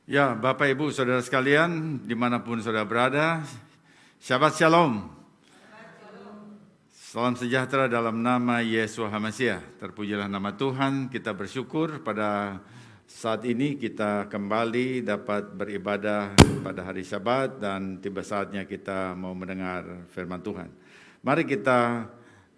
Ya, Bapak, Ibu, Saudara sekalian, dimanapun Saudara berada, Shabbat Shalom. Salam sejahtera dalam nama Yeshua HaMasiah. Terpujilah nama Tuhan, kita bersyukur pada saat ini kita kembali dapat beribadah pada hari Syabat dan tiba saatnya kita mau mendengar firman Tuhan. Mari kita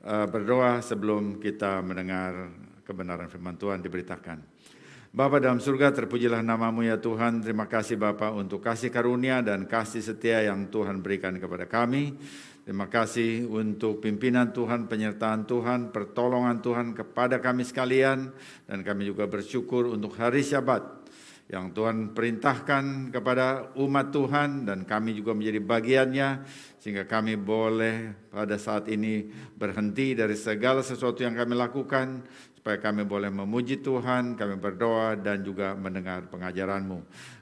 berdoa sebelum kita mendengar kebenaran firman Tuhan diberitakan. Bapa dalam surga, terpujilah nama-Mu ya Tuhan. Terima kasih Bapa untuk kasih karunia dan kasih setia yang Tuhan berikan kepada kami. Terima kasih untuk pimpinan Tuhan, penyertaan Tuhan, pertolongan Tuhan kepada kami sekalian. Dan kami juga bersyukur untuk hari Syabat yang Tuhan perintahkan kepada umat Tuhan dan kami juga menjadi bagiannya. Sehingga kami boleh pada saat ini berhenti dari segala sesuatu yang kami lakukan, supaya kami boleh memuji Tuhan, kami berdoa dan juga mendengar pengajaran-Mu.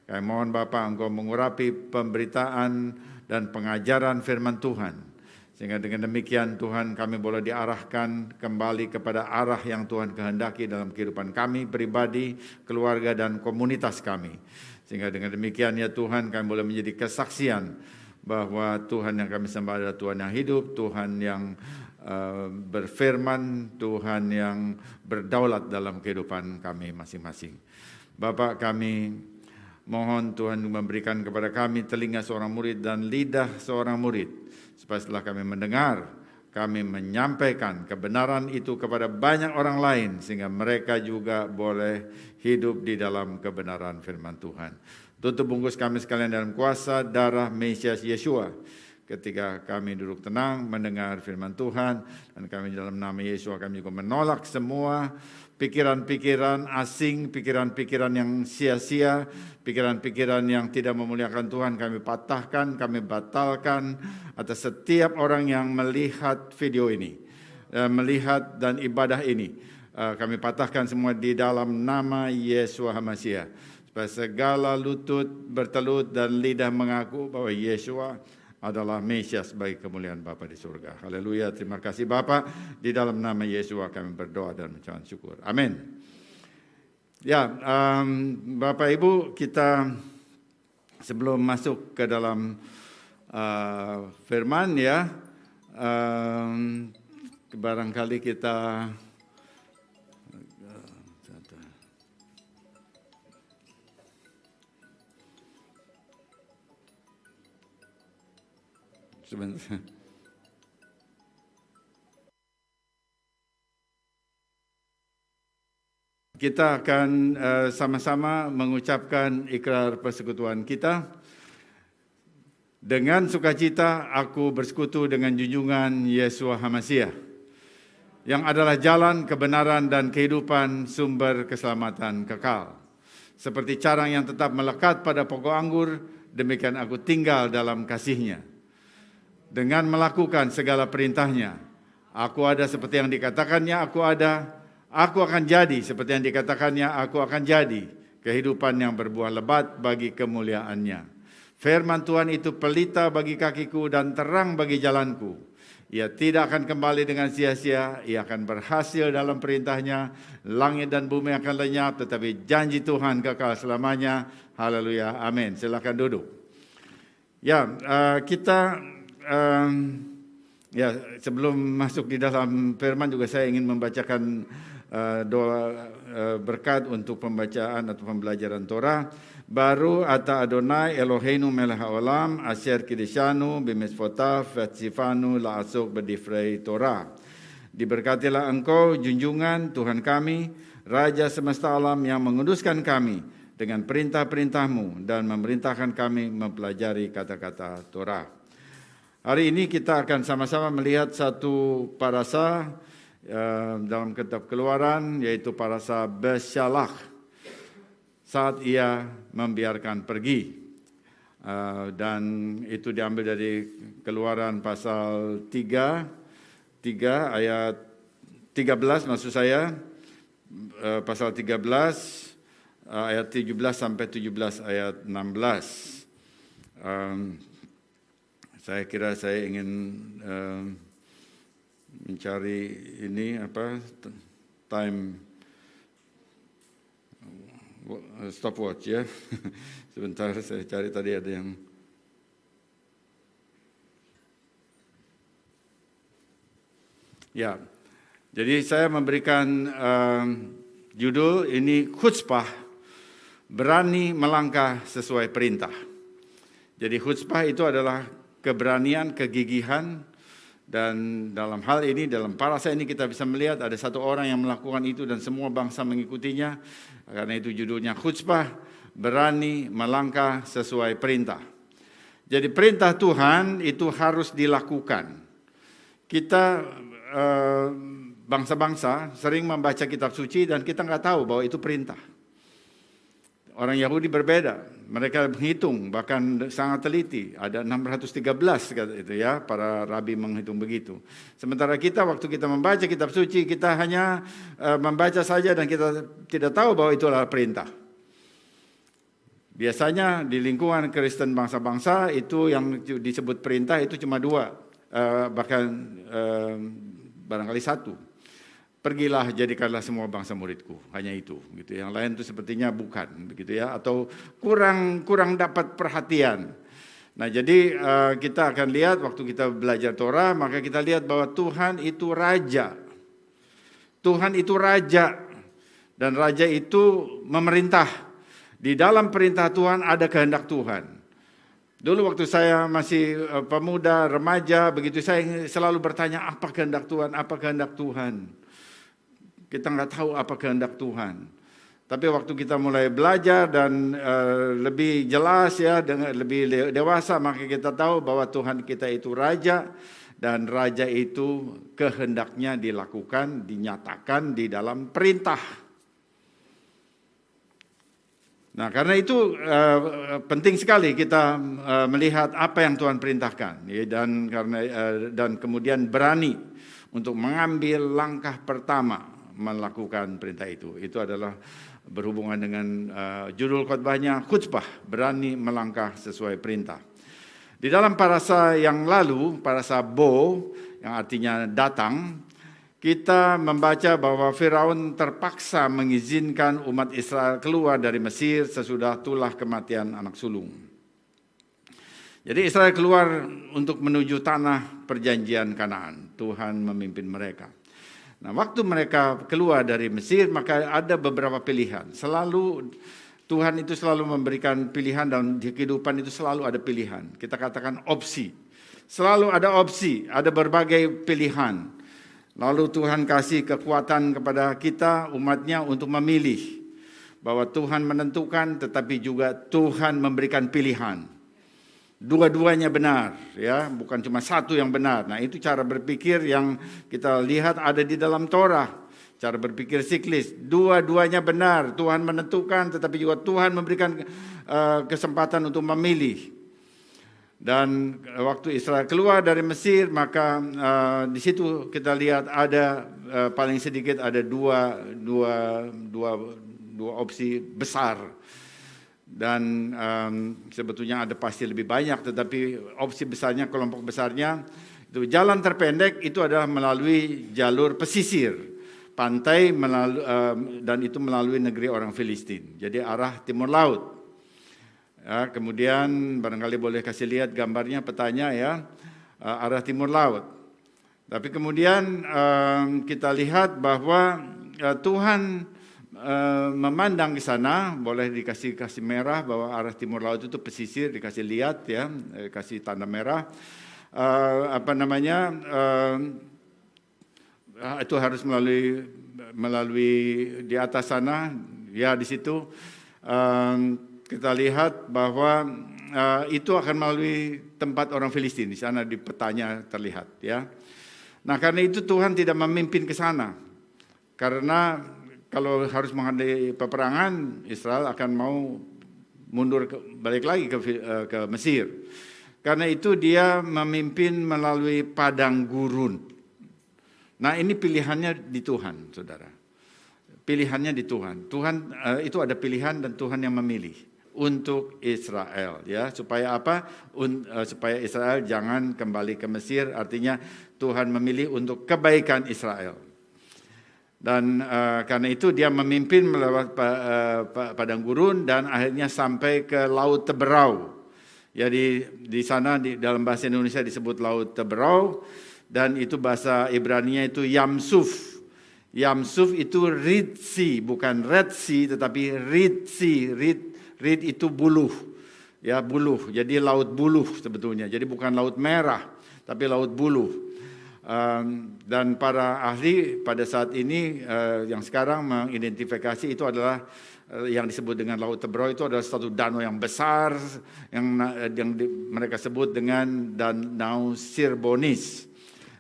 Kami mohon Bapa, Engkau mengurapi pemberitaan dan pengajaran firman Tuhan. Sehingga dengan demikian Tuhan kami boleh diarahkan kembali kepada arah yang Tuhan kehendaki dalam kehidupan kami, pribadi, keluarga dan komunitas kami. Sehingga dengan demikian ya Tuhan kami boleh menjadi kesaksian bahwa Tuhan yang kami sembah adalah Tuhan yang hidup, Tuhan yang berfirman, Tuhan yang berdaulat dalam kehidupan kami masing-masing. Bapak, kami mohon Tuhan memberikan kepada kami telinga seorang murid dan lidah seorang murid, supaya setelah kami mendengar, kami menyampaikan kebenaran itu kepada banyak orang lain, sehingga mereka juga boleh hidup di dalam kebenaran firman Tuhan. Tutup bungkus kami sekalian dalam kuasa darah Mesias Yeshua. Ketika kami duduk tenang mendengar firman Tuhan, dan kami dalam nama Yeshua kami juga menolak semua pikiran-pikiran asing, pikiran-pikiran yang sia-sia, pikiran-pikiran yang tidak memuliakan Tuhan kami patahkan, kami batalkan atas setiap orang yang melihat video ini, melihat dan ibadah ini. Kami patahkan semua di dalam nama Yeshua HaMasiah. Supaya segala lutut bertelut dan lidah mengaku bahwa Yeshua adalah Mesias bagi kemuliaan Bapa di surga. Haleluya, terima kasih Bapa. Di dalam nama Yeshua kami berdoa dan mengucapkan syukur. Amin. Ya, Bapak Ibu, kita sebelum masuk ke dalam firman ya, barangkali kita sebentar. Kita akan sama-sama mengucapkan ikrar persekutuan kita. Dengan sukacita aku bersekutu dengan junjungan Yeshua HaMasiah, yang adalah jalan, kebenaran dan kehidupan, sumber keselamatan kekal. Seperti carang yang tetap melekat pada pokok anggur, demikian aku tinggal dalam kasih-Nya. Dengan melakukan segala perintahnya, aku ada seperti yang dikatakannya, aku ada, aku akan jadi seperti yang dikatakannya, aku akan jadi, kehidupan yang berbuah lebat bagi kemuliaan-Nya. Firman Tuhan itu pelita bagi kakiku dan terang bagi jalanku. Ia tidak akan kembali dengan sia-sia, ia akan berhasil dalam perintahnya. Langit dan bumi akan lenyap, tetapi janji Tuhan kekal selamanya. Haleluya, amin. Silakan duduk. Ya, kita ya, sebelum masuk di dalam firman juga saya ingin membacakan doa berkat untuk pembacaan atau pembelajaran Torah. Baru ata Adonai Eloheinu melech haolam asher kideshanu b'mitzvotav v'tzivanu la'asok b'difrei Torah. Diberkatilah Engkau junjungan Tuhan kami, Raja semesta alam yang menguduskan kami dengan perintah-perintah-Mu dan memerintahkan kami mempelajari kata-kata Torah. Hari ini kita akan sama-sama melihat satu parasa dalam kitab Keluaran, yaitu parasa Beshalach, saat ia membiarkan pergi. Dan itu diambil dari Keluaran pasal 3 ayat 13 maksud saya, pasal 13 ayat 17 sampai 17 ayat 16. Saya kira saya ingin mencari ini time stopwatch ya. Sebentar saya cari tadi ada yang. Ya, jadi saya memberikan judul ini khutsbah berani melangkah sesuai perintah. Jadi khutsbah itu adalah keberanian, kegigihan. Dan dalam hal ini, dalam parasa ini kita bisa melihat ada satu orang yang melakukan itu dan semua bangsa mengikutinya. Karena itu judulnya khutsbah, berani melangkah sesuai perintah. Jadi perintah Tuhan itu harus dilakukan. Kita bangsa-bangsa sering membaca kitab suci dan kita nggak tahu bahwa itu perintah. Orang Yahudi berbeda. Mereka menghitung, bahkan sangat teliti. Ada 613 kata itu ya, para rabi menghitung begitu. Sementara kita waktu kita membaca kitab suci, kita hanya membaca saja dan kita tidak tahu bahwa itu adalah perintah. Biasanya di lingkungan Kristen bangsa-bangsa itu yang disebut perintah itu cuma dua, bahkan barangkali satu. Pergilah jadikanlah semua bangsa muridku, hanya itu gitu. Yang lain itu sepertinya bukan begitu ya, atau kurang dapat perhatian. Nah, jadi kita akan lihat waktu kita belajar Torah, maka kita lihat bahwa Tuhan itu raja. Tuhan itu raja dan raja itu memerintah. Di dalam perintah Tuhan ada kehendak Tuhan. Dulu waktu saya masih pemuda, remaja, begitu saya selalu bertanya apa kehendak Tuhan, apa kehendak Tuhan. Kita nggak tahu apa kehendak Tuhan. Tapi waktu kita mulai belajar dan lebih jelas ya, dengan lebih dewasa, maka kita tahu bahwa Tuhan kita itu raja dan raja itu kehendaknya dilakukan, dinyatakan di dalam perintah. Nah, karena itu penting sekali kita melihat apa yang Tuhan perintahkan ya, dan kemudian berani untuk mengambil langkah pertama melakukan perintah itu. Itu adalah berhubungan dengan judul khotbahnya khutsbah, berani melangkah sesuai perintah. Di dalam parasa yang lalu, parasa Bo yang artinya datang, kita membaca bahwa Firaun terpaksa mengizinkan umat Israel keluar dari Mesir sesudah tulah kematian anak sulung. Jadi Israel keluar untuk menuju tanah perjanjian Kanaan. Tuhan memimpin mereka. Nah, waktu mereka keluar dari Mesir, maka ada beberapa pilihan. Selalu Tuhan itu selalu memberikan pilihan dan di kehidupan itu selalu ada pilihan. Kita katakan opsi. Selalu ada opsi, ada berbagai pilihan. Lalu Tuhan kasih kekuatan kepada kita, umatnya untuk memilih. Bahwa Tuhan menentukan, tetapi juga Tuhan memberikan pilihan. Dua-duanya benar, ya, bukan cuma satu yang benar. Nah, itu cara berpikir yang kita lihat ada di dalam Torah. Cara berpikir siklis, dua-duanya benar. Tuhan menentukan, tetapi juga Tuhan memberikan kesempatan untuk memilih. Dan waktu Israel keluar dari Mesir, maka di situ kita lihat ada paling sedikit ada dua opsi besar. Dan sebetulnya ada pasti lebih banyak, tetapi opsi besarnya, kelompok besarnya itu jalan terpendek itu adalah melalui jalur pesisir pantai dan itu melalui negeri orang Filistin. Jadi arah timur laut. Ya, kemudian barangkali boleh kasih lihat gambarnya, petanya ya, arah timur laut. Tapi kemudian kita lihat bahwa Tuhan memandang ke sana, boleh dikasih merah bahwa arah timur laut itu pesisir, dikasih lihat ya, kasih tanda merah. Itu harus melalui di atas sana ya, di situ kita lihat bahwa itu akan melalui tempat orang Filistin, di sana di petanya terlihat ya. Nah, karena itu Tuhan tidak memimpin ke sana, karena kalau harus menghadapi peperangan, Israel akan mau mundur balik lagi ke Mesir. Karena itu dia memimpin melalui padang gurun. Nah, ini pilihannya di Tuhan, saudara. Pilihannya di Tuhan. Tuhan itu ada pilihan dan Tuhan yang memilih untuk Israel, ya. Supaya apa? Supaya Israel jangan kembali ke Mesir. Artinya Tuhan memilih untuk kebaikan Israel. Dan karena itu dia memimpin melewat padang gurun dan akhirnya sampai ke Laut Teberau. Jadi di sana dalam bahasa Indonesia disebut Laut Teberau dan itu bahasa Ibrani-nya itu Yamsuf. Yamsuf itu Red Sea, bukan Red Sea tetapi Red Sea. Red itu buluh. Ya, buluh. Jadi laut buluh sebetulnya. Jadi bukan laut merah tapi laut buluh. Dan para ahli pada saat ini yang sekarang mengidentifikasi itu adalah yang disebut dengan Laut Teberau itu adalah satu danau yang besar yang mereka sebut dengan Danau Sirbonis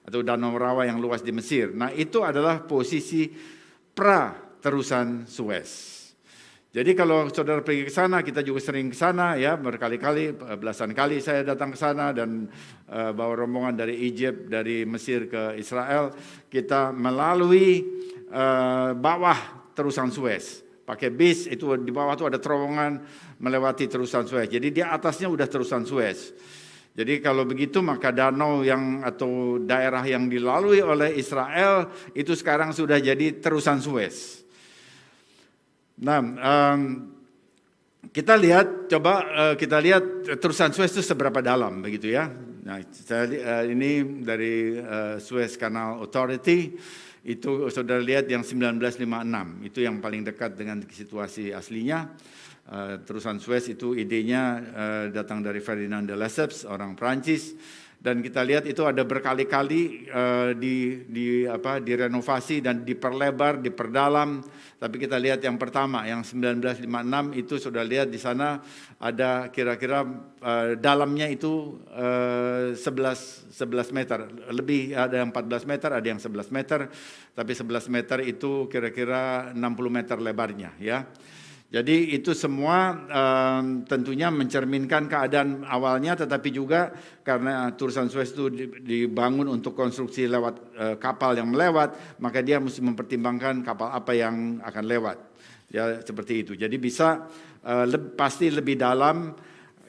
atau Danau Rawa yang luas di Mesir. Nah, itu adalah posisi pra terusan Suez. Jadi kalau saudara pergi ke sana, kita juga sering ke sana ya, berkali-kali, belasan kali saya datang ke sana dan bawa rombongan dari Egypt, dari Mesir ke Israel. Kita melalui bawah terusan Suez. Pakai bis, itu di bawah itu ada terowongan melewati terusan Suez. Jadi di atasnya udah terusan Suez. Jadi kalau begitu maka danau yang atau daerah yang dilalui oleh Israel itu sekarang sudah jadi terusan Suez. Nah, kita lihat terusan Suez itu seberapa dalam begitu ya. Nah, ini dari Suez Canal Authority itu saudara lihat yang 1956 itu yang paling dekat dengan situasi aslinya. Terusan Suez itu idenya datang dari Ferdinand de Lesseps, orang Prancis. Dan kita lihat itu ada berkali-kali direnovasi dan diperlebar, diperdalam. Tapi kita lihat yang pertama, yang 1956 itu sudah lihat di sana ada kira-kira dalamnya itu 11 meter. Lebih ada yang 14 meter, ada yang 11 meter. Tapi 11 meter itu kira-kira 60 meter lebarnya ya. Jadi itu semua tentunya mencerminkan keadaan awalnya, tetapi juga karena terusan Suez itu dibangun untuk konstruksi lewat kapal yang melewat, maka dia mesti mempertimbangkan kapal apa yang akan lewat. Ya seperti itu. Jadi bisa pasti lebih dalam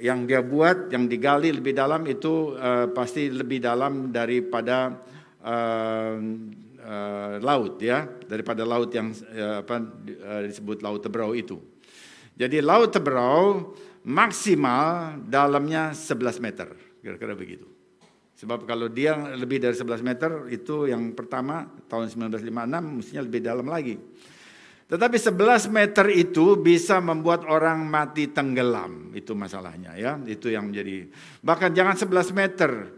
yang dia buat, yang digali lebih dalam itu pasti lebih dalam daripada laut ya, daripada laut yang disebut Laut Teberau itu. Jadi Laut Teberau maksimal dalamnya 11 meter, kira-kira begitu. Sebab kalau dia lebih dari 11 meter itu yang pertama tahun 1956 mestinya lebih dalam lagi. Tetapi 11 meter itu bisa membuat orang mati tenggelam, itu masalahnya ya, itu yang menjadi. Bahkan jangan 11 meter.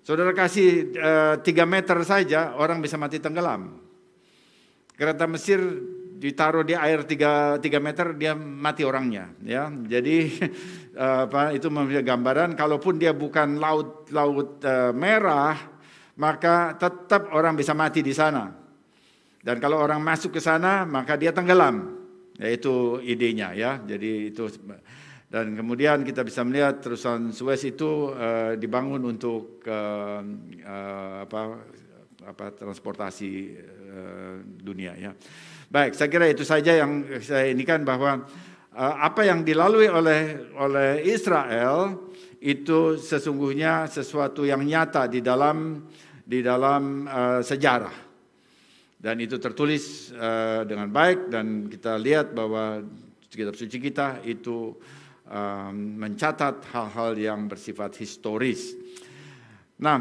Saudara kasih 3 meter saja orang bisa mati tenggelam. Kereta Mesir ditaruh di air 3 meter dia mati orangnya ya. Jadi itu memberi gambaran kalaupun dia bukan laut merah maka tetap orang bisa mati di sana. Dan kalau orang masuk ke sana maka dia tenggelam. Ya itu idenya ya. Jadi itu. Dan kemudian kita bisa melihat terusan Suez itu dibangun untuk transportasi dunia ya. Baik, saya kira itu saja yang saya indikan bahwa apa yang dilalui oleh Israel itu sesungguhnya sesuatu yang nyata di dalam sejarah. Dan itu tertulis dengan baik dan kita lihat bahwa kitab suci kita itu mencatat hal-hal yang bersifat historis. Nah,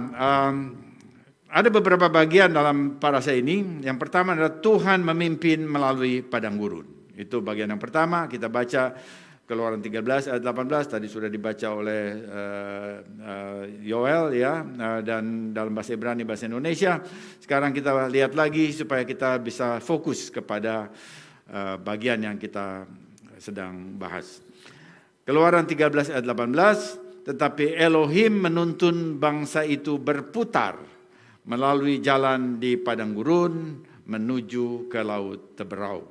ada beberapa bagian dalam parasha ini. Yang pertama adalah Tuhan memimpin melalui padang gurun. Itu bagian yang pertama. Kita baca Keluaran 13 ayat 18 tadi sudah dibaca oleh Yoel ya, dan dalam bahasa Ibrani bahasa Indonesia. Sekarang kita lihat lagi supaya kita bisa fokus kepada bagian yang kita sedang bahas. Keluaran 13 ayat 18, tetapi Elohim menuntun bangsa itu berputar melalui jalan di padang gurun menuju ke Laut Teberau.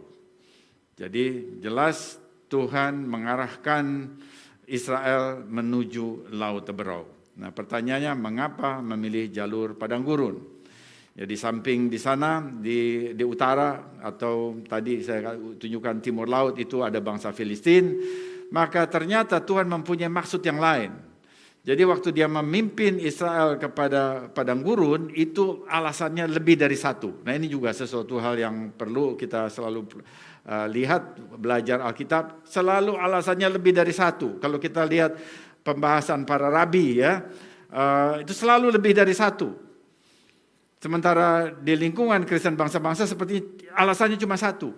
Jadi jelas Tuhan mengarahkan Israel menuju Laut Teberau. Nah pertanyaannya mengapa memilih jalur padang gurun? Ya di samping di sana di utara atau tadi saya tunjukkan timur laut itu ada bangsa Filistin. Maka ternyata Tuhan mempunyai maksud yang lain. Jadi waktu dia memimpin Israel kepada padang gurun, itu alasannya lebih dari satu. Nah ini juga sesuatu hal yang perlu kita selalu lihat, belajar Alkitab, selalu alasannya lebih dari satu. Kalau kita lihat pembahasan para rabi ya, itu selalu lebih dari satu. Sementara di lingkungan Kristen bangsa-bangsa seperti alasannya cuma satu.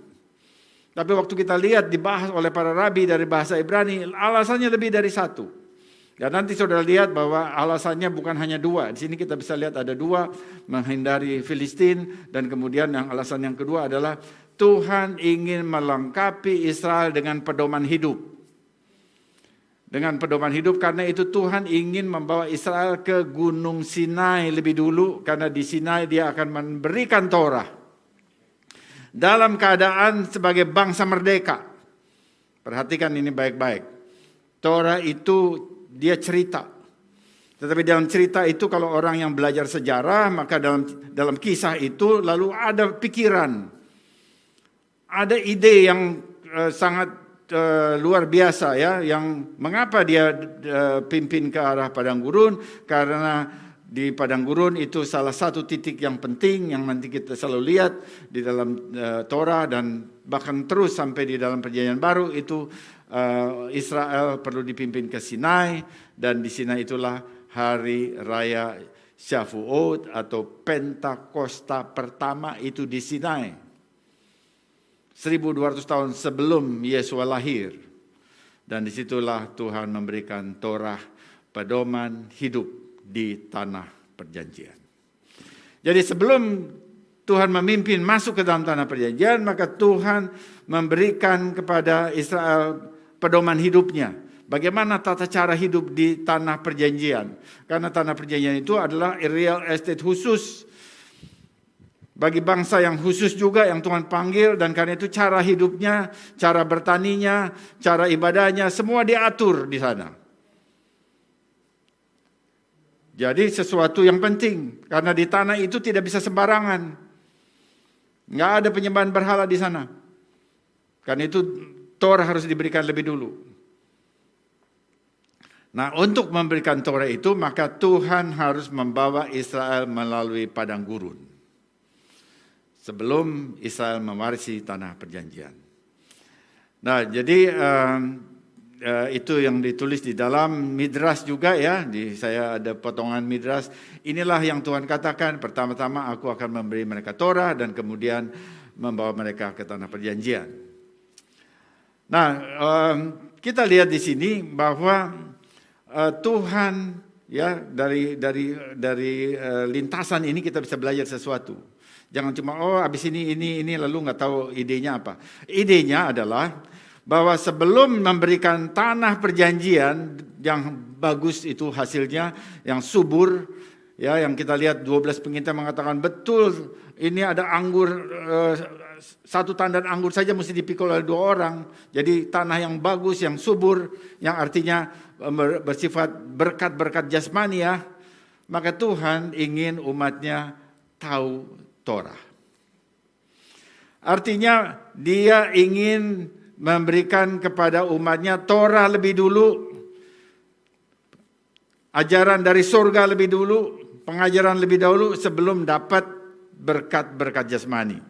Tapi waktu kita lihat dibahas oleh para rabi dari bahasa Ibrani, alasannya lebih dari satu. Dan nanti saudara lihat bahwa alasannya bukan hanya dua. Di sini kita bisa lihat ada dua, menghindari Filistin, dan kemudian yang alasan yang kedua adalah Tuhan ingin melengkapi Israel dengan pedoman hidup. Dengan pedoman hidup, karena itu Tuhan ingin membawa Israel ke Gunung Sinai lebih dulu, karena di Sinai dia akan memberikan Torah. Dalam keadaan sebagai bangsa merdeka. Perhatikan ini baik-baik. Torah itu dia cerita. Tetapi dalam cerita itu kalau orang yang belajar sejarah, maka dalam kisah itu lalu ada pikiran. Ada ide yang sangat luar biasa ya, yang mengapa dia pimpin ke arah padang gurun, karena di padang gurun itu salah satu titik yang penting yang nanti kita selalu lihat di dalam Torah dan bahkan terus sampai di dalam Perjanjian Baru itu Israel perlu dipimpin ke Sinai, dan di Sinai itulah hari raya Shavuot atau Pentakosta pertama itu di Sinai. 1200 tahun sebelum Yesus lahir. Dan disitulah Tuhan memberikan Torah, pedoman hidup di tanah perjanjian. Jadi sebelum Tuhan memimpin masuk ke dalam tanah perjanjian, maka Tuhan memberikan kepada Israel pedoman hidupnya. Bagaimana tata cara hidup di tanah perjanjian. Karena tanah perjanjian itu adalah real estate khusus. Bagi bangsa yang khusus juga yang Tuhan panggil, dan karena itu cara hidupnya, cara bertaninya, cara ibadahnya, semua diatur di sana. Jadi sesuatu yang penting, karena di tanah itu tidak bisa sembarangan. Nggak ada penyembahan berhala di sana. Karena itu Torah harus diberikan lebih dulu. Nah, untuk memberikan Torah itu, maka Tuhan harus membawa Israel melalui padang gurun. Sebelum Israel mewarisi tanah perjanjian. Nah, jadi itu yang ditulis di dalam Midras juga ya. Saya ada potongan Midras. Inilah yang Tuhan katakan, pertama-tama aku akan memberi mereka Torah dan kemudian membawa mereka ke tanah perjanjian. Nah, kita lihat di sini bahwa Tuhan ya dari lintasan ini kita bisa belajar sesuatu. Jangan cuma habis ini lalu nggak tahu idenya apa. Idenya adalah bahwa sebelum memberikan tanah perjanjian yang bagus itu hasilnya, yang subur, ya yang kita lihat 12 pengintai mengatakan betul ini ada anggur, satu tandan anggur saja mesti dipikul oleh 2 orang. Jadi tanah yang bagus, yang subur, yang artinya bersifat berkat-berkat jasmani ya. Maka Tuhan ingin umatnya tahu Torah. Artinya dia ingin memberikan kepada umatnya Torah lebih dulu, ajaran dari surga lebih dulu, pengajaran lebih dahulu sebelum dapat berkat-berkat jasmani.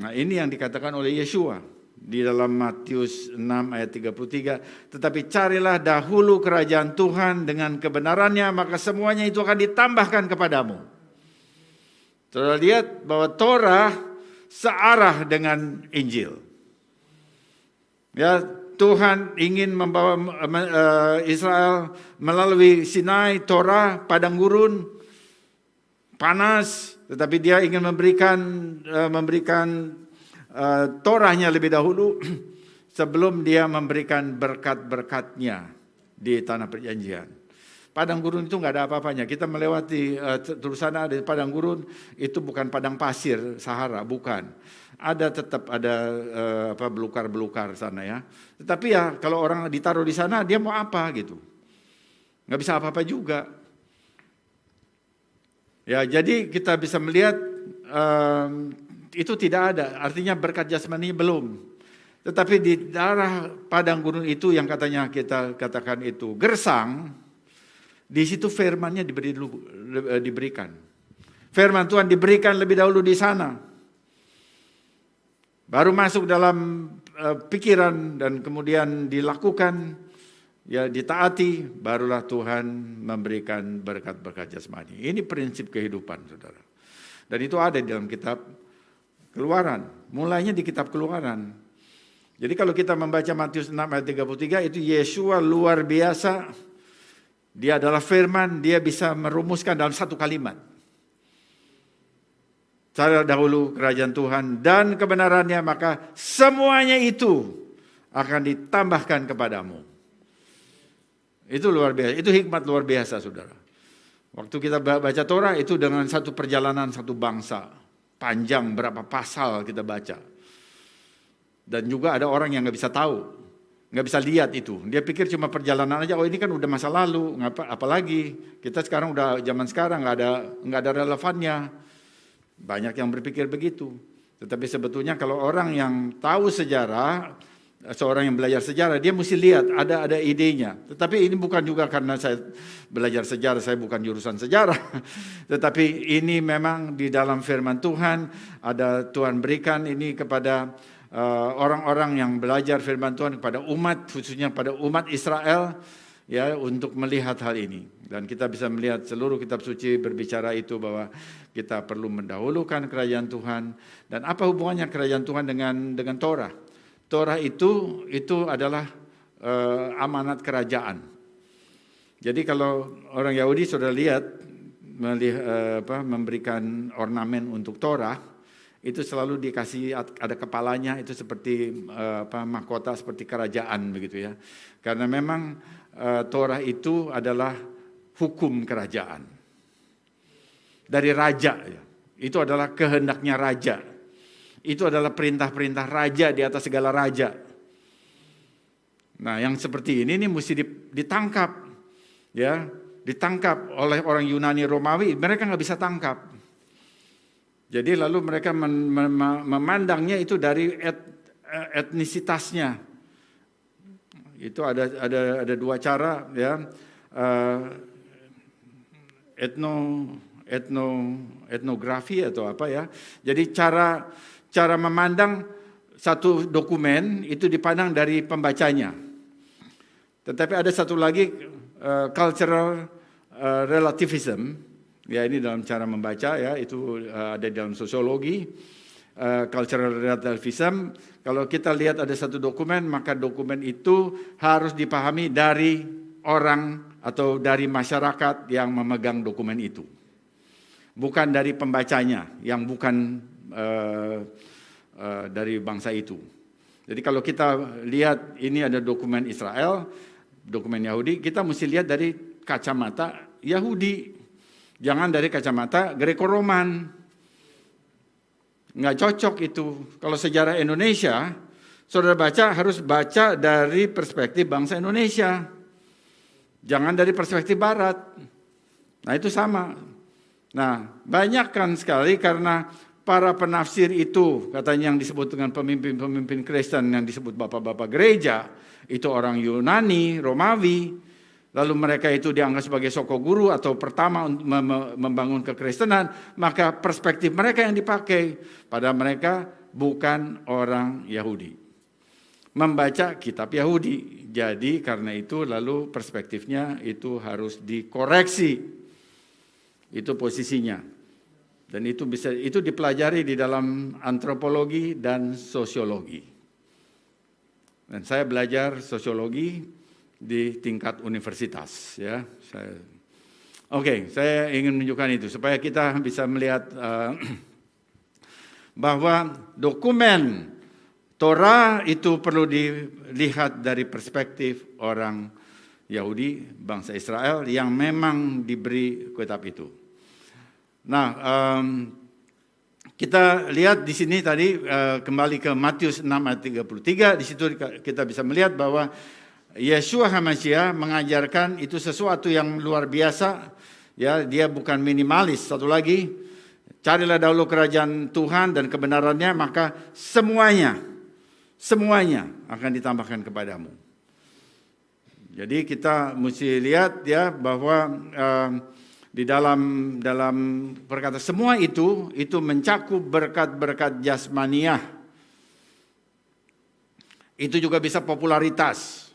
Nah ini yang dikatakan oleh Yeshua di dalam Matius 6 ayat 33. Tetapi carilah dahulu kerajaan Tuhan dengan kebenarannya, maka semuanya itu akan ditambahkan kepadamu. Saudara lihat bahwa Torah searah dengan Injil. Ya, Tuhan ingin membawa Israel melalui Sinai, Torah, padang gurun, panas, tetapi dia ingin memberikan Torahnya lebih dahulu sebelum dia memberikan berkat-berkatnya di tanah perjanjian. Padang gurun itu nggak ada apa-apanya. Kita melewati terus sana di padang gurun itu bukan padang pasir Sahara, bukan. Tetap ada belukar-belukar sana ya. Tetapi ya kalau orang ditaruh di sana dia mau apa gitu? Nggak bisa apa-apa juga. Ya jadi kita bisa melihat itu tidak ada. Artinya berkat jasmani belum. Tetapi di daerah padang gurun itu yang katanya kita katakan itu gersang, di situ firman-Nya diberikan. Firman Tuhan diberikan lebih dahulu di sana. Baru masuk dalam pikiran dan kemudian dilakukan, ya ditaati, barulah Tuhan memberikan berkat-berkat jasmani. Ini prinsip kehidupan, saudara. Dan itu ada di dalam kitab Keluaran. Mulainya di kitab Keluaran. Jadi kalau kita membaca Matius 6 ayat 33, itu Yesua luar biasa. Dia adalah firman, dia bisa merumuskan dalam satu kalimat. Cari dahulu kerajaan Tuhan dan kebenarannya, maka semuanya itu akan ditambahkan kepadamu. Itu luar biasa, itu hikmat luar biasa, saudara. Waktu kita baca Torah itu dengan satu perjalanan satu bangsa. Panjang berapa pasal kita baca. Dan juga ada orang yang nggak bisa tahu, nggak bisa lihat itu. Dia pikir cuma perjalanan aja. Oh ini kan udah masa lalu, apalagi kita sekarang udah zaman sekarang nggak ada relevannya. Banyak yang berpikir begitu. Tetapi sebetulnya kalau orang yang tahu sejarah, seorang yang belajar sejarah, dia mesti lihat ada idenya. Tetapi ini bukan juga karena saya belajar sejarah, saya bukan jurusan sejarah. Tetapi ini memang di dalam firman Tuhan, ada Tuhan berikan ini kepada orang-orang yang belajar firman Tuhan, kepada umat, khususnya pada umat Israel, ya, untuk melihat hal ini. Dan kita bisa melihat seluruh kitab suci berbicara itu, bahwa kita perlu mendahulukan kerajaan Tuhan. Dan apa hubungannya kerajaan Tuhan dengan Torah? Torah itu adalah amanat kerajaan. Jadi kalau orang Yahudi sudah lihat memberikan ornamen untuk Torah, itu selalu dikasih ada kepalanya, itu seperti mahkota seperti kerajaan begitu ya. Karena memang Torah itu adalah hukum kerajaan dari raja ya. Itu adalah kehendaknya raja. Itu adalah perintah-perintah raja di atas segala raja. Nah, yang seperti ini mesti ditangkap, ya, ditangkap oleh orang Yunani Romawi. Mereka nggak bisa tangkap. Jadi lalu mereka memandangnya itu dari etnisitasnya. Itu ada dua cara, ya, etnografi atau apa ya. Jadi cara memandang satu dokumen itu dipandang dari pembacanya. Tetapi ada satu lagi cultural relativism, ya ini dalam cara membaca ya, itu ada dalam sosiologi. Cultural relativism, kalau kita lihat ada satu dokumen, maka dokumen itu harus dipahami dari orang atau dari masyarakat yang memegang dokumen itu. Bukan dari pembacanya yang bukan dari bangsa itu. Jadi kalau kita lihat ini ada dokumen Israel, dokumen Yahudi, kita mesti lihat dari kacamata Yahudi. Jangan dari kacamata Greco-Roman. Nggak cocok itu. Kalau sejarah Indonesia, saudara baca harus baca dari perspektif bangsa Indonesia. Jangan dari perspektif Barat. Nah itu sama. Nah banyak kan sekali karena para penafsir itu, katanya yang disebut dengan pemimpin-pemimpin Kristen yang disebut bapak-bapak gereja, itu orang Yunani, Romawi. Lalu mereka itu dianggap sebagai soko guru atau pertama membangun kekristenan, maka perspektif mereka yang dipakai. Pada mereka bukan orang Yahudi. Membaca kitab Yahudi. Jadi karena itu lalu perspektifnya itu harus dikoreksi. Itu posisinya. Dan itu dipelajari di dalam antropologi dan sosiologi. Dan saya belajar sosiologi di tingkat universitas ya. Saya ingin menunjukkan itu supaya kita bisa melihat bahwa dokumen Torah itu perlu dilihat dari perspektif orang Yahudi, bangsa Israel yang memang diberi kitab itu. Nah, kita lihat di sini tadi kembali ke Matius 6 ayat 33, di situ kita bisa melihat bahwa Yeshua HaMashiach mengajarkan itu sesuatu yang luar biasa, ya, dia bukan minimalis. Satu lagi, carilah dahulu kerajaan Tuhan dan kebenarannya, maka semuanya semuanya akan ditambahkan kepadamu. Jadi kita mesti lihat ya bahwa di dalam perkataan semua itu mencakup berkat-berkat jasmaniah. Itu juga bisa popularitas.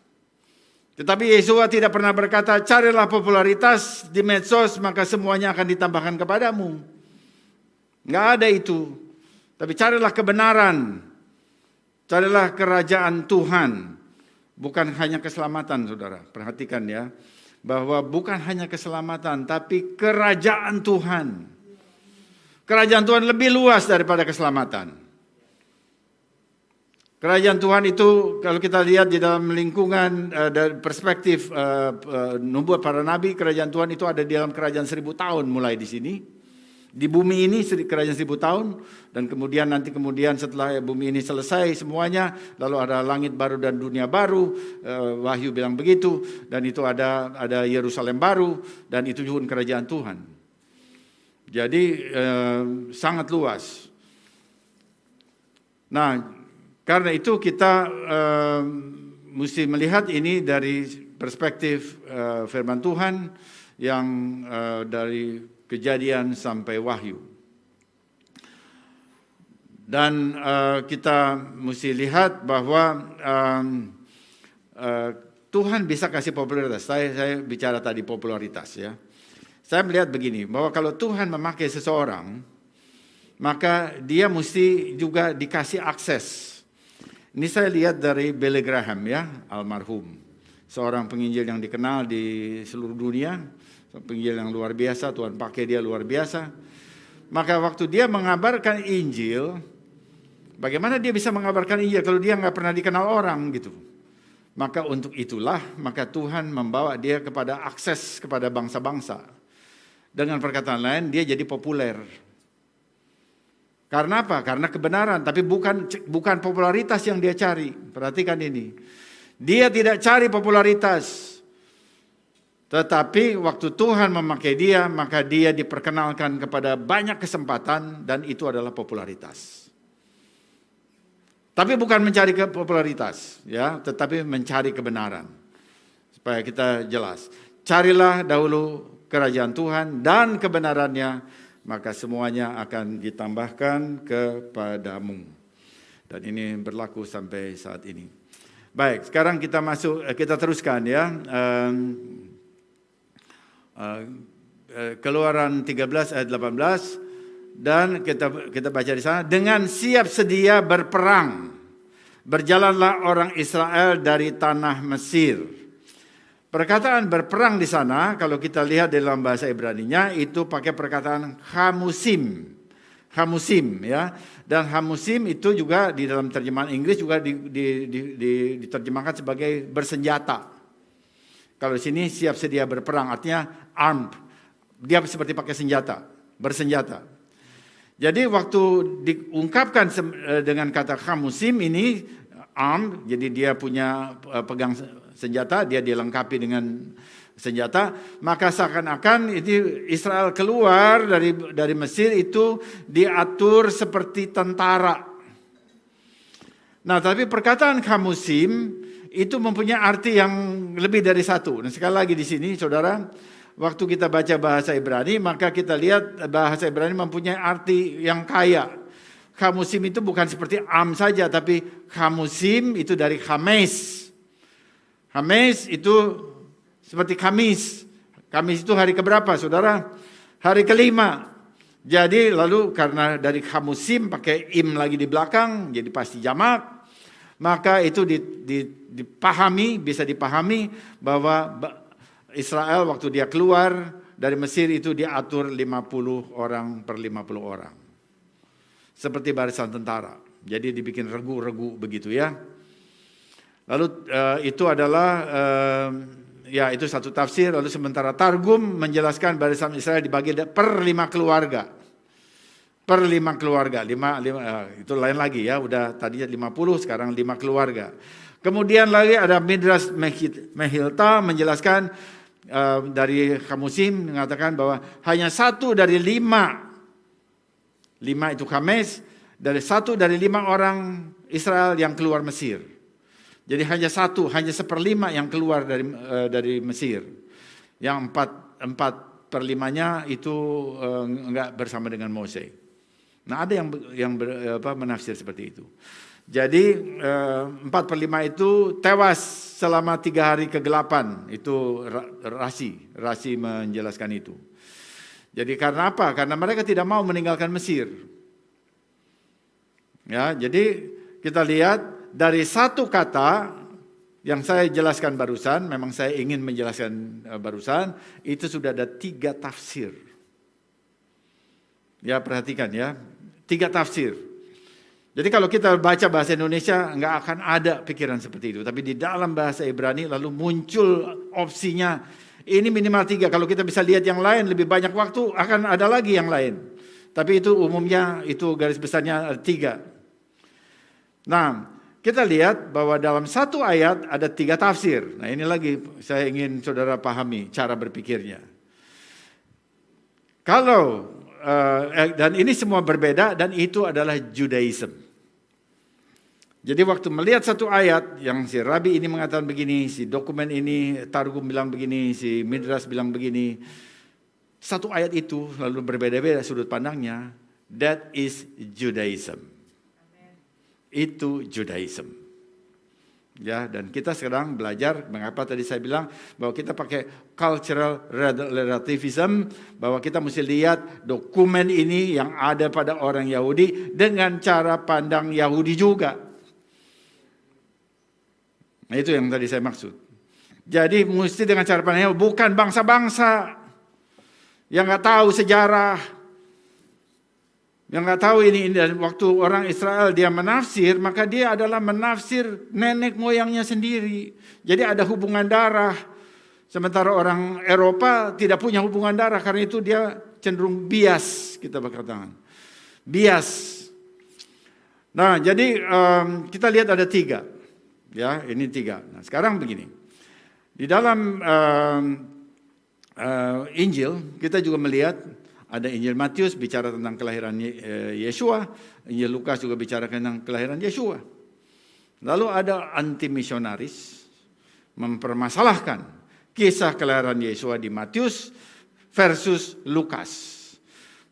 Tetapi Yesus tidak pernah berkata, carilah popularitas di medsos maka semuanya akan ditambahkan kepadamu. Enggak ada itu. Tapi carilah kebenaran. Carilah kerajaan Tuhan. Bukan hanya keselamatan, saudara. Perhatikan ya. Bahwa bukan hanya keselamatan, tapi kerajaan Tuhan. Kerajaan Tuhan lebih luas daripada keselamatan. Kerajaan Tuhan itu kalau kita lihat di dalam lingkungan dari perspektif nubuat para nabi, kerajaan Tuhan itu ada di dalam kerajaan 1000 tahun mulai di sini. Di bumi ini kerajaan 1000 tahun dan kemudian setelah bumi ini selesai semuanya lalu ada langit baru dan dunia baru, Wahyu bilang begitu, dan itu ada Yerusalem baru dan itu juga kerajaan Tuhan. Jadi sangat luas. Nah, karena itu kita mesti melihat ini dari perspektif firman Tuhan yang dari Kejadian sampai Wahyu. Dan kita mesti lihat bahwa Tuhan bisa kasih popularitas. Saya bicara tadi popularitas ya. Saya melihat begini, bahwa kalau Tuhan memakai seseorang, maka dia mesti juga dikasih akses. Ini saya lihat dari Billy Graham ya, almarhum. Seorang penginjil yang dikenal di seluruh dunia. Penginjil yang luar biasa, Tuhan pakai dia luar biasa. Maka waktu dia mengabarkan Injil, bagaimana dia bisa mengabarkan Injil kalau dia nggak pernah dikenal orang gitu. Maka untuk itulah, maka Tuhan membawa dia kepada akses kepada bangsa-bangsa. Dengan perkataan lain, dia jadi populer. Karena apa? Karena kebenaran, tapi bukan popularitas yang dia cari. Perhatikan ini. Dia tidak cari popularitas. Tetapi waktu Tuhan memakai dia, maka dia diperkenalkan kepada banyak kesempatan dan itu adalah popularitas. Tapi bukan mencari popularitas, ya, tetapi mencari kebenaran. Supaya kita jelas. Carilah dahulu kerajaan Tuhan dan kebenarannya, maka semuanya akan ditambahkan kepadamu. Dan ini berlaku sampai saat ini. Baik, sekarang kita teruskan ya. Keluaran 13 ayat 18 dan kita baca di sana, dengan siap sedia berperang berjalanlah orang Israel dari tanah Mesir. Perkataan berperang di sana kalau kita lihat dalam bahasa Ibraninya itu pakai perkataan hamusim ya, dan hamusim itu juga di dalam terjemahan Inggris juga diterjemahkan sebagai bersenjata. Kalau di sini siap sedia berperang, artinya armed. Dia seperti pakai senjata, bersenjata. Jadi waktu diungkapkan dengan kata hamusim ini, armed, jadi dia punya pegang senjata, dia dilengkapi dengan senjata, maka seakan-akan ini Israel keluar dari Mesir itu diatur seperti tentara. Nah, tapi perkataan hamusim itu mempunyai arti yang lebih dari satu. Dan sekali lagi di sini, saudara, waktu kita baca bahasa Ibrani, maka kita lihat bahasa Ibrani mempunyai arti yang kaya. Hamusim itu bukan seperti am saja, tapi hamusim itu dari Hames. Hames itu seperti Kamis. Kamis itu hari keberapa, saudara? Hari kelima. Jadi lalu karena dari hamusim pakai im lagi di belakang, jadi pasti jamak. Maka itu bisa dipahami bahwa Israel waktu dia keluar dari Mesir itu diatur 50 orang per 50 orang. Seperti barisan tentara. Jadi dibikin regu-regu begitu ya. Lalu itu adalah ya itu satu tafsir. Lalu sementara Targum menjelaskan barisan Israel dibagi per 5 keluarga. Per 5 keluarga, itu lain lagi ya, udah tadinya 50, sekarang 5 keluarga. Kemudian lagi ada Midrash Mehilta menjelaskan dari Hamusim mengatakan bahwa hanya 1 dari 5 itu Hames, dari 1 dari 5 orang Israel yang keluar Mesir. Jadi hanya 1/4 yang keluar dari Mesir. Yang 4/5 itu enggak bersama dengan Mose. Nah, ada yang menafsir seperti itu. Jadi 4/5 itu tewas selama 3 hari kegelapan. Itu Rasi menjelaskan itu. Jadi karena apa? Karena mereka tidak mau meninggalkan Mesir. Ya, jadi kita lihat dari satu kata yang saya jelaskan barusan, memang saya ingin menjelaskan barusan, itu sudah ada 3 tafsir. Ya, perhatikan ya, 3 tafsir. Jadi kalau kita baca bahasa Indonesia nggak akan ada pikiran seperti itu. Tapi di dalam bahasa Ibrani lalu muncul opsinya, ini minimal 3. Kalau kita bisa lihat yang lain lebih banyak waktu, akan ada lagi yang lain. Tapi itu umumnya, itu garis besarnya 3. Nah, kita lihat bahwa dalam satu ayat ada 3 tafsir. Nah, ini lagi saya ingin saudara pahami cara berpikirnya. Kalau dan ini semua berbeda dan itu adalah Judaism. Jadi waktu melihat satu ayat yang si Rabi ini mengatakan begini, si dokumen ini Targum bilang begini, si Midrash bilang begini. Satu ayat itu lalu berbeda-beda sudut pandangnya. That is Judaism. Itu Judaism. Ya, dan kita sekarang belajar mengapa tadi saya bilang bahwa kita pakai cultural relativism, bahwa kita mesti lihat dokumen ini yang ada pada orang Yahudi dengan cara pandang Yahudi juga. Nah, itu yang tadi saya maksud. Jadi mesti dengan cara pandang Yahudi, bukan bangsa-bangsa yang nggak tahu sejarah, yang nggak tahu ini. Dan waktu orang Israel dia menafsir, maka dia adalah menafsir nenek moyangnya sendiri. Jadi ada hubungan darah. Sementara orang Eropa tidak punya hubungan darah, karena itu dia cenderung bias, kita berkatakan. Bias. Nah, jadi kita lihat ada 3. Ya, ini 3. Nah, sekarang begini. Di dalam Injil kita juga melihat ada Injil Matius bicara tentang kelahiran Yeshua, Injil Lukas juga bicara tentang kelahiran Yeshua. Lalu ada anti misionaris mempermasalahkan kisah kelahiran Yeshua di Matius versus Lukas.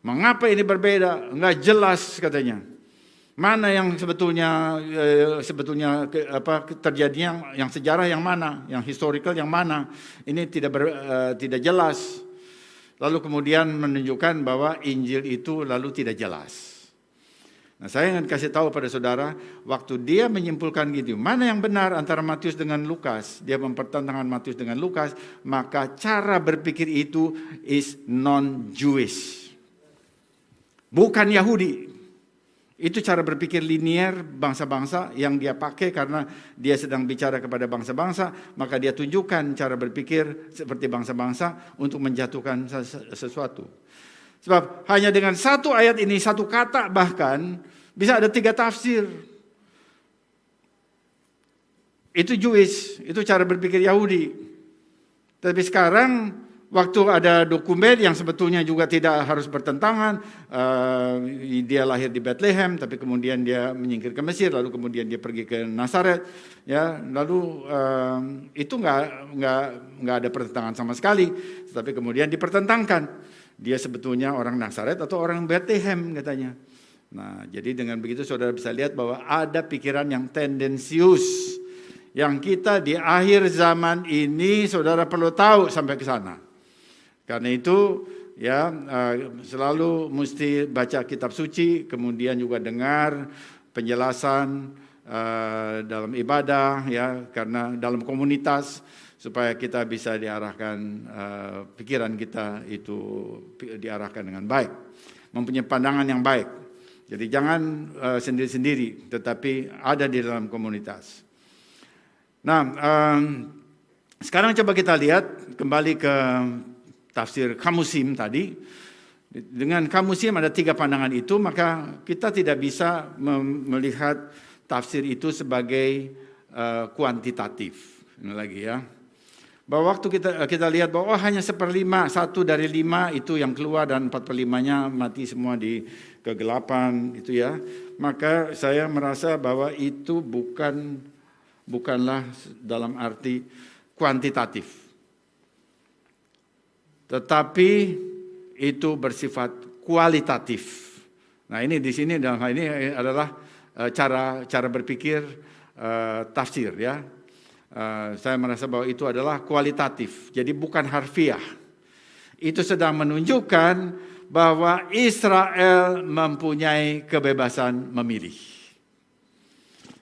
Mengapa ini berbeda? Enggak jelas katanya. Mana yang sebetulnya terjadinya, yang sejarah yang mana, yang historical yang mana? Ini tidak jelas. Lalu kemudian menunjukkan bahwa Injil itu lalu tidak jelas. Nah, saya ingin kasih tahu pada saudara, waktu dia menyimpulkan gitu, mana yang benar antara Matius dengan Lukas, dia mempertentangkan Matius dengan Lukas, maka cara berpikir itu is non-Jewish. Bukan Yahudi. Itu cara berpikir linier bangsa-bangsa yang dia pakai karena dia sedang bicara kepada bangsa-bangsa, maka dia tunjukkan cara berpikir seperti bangsa-bangsa untuk menjatuhkan sesuatu. Sebab hanya dengan satu ayat ini, satu kata bahkan, bisa ada 3 tafsir. Itu Jewish, itu cara berpikir Yahudi. Tapi sekarang waktu ada dokumen yang sebetulnya juga tidak harus bertentangan, dia lahir di Bethlehem, tapi kemudian dia menyingkir ke Mesir, lalu kemudian dia pergi ke Nazaret, ya, lalu itu nggak ada pertentangan sama sekali, tapi kemudian dipertentangkan, dia sebetulnya orang Nazaret atau orang Bethlehem katanya. Nah, jadi dengan begitu saudara bisa lihat bahwa ada pikiran yang tendensius, yang kita di akhir zaman ini saudara perlu tahu sampai ke sana. Karena itu ya selalu mesti baca kitab suci, kemudian juga dengar penjelasan dalam ibadah ya, karena dalam komunitas supaya kita bisa diarahkan, pikiran kita itu diarahkan dengan baik, mempunyai pandangan yang baik. Jadi jangan sendiri-sendiri, tetapi ada di dalam komunitas. Nah, sekarang coba kita lihat kembali ke tafsir Kamusim tadi. Dengan Kamusim ada 3 pandangan itu, maka kita tidak bisa melihat tafsir itu sebagai kuantitatif. Ini lagi ya. Bahwa waktu kita lihat bahwa hanya 1/5, 1 dari 5 itu yang keluar dan 4/5-nya mati semua di kegelapan itu ya. Maka saya merasa bahwa itu bukanlah dalam arti kuantitatif. Tetapi itu bersifat kualitatif. Nah, ini di sini dalam hal ini adalah cara berpikir tafsir ya. Saya merasa bahwa itu adalah kualitatif, jadi bukan harfiah. Itu sedang menunjukkan bahwa Israel mempunyai kebebasan memilih.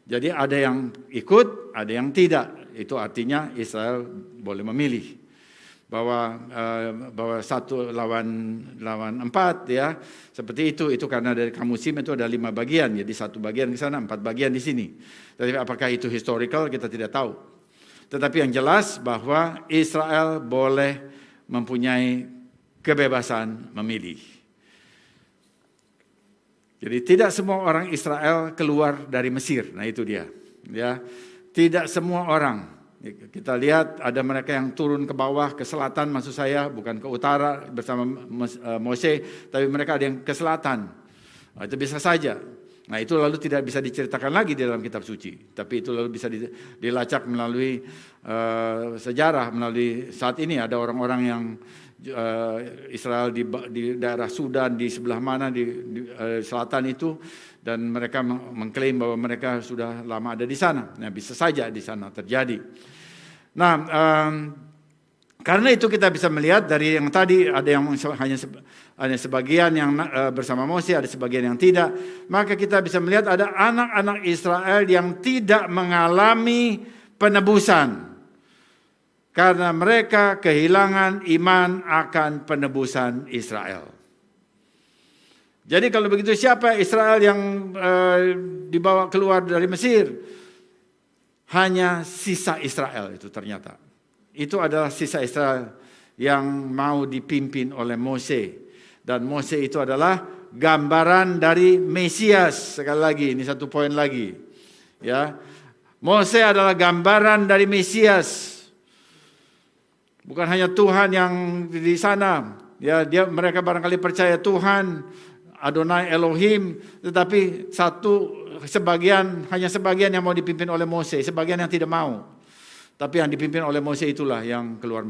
Jadi ada yang ikut, ada yang tidak. Itu artinya Israel boleh memilih. Bahwa 1 lawan 4 ya, seperti itu karena dari kamusim itu ada 5 bagian, jadi 1 bagian di sana, 4 bagian di sini. Tapi apakah itu historical kita tidak tahu. Tetapi yang jelas bahwa Israel boleh mempunyai kebebasan memilih. Jadi tidak semua orang Israel keluar dari Mesir. Nah itu dia. Ya, tidak semua orang. Kita lihat ada mereka yang turun ke bawah, ke selatan maksud saya, bukan ke utara bersama Mose, tapi mereka ada yang ke selatan. Nah, itu bisa saja. Nah itu lalu tidak bisa diceritakan lagi di dalam kitab suci, tapi itu lalu bisa dilacak melalui sejarah, melalui saat ini ada orang-orang yang Israel di daerah Sudan, di sebelah mana di selatan itu, dan mereka mengklaim bahwa mereka sudah lama ada di sana. Nah bisa saja di sana terjadi. Nah karena itu kita bisa melihat dari yang tadi ada yang hanya sebagian yang bersama Mose, ada sebagian yang tidak. Maka kita bisa melihat ada anak-anak Israel yang tidak mengalami penebusan. Karena mereka kehilangan iman akan penebusan Israel. Jadi kalau begitu siapa Israel yang dibawa keluar dari Mesir? Hanya sisa Israel itu ternyata. Itu adalah sisa Israel yang mau dipimpin oleh Mose. Dan Mose itu adalah gambaran dari Mesias. Sekali lagi, ini satu poin lagi. Ya, Mose adalah gambaran dari Mesias. Bukan hanya Tuhan yang di sana. Ya, mereka barangkali percaya Tuhan, Adonai Elohim, tetapi hanya sebagian yang mau dipimpin oleh Mose, sebagian yang tidak mau. Tapi yang dipimpin oleh Mose itulah yang keluar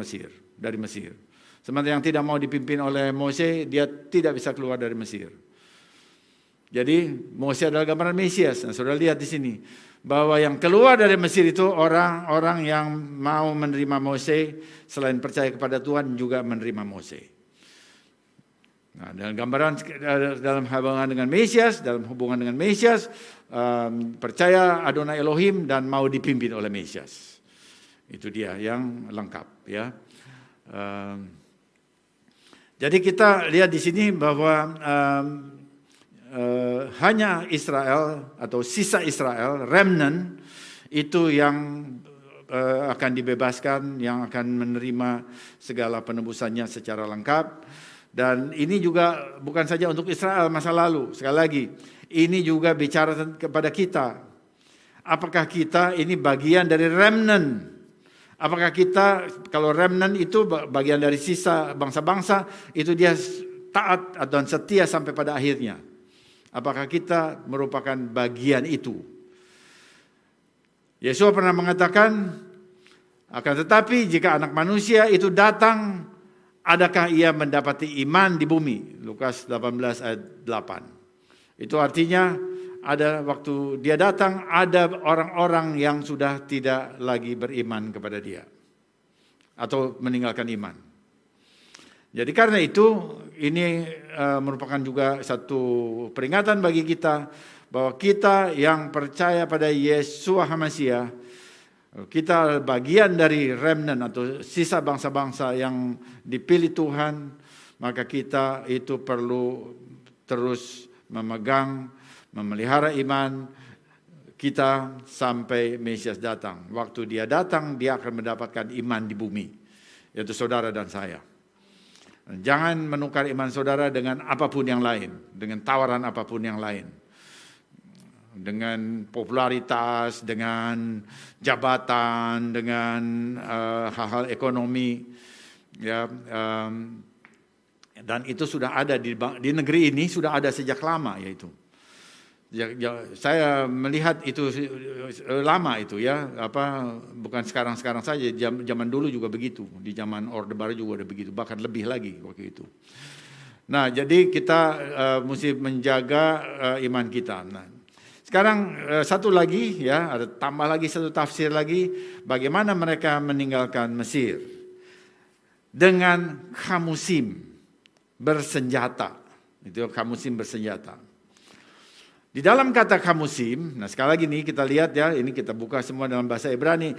dari Mesir. Sementara yang tidak mau dipimpin oleh Mose, dia tidak bisa keluar dari Mesir. Jadi Mose adalah gambaran Mesias. Nah, saudara lihat di sini bahwa yang keluar dari Mesir itu orang-orang yang mau menerima Mose, selain percaya kepada Tuhan juga menerima Mose. Nah, dalam gambaran dalam hubungan dengan Mesias, percaya Adonai Elohim dan mau dipimpin oleh Mesias. Itu dia yang lengkap ya. Jadi kita lihat di sini bahwa hanya Israel atau sisa Israel, remnant, itu yang akan dibebaskan, yang akan menerima segala penebusannya secara lengkap. Dan ini juga bukan saja untuk Israel masa lalu. Sekali lagi, ini juga bicara kepada kita. Apakah kita ini bagian dari remnant? Apakah kita, kalau remnant itu bagian dari sisa bangsa-bangsa, itu dia taat dan setia sampai pada akhirnya. Apakah kita merupakan bagian itu? Yesus pernah mengatakan, akan tetapi jika anak manusia itu datang, adakah ia mendapati iman di bumi? Lukas 18 ayat 8. Itu artinya ada waktu dia datang, ada orang-orang yang sudah tidak lagi beriman kepada dia. Atau meninggalkan iman. Jadi karena itu, ini merupakan juga satu peringatan bagi kita, bahwa kita yang percaya pada Yeshua HaMashiach, kita bagian dari remnant atau sisa bangsa-bangsa yang dipilih Tuhan, maka kita itu perlu terus memelihara iman kita sampai Mesias datang. Waktu dia datang, dia akan mendapatkan iman di bumi, yaitu saudara dan saya. Jangan menukar iman saudara dengan apapun yang lain, dengan tawaran apapun yang lain. dengan popularitas, dengan jabatan, dengan hal-hal ekonomi, ya, dan itu sudah ada di negeri ini, sudah ada sejak lama, yaitu. Saya melihat itu lama itu, ya, bukan sekarang saja, zaman dulu juga begitu, di zaman Orde Baru juga ada begitu, bahkan lebih lagi waktu itu. Nah, jadi kita mesti menjaga iman kita. Nah, sekarang satu lagi, ya, ada tambah lagi satu tafsir lagi, bagaimana mereka meninggalkan Mesir dengan khamusim, bersenjata. Itu khamusim bersenjata. Di dalam kata khamusim, nah sekali lagi nih kita lihat, ya, ini kita buka semua dalam bahasa Ibrani.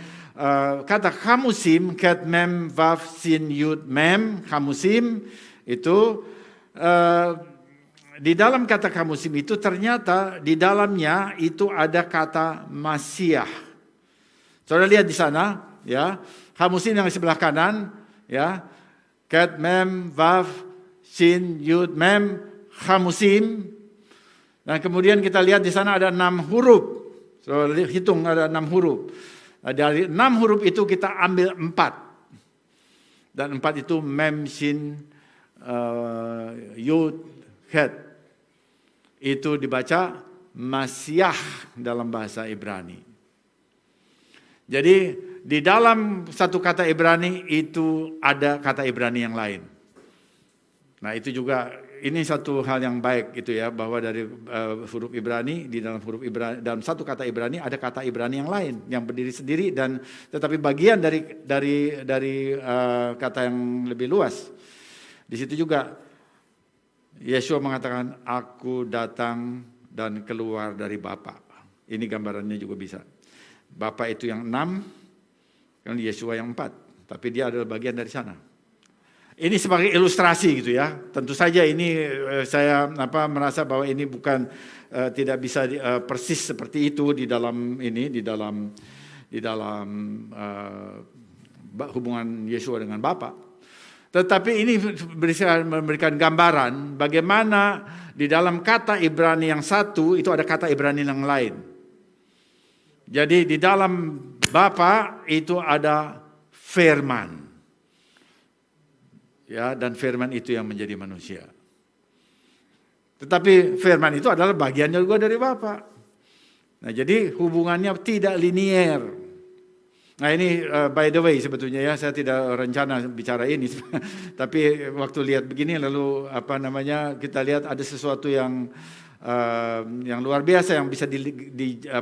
Kata khamusim, ket mem vav sin yud mem, khamusim itu di dalam kata khamusim itu ternyata di dalamnya itu ada kata Masiah. Saudara lihat di sana, ya, khamusim yang di sebelah kanan, ya, ket mem vav sin yud mem, khamusim. Dan kemudian kita lihat di sana ada 6 huruf. So, hitung ada 6 huruf. Dari 6 huruf itu kita ambil 4. Dan 4 itu mem, shin, yud, het. Itu dibaca Masiah dalam bahasa Ibrani. Jadi di dalam satu kata Ibrani itu ada kata Ibrani yang lain. Nah, itu juga ini satu hal yang baik gitu, ya, bahwa dari huruf Ibrani, di dalam huruf Ibrani, dalam satu kata Ibrani ada kata Ibrani yang lain yang berdiri sendiri, dan tetapi bagian dari kata yang lebih luas. Di situ juga Yesua mengatakan, aku datang dan keluar dari Bapa. Ini gambarannya juga bisa. Bapa itu yang 6, kan Yesua yang 4, tapi dia adalah bagian dari sana. Ini sebagai ilustrasi gitu, ya. Tentu saja ini saya merasa bahwa ini bukan tidak bisa persis seperti itu di dalam hubungan Yesua dengan Bapa. Tetapi ini memberikan gambaran bagaimana di dalam kata Ibrani yang satu itu ada kata Ibrani yang lain. Jadi di dalam Bapa itu ada firman. Ya, dan firman itu yang menjadi manusia. Tetapi firman itu adalah bagian juga dari Bapa. Nah, jadi hubungannya tidak linier. Nah, ini by the way sebetulnya, ya, saya tidak rencana bicara ini. Tapi waktu lihat begini lalu kita lihat ada sesuatu yang luar biasa yang bisa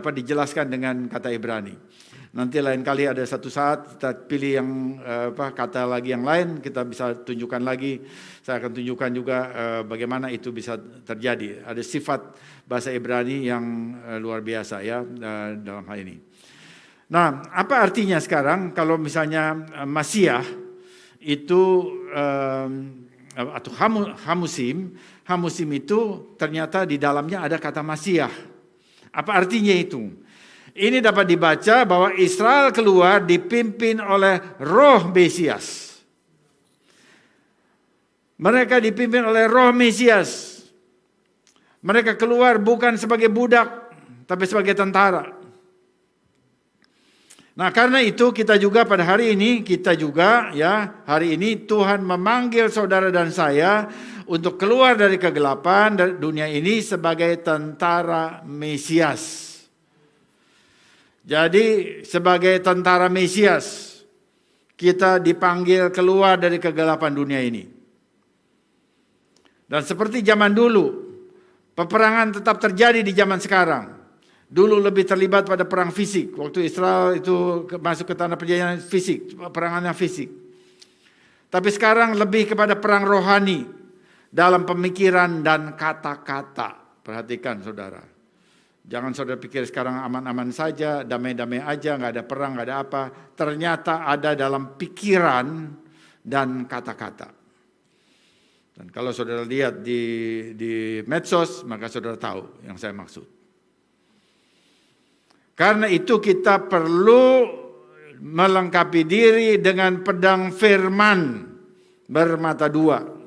dijelaskan dengan kata Ibrani. Nanti lain kali ada satu saat kita pilih yang kata lagi yang lain, kita bisa tunjukkan lagi. Saya akan tunjukkan juga bagaimana itu bisa terjadi. Ada sifat bahasa Ibrani yang luar biasa, ya, dalam hal ini. Nah, apa artinya sekarang kalau misalnya Masiah itu atau Hamusim itu ternyata di dalamnya ada kata Masiah. Apa artinya itu? Ini dapat dibaca bahwa Israel keluar dipimpin oleh Roh Mesias. Mereka dipimpin oleh Roh Mesias. Mereka keluar bukan sebagai budak, tapi sebagai tentara. Nah, karena itu kita juga pada hari ini, hari ini Tuhan memanggil saudara dan saya untuk keluar dari kegelapan dari dunia ini sebagai tentara Mesias. Jadi sebagai tentara Mesias, kita dipanggil keluar dari kegelapan dunia ini. Dan seperti zaman dulu, peperangan tetap terjadi di zaman sekarang. Dulu lebih terlibat pada perang fisik. Waktu Israel itu masuk ke tanah perjanjian fisik, perangannya fisik. Tapi sekarang lebih kepada perang rohani dalam pemikiran dan kata-kata. Perhatikan saudara. Jangan saudara pikir sekarang aman-aman saja, damai-damai aja, nggak ada perang, nggak ada apa. Ternyata ada dalam pikiran dan kata-kata. Dan kalau saudara lihat di medsos, maka saudara tahu yang saya maksud. Karena itu kita perlu melengkapi diri dengan pedang firman bermata dua.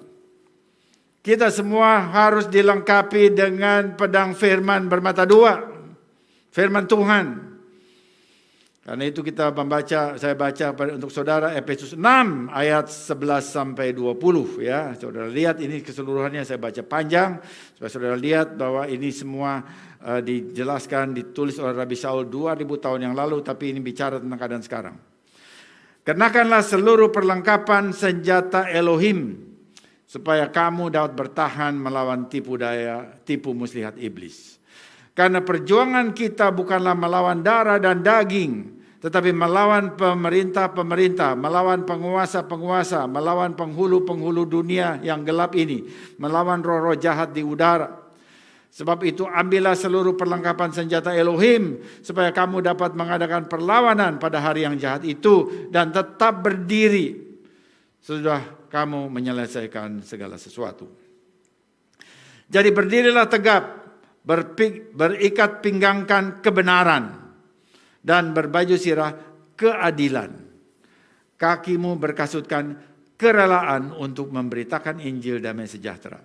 Kita semua harus dilengkapi dengan pedang firman bermata dua. Firman Tuhan. Karena itu saya baca untuk saudara Efesus 6 ayat 11 sampai 20 ya. Saudara lihat ini keseluruhannya, saya baca panjang supaya saudara lihat bahwa ini semua dijelaskan, ditulis oleh Rabi Shaul 2000 tahun yang lalu, tapi ini bicara tentang keadaan sekarang. Kenakanlah seluruh perlengkapan senjata Elohim supaya kamu dapat bertahan melawan tipu muslihat iblis. Karena perjuangan kita bukanlah melawan darah dan daging, tetapi melawan pemerintah-pemerintah, melawan penguasa-penguasa, melawan penghulu-penghulu dunia yang gelap ini, melawan roh-roh jahat di udara. Sebab itu ambillah seluruh perlengkapan senjata Elohim supaya kamu dapat mengadakan perlawanan pada hari yang jahat itu dan tetap berdiri sudah kamu menyelesaikan segala sesuatu. Jadi berdirilah tegap, berikat pinggangkan kebenaran dan berbaju sirah keadilan. Kakimu berkasutkan kerelaan untuk memberitakan Injil damai sejahtera.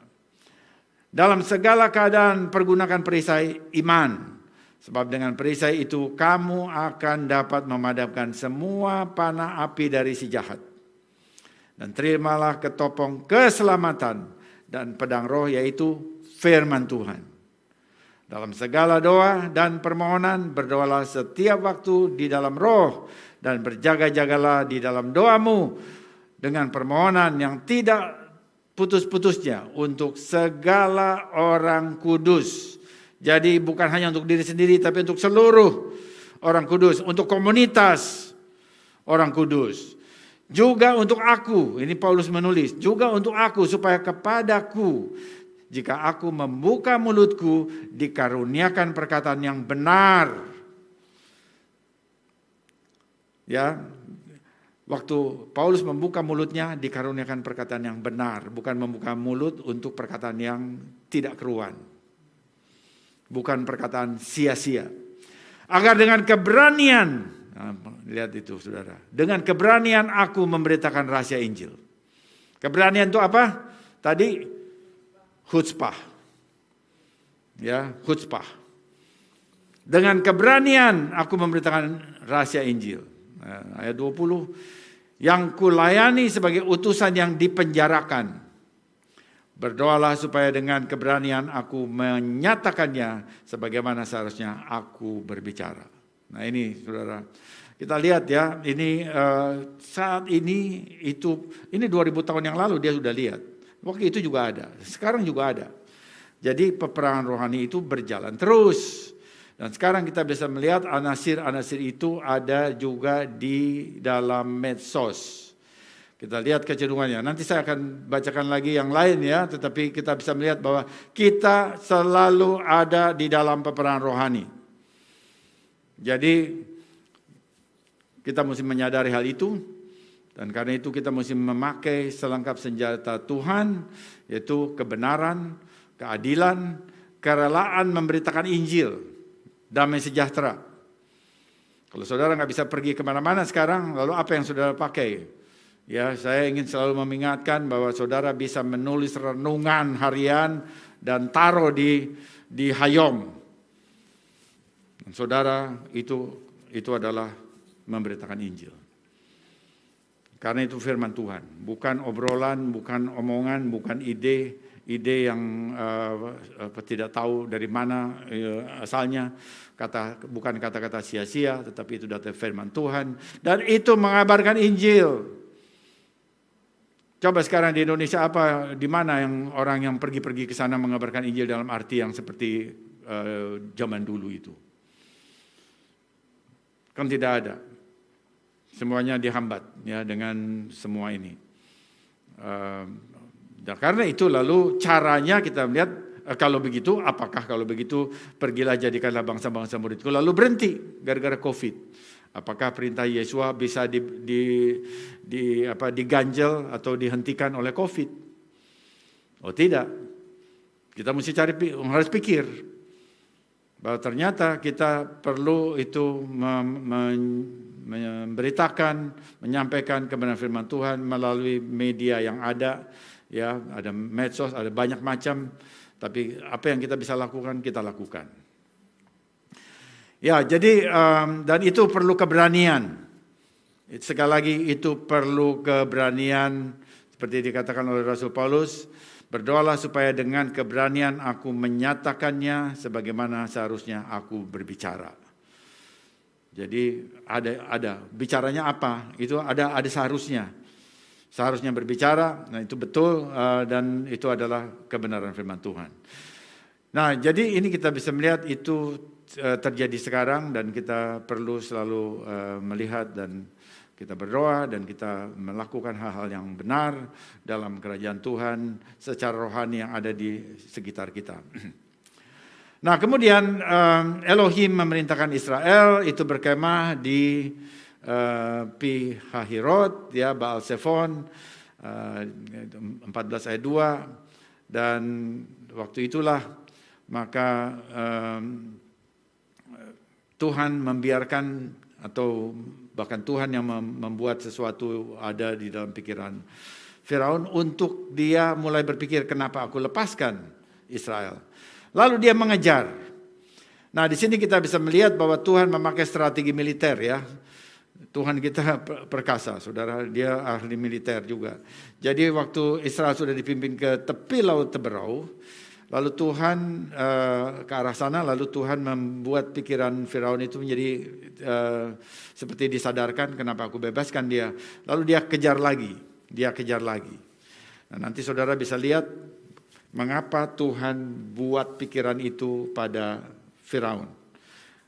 Dalam segala keadaan pergunakan perisai iman. Sebab dengan perisai itu kamu akan dapat memadamkan semua panah api dari si jahat. Dan terimalah ketopong keselamatan dan pedang roh, yaitu firman Tuhan. Dalam segala doa dan permohonan berdoalah setiap waktu di dalam roh dan berjaga-jagalah di dalam doamu dengan permohonan yang tidak putus-putusnya untuk segala orang kudus. Jadi bukan hanya untuk diri sendiri tapi untuk seluruh orang kudus, untuk komunitas orang kudus. Juga untuk aku, ini Paulus menulis, juga untuk aku supaya kepadaku jika aku membuka mulutku dikaruniakan perkataan yang benar. Ya, waktu Paulus membuka mulutnya dikaruniakan perkataan yang benar, bukan membuka mulut untuk perkataan yang tidak keruan. Bukan perkataan sia-sia. Agar dengan keberanian, lihat itu saudara, dengan keberanian aku memberitakan rahasia Injil. Keberanian itu apa? Tadi khutsbah. Ya, khutsbah. Dengan keberanian aku memberitakan rahasia Injil. Ayat 20, yang kulayani sebagai utusan yang dipenjarakan. Berdoalah supaya dengan keberanian aku menyatakannya sebagaimana seharusnya aku berbicara. Nah ini saudara, kita lihat ya, ini saat ini 2000 tahun yang lalu dia sudah lihat. Waktu itu juga ada, sekarang juga ada. Jadi peperangan rohani itu berjalan terus. Dan sekarang kita bisa melihat anasir-anasir itu ada juga di dalam medsos. Kita lihat kecenderungannya. Nanti saya akan bacakan lagi yang lain ya, tetapi kita bisa melihat bahwa kita selalu ada di dalam peperangan rohani. Jadi kita mesti menyadari hal itu, dan karena itu kita mesti memakai selengkap senjata Tuhan, yaitu kebenaran, keadilan, kerelaan memberitakan Injil, damai sejahtera. Kalau saudara nggak bisa pergi kemana-mana sekarang, lalu apa yang saudara pakai? Ya, saya ingin selalu mengingatkan bahwa saudara bisa menulis renungan harian dan taruh di Hayom. Dan saudara itu adalah memberitakan Injil. Karena itu firman Tuhan, bukan obrolan, bukan omongan, bukan ide yang tidak tahu dari mana asalnya, bukan kata-kata sia-sia, tetapi itu data firman Tuhan, dan itu mengabarkan Injil. Coba sekarang di Indonesia di mana yang orang yang pergi ke sana mengabarkan Injil dalam arti yang seperti zaman dulu itu? Kan tidak ada. Semuanya dihambat ya dengan semua ini. Dan karena itu lalu caranya kita melihat kalau begitu pergilah jadikanlah bangsa-bangsa muridku, lalu berhenti gara-gara COVID. Apakah perintah Yesus bisa diganjel atau dihentikan oleh COVID? Oh tidak. Kita mesti harus pikir bahwa ternyata kita perlu itu memberitakan, menyampaikan kebenaran firman Tuhan melalui media yang ada, ya, ada medsos, ada banyak macam, tapi apa yang kita bisa lakukan, kita lakukan. Ya, jadi dan itu perlu keberanian. Sekali lagi itu perlu keberanian seperti dikatakan oleh Rasul Paulus, berdoalah supaya dengan keberanian aku menyatakannya sebagaimana seharusnya aku berbicara. Jadi ada bicaranya apa? Itu ada seharusnya. Seharusnya berbicara, nah itu betul dan itu adalah kebenaran firman Tuhan. Nah, jadi ini kita bisa melihat itu terjadi sekarang dan kita perlu selalu melihat dan kita berdoa dan kita melakukan hal-hal yang benar dalam kerajaan Tuhan secara rohani yang ada di sekitar kita. Nah, kemudian Elohim memerintahkan Israel itu berkemah di Pi Hahirot, ya, Baal Zephon, 14 ayat 2, dan waktu itulah maka Tuhan membiarkan atau bahkan Tuhan yang membuat sesuatu ada di dalam pikiran Firaun untuk dia mulai berpikir kenapa aku lepaskan Israel. Lalu dia mengejar. Nah, di sini kita bisa melihat bahwa Tuhan memakai strategi militer, ya. Tuhan kita perkasa, saudara, dia ahli militer juga. Jadi waktu Israel sudah dipimpin ke tepi laut Teberau, lalu Tuhan ke arah sana, lalu Tuhan membuat pikiran Firaun itu menjadi seperti disadarkan kenapa aku bebaskan dia. Lalu dia kejar lagi. Nah, nanti saudara bisa lihat mengapa Tuhan buat pikiran itu pada Firaun.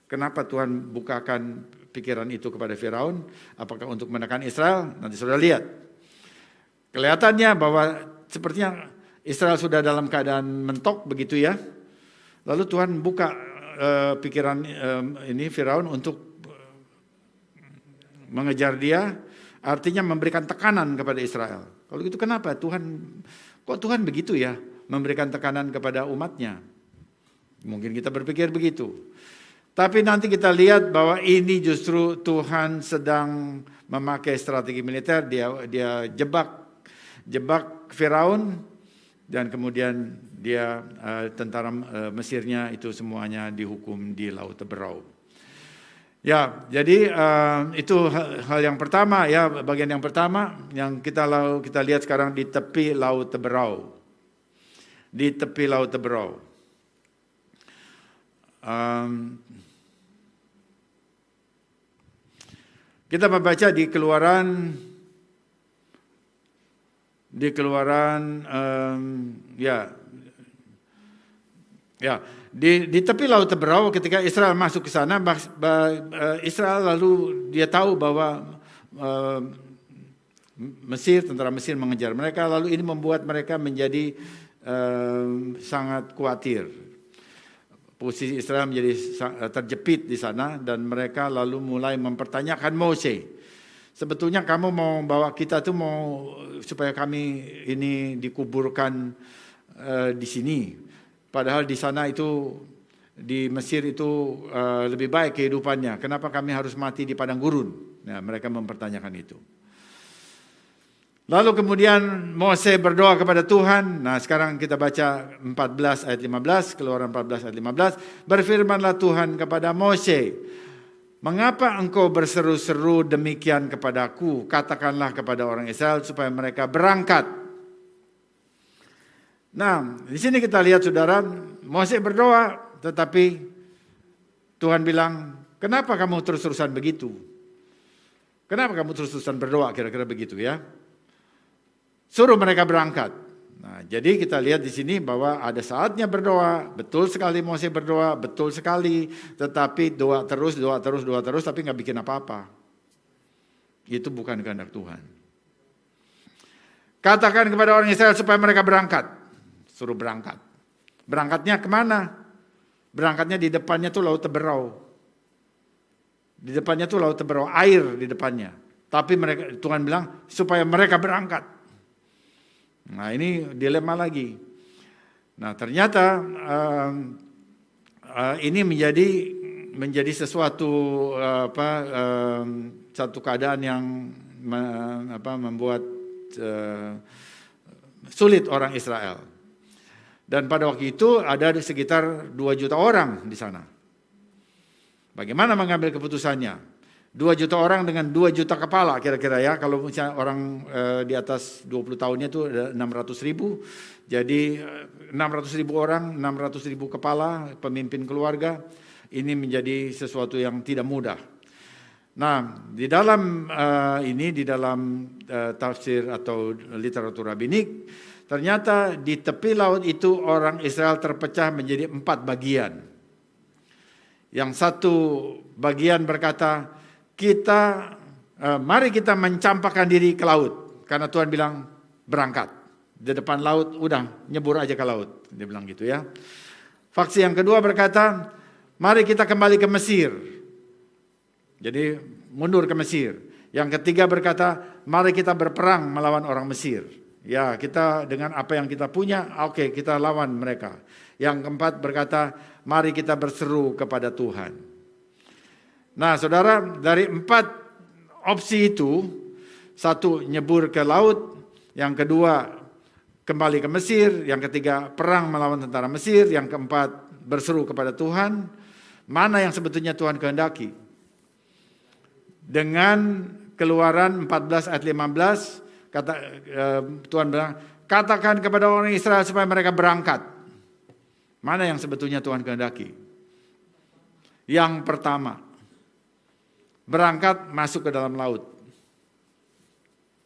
Kenapa Tuhan bukakan pikiran itu kepada Firaun? Apakah untuk menekan Israel? Nanti saudara lihat. Kelihatannya bahwa sepertinya Israel sudah dalam keadaan mentok begitu, ya. Lalu Tuhan buka pikiran ini Firaun untuk mengejar dia, artinya memberikan tekanan kepada Israel. Kalau gitu kenapa kok Tuhan begitu, ya, memberikan tekanan kepada umatnya? Mungkin kita berpikir begitu. Tapi nanti kita lihat bahwa ini justru Tuhan sedang memakai strategi militer, dia jebak Firaun. Dan kemudian dia tentara Mesirnya itu semuanya dihukum di Laut Teberau. Ya, jadi itu hal yang pertama, ya, bagian yang pertama yang kita lihat sekarang di tepi Laut Teberau. Di tepi Laut Teberau. Kita membaca di Keluaran di tepi Laut Teberau ketika Israel masuk ke sana, Israel lalu dia tahu bahwa tentara Mesir mengejar mereka, lalu ini membuat mereka menjadi sangat khawatir. Posisi Israel menjadi terjepit di sana dan mereka lalu mulai mempertanyakan Mose. Sebetulnya kamu mau bawa kita tuh mau supaya kami ini dikuburkan di sini. Padahal di sana itu di Mesir itu lebih baik kehidupannya. Kenapa kami harus mati di padang gurun? Nah, mereka mempertanyakan itu. Lalu kemudian Mose berdoa kepada Tuhan. Nah, sekarang kita baca 14 ayat 15, Keluaran 14 ayat 15. Berfirmanlah Tuhan kepada Mose, mengapa engkau berseru-seru demikian kepadaku? Katakanlah kepada orang Israel supaya mereka berangkat. Nah, di sini kita lihat saudara, Mose berdoa, tetapi Tuhan bilang, kenapa kamu terus-terusan begitu? Kenapa kamu terus-terusan berdoa? Kira-kira begitu, ya. Suruh mereka berangkat. Nah, jadi kita lihat di sini bahwa ada saatnya berdoa, betul sekali Mose berdoa, betul sekali, tetapi doa terus, tapi nggak bikin apa-apa. Itu bukan kehendak Tuhan. Katakan kepada orang Israel supaya mereka berangkat. Suruh berangkat. Berangkatnya kemana? Berangkatnya di depannya tuh Laut Teberau. Di depannya tuh Laut Teberau, air di depannya. Tapi Tuhan bilang supaya mereka berangkat. Nah, ini dilema lagi. Nah, ternyata ini menjadi sesuatu satu keadaan yang membuat sulit orang Israel. Dan pada waktu itu ada sekitar 2 juta orang di sana. Bagaimana mengambil keputusannya? 2 juta orang dengan 2 juta kepala kira-kira ya. Kalau misalnya orang di atas 20 tahunnya itu ada 600 ribu. Jadi 600 ribu orang, 600 ribu kepala, pemimpin keluarga. Ini menjadi sesuatu yang tidak mudah. Nah, di dalam di dalam tafsir atau literatur rabbinik, ternyata di tepi laut itu orang Israel terpecah menjadi 4 bagian. Yang satu bagian berkata, mari kita mencampakkan diri ke laut. Karena Tuhan bilang, berangkat. Di depan laut, udah nyebur aja ke laut. Dia bilang gitu ya. Faksi yang kedua berkata, mari kita kembali ke Mesir. Jadi mundur ke Mesir. Yang ketiga berkata, mari kita berperang melawan orang Mesir. Ya, kita dengan apa yang kita punya, oke, kita lawan mereka. Yang keempat berkata, mari kita berseru kepada Tuhan. Nah, saudara, dari 4 opsi itu, satu nyebur ke laut, yang kedua kembali ke Mesir, yang ketiga perang melawan tentara Mesir, yang keempat berseru kepada Tuhan. Mana yang sebetulnya Tuhan kehendaki? Dengan Keluaran 14 ayat 15, Tuhan bilang, katakan kepada orang Israel supaya mereka berangkat. Mana yang sebetulnya Tuhan kehendaki? Yang pertama, berangkat masuk ke dalam laut.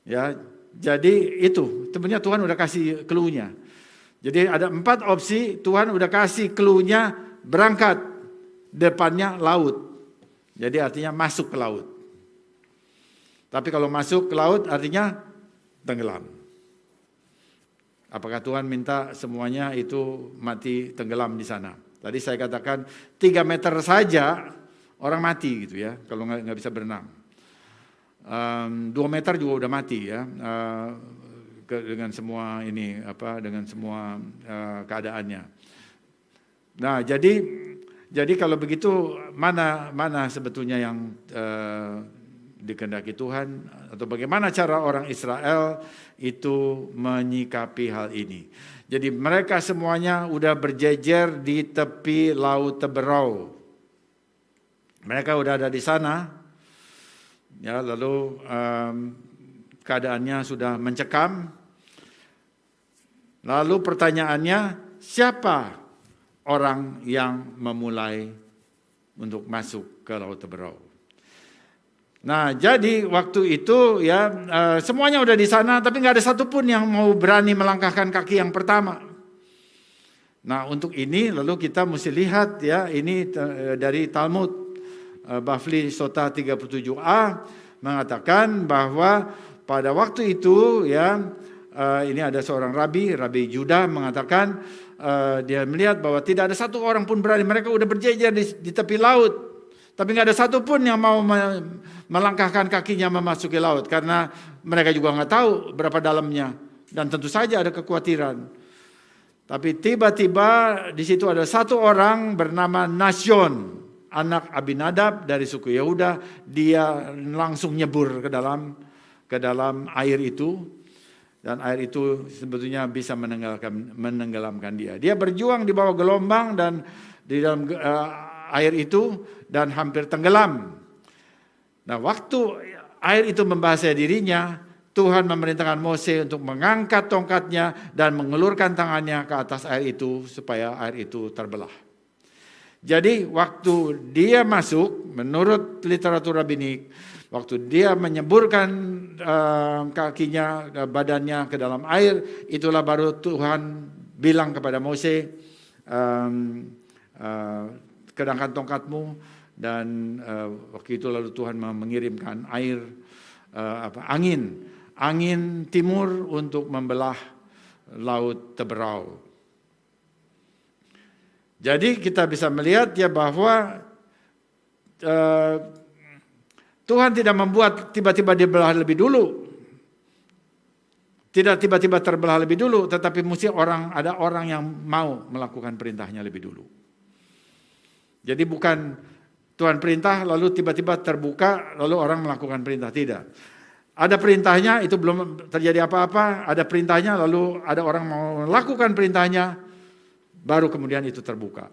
Ya, jadi itu sebenarnya Tuhan udah kasih clue-nya. Jadi ada 4 opsi, Tuhan udah kasih clue-nya, berangkat, depannya laut. Jadi artinya masuk ke laut. Tapi kalau masuk ke laut artinya tenggelam. Apakah Tuhan minta semuanya itu mati tenggelam di sana? Tadi saya katakan 3 meter saja orang mati gitu ya, kalau nggak bisa berenang. 2 meter juga udah mati ya, dengan semua ini dengan semua keadaannya. Nah, jadi kalau begitu mana sebetulnya yang dikehendaki Tuhan, atau bagaimana cara orang Israel itu menyikapi hal ini. Jadi mereka semuanya udah berjejer di tepi laut Teberau. Mereka udah ada di sana, ya, lalu keadaannya sudah mencekam. Lalu pertanyaannya, siapa orang yang memulai untuk masuk ke laut Teberau? Nah, jadi waktu itu ya semuanya udah di sana, tapi nggak ada satupun yang mau berani melangkahkan kaki yang pertama. Nah, untuk ini lalu kita mesti lihat ya, ini dari Talmud Bavli Sota 37a mengatakan bahwa pada waktu itu ya ini ada seorang Rabi Judah mengatakan dia melihat bahwa tidak ada satu orang pun berani, mereka udah berjejer di tepi laut. Tapi nggak ada satupun yang mau melangkahkan kakinya memasuki laut, karena mereka juga nggak tahu berapa dalamnya, dan tentu saja ada kekhawatiran. Tapi tiba-tiba di situ ada satu orang bernama Nasyon, anak Abinadab dari suku Yehuda. Dia langsung nyebur ke dalam air itu, dan air itu sebetulnya bisa menenggelamkan dia. Dia berjuang di bawah gelombang dan di dalam air itu dan hampir tenggelam. Nah, waktu air itu membasahi dirinya, Tuhan memerintahkan Mose untuk mengangkat tongkatnya dan mengelurkan tangannya ke atas air itu supaya air itu terbelah. Jadi waktu dia masuk, menurut literatur rabbinik, waktu dia menyeburkan kakinya, badannya ke dalam air, itulah baru Tuhan bilang kepada Mose, kedangkan tongkatmu. Dan waktu itu lalu Tuhan mengirimkan angin timur untuk membelah laut Teberau. Jadi kita bisa melihat ya bahwa Tuhan tidak membuat tiba-tiba dibelah lebih dulu. Tidak tiba-tiba terbelah lebih dulu, tetapi mesti ada orang yang mau melakukan perintahnya lebih dulu. Jadi bukan Tuhan perintah lalu tiba-tiba terbuka lalu orang melakukan perintah, tidak. Ada perintahnya, itu belum terjadi apa-apa, ada perintahnya lalu ada orang mau melakukan perintahnya, baru kemudian itu terbuka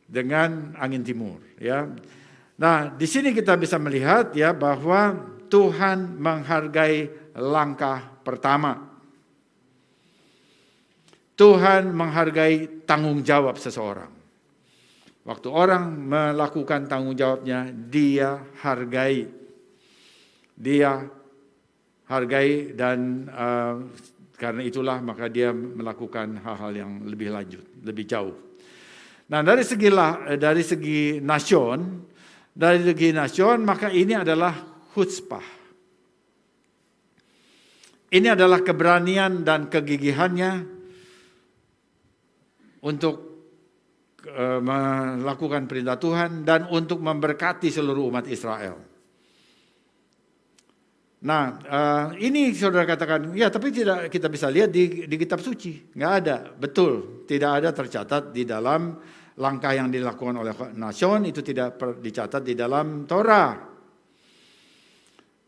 dengan angin timur, ya. Nah, di sini kita bisa melihat ya bahwa Tuhan menghargai langkah pertama. Tuhan menghargai tanggung jawab seseorang. Waktu orang melakukan tanggung jawabnya, dia hargai. Dia hargai dan karena itulah maka dia melakukan hal-hal yang lebih lanjut, lebih jauh. Nah, dari segi nasion, maka ini adalah khutsbah. Ini adalah keberanian dan kegigihannya untuk melakukan perintah Tuhan dan untuk memberkati seluruh umat Israel. Nah, ini saudara katakan, ya tapi tidak kita bisa lihat di kitab suci. Nggak ada, betul. Tidak ada tercatat di dalam langkah yang dilakukan oleh nasion, itu tidak dicatat di dalam Torah.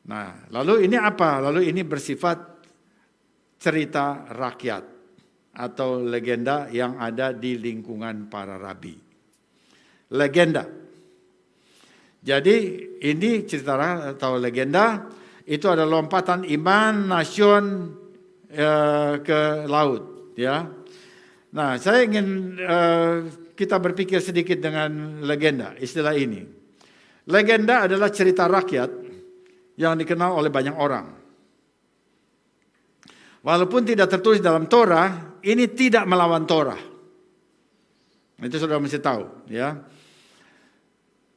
Nah, lalu ini apa? Lalu ini bersifat cerita rakyat atau legenda yang ada di lingkungan para rabi. Legenda. Jadi ini cerita atau legenda itu ada lompatan iman nasion ke laut, ya. Nah, saya ingin kita berpikir sedikit dengan legenda, istilah ini. Legenda adalah cerita rakyat yang dikenal oleh banyak orang. Walaupun tidak tertulis dalam Torah, ini tidak melawan Torah. Itu saudara mesti tahu, ya.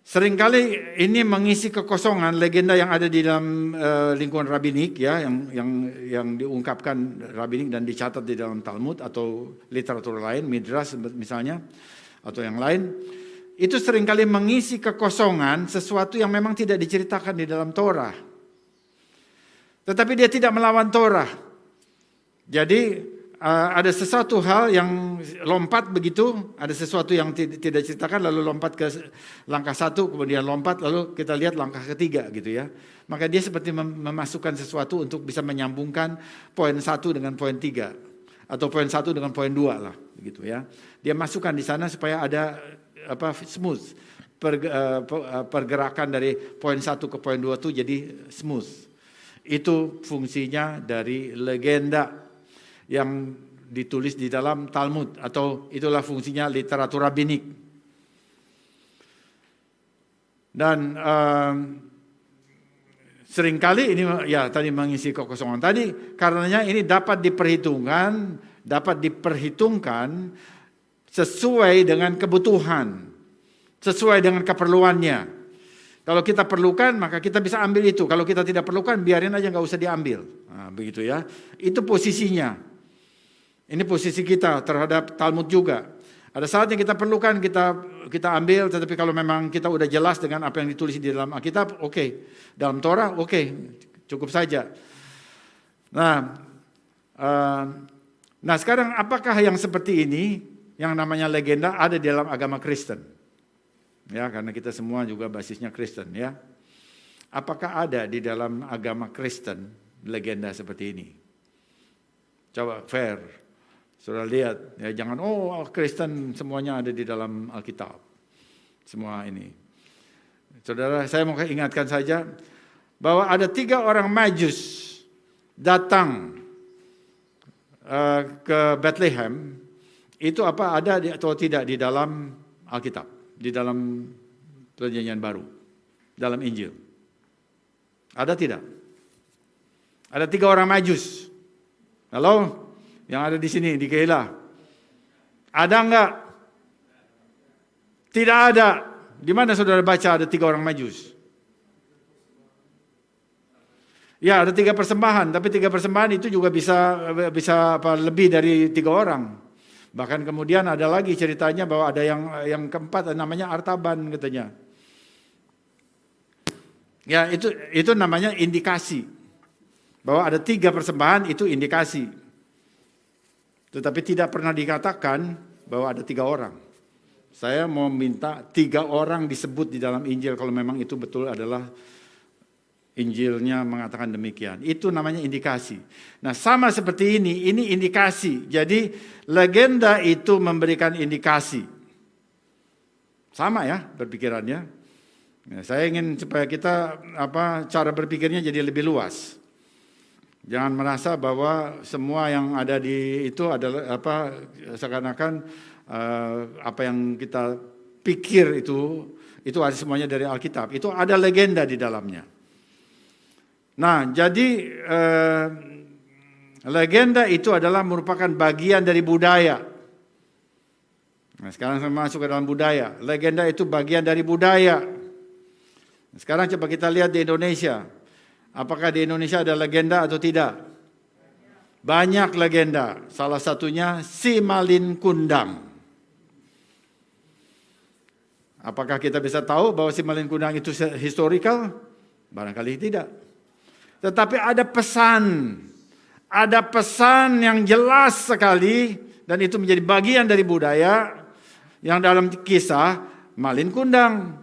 Seringkali ini mengisi kekosongan legenda yang ada di dalam lingkungan rabbinik, ya, yang diungkapkan rabbinik dan dicatat di dalam Talmud atau literatur lain, Midrash misalnya, atau yang lain. Itu seringkali mengisi kekosongan sesuatu yang memang tidak diceritakan di dalam Torah. Tetapi dia tidak melawan Torah. Jadi ada sesuatu hal yang lompat begitu, ada sesuatu yang tidak diceritakan lalu lompat ke langkah 1, kemudian lompat lalu kita lihat langkah ketiga gitu ya. Maka dia seperti memasukkan sesuatu untuk bisa menyambungkan poin 1 dengan poin 3 atau poin 1 dengan poin 2 lah begitu ya. Dia masukkan di sana supaya ada smooth pergerakan dari poin 1 ke poin 2 itu jadi smooth. Itu fungsinya dari legenda yang ditulis di dalam Talmud, atau itulah fungsinya literatur rabbinik. Dan seringkali ini ya tadi mengisi kekosongan tadi, karenanya ini dapat diperhitungkan sesuai dengan kebutuhan, sesuai dengan keperluannya. Kalau kita perlukan maka kita bisa ambil itu. Kalau kita tidak perlukan biarin aja, nggak usah diambil. Nah, begitu ya. Itu posisinya. Ini posisi kita terhadap Talmud juga. Ada saat yang kita perlukan kita ambil, tetapi kalau memang kita udah jelas dengan apa yang ditulis di dalam Alkitab, oke. Dalam Torah, oke, cukup saja. Nah sekarang apakah yang seperti ini, yang namanya legenda ada di dalam agama Kristen? Ya, karena kita semua juga basisnya Kristen, ya. Apakah ada di dalam agama Kristen legenda seperti ini? Coba fair. Saudara lihat, ya jangan Kristen semuanya ada di dalam Alkitab. Semua ini. Saudara, saya mau ingatkan saja bahwa ada 3 orang Majus datang ke Bethlehem. Itu apa ada atau tidak di dalam Alkitab, di dalam Perjanjian Baru, dalam Injil? Ada tidak? Ada 3 orang Majus. Halo? Yang ada di sini, di Keila. Ada enggak? Tidak ada. Di mana saudara baca ada 3 orang Majus? Ya, ada 3 persembahan. Tapi 3 persembahan itu juga bisa lebih dari 3 orang. Bahkan kemudian ada lagi ceritanya bahwa ada yang keempat namanya Artaban katanya. Ya, itu namanya indikasi. Bahwa ada 3 persembahan itu indikasi. Tetapi tidak pernah dikatakan bahwa ada 3 orang. Saya mau minta 3 orang disebut di dalam Injil kalau memang itu betul adalah Injilnya mengatakan demikian. Itu namanya indikasi. Nah sama seperti ini indikasi. Jadi legenda itu memberikan indikasi. Sama ya berpikirannya. Ya, saya ingin supaya kita cara berpikirnya jadi lebih luas. Jangan merasa bahwa semua yang ada di itu adalah seakan-akan apa yang kita pikir itu ada semuanya dari Alkitab. Itu ada legenda di dalamnya. Nah, jadi legenda itu adalah merupakan bagian dari budaya. Nah, sekarang saya masuk ke dalam budaya. Legenda itu bagian dari budaya. Sekarang coba kita lihat di Indonesia. Apakah di Indonesia ada legenda atau tidak? Banyak legenda. Salah satunya Si Malin Kundang. Apakah kita bisa tahu bahwa Si Malin Kundang itu historical? Barangkali tidak. Tetapi ada pesan. Ada pesan yang jelas sekali. Dan itu menjadi bagian dari budaya. Yang dalam kisah Malin Kundang.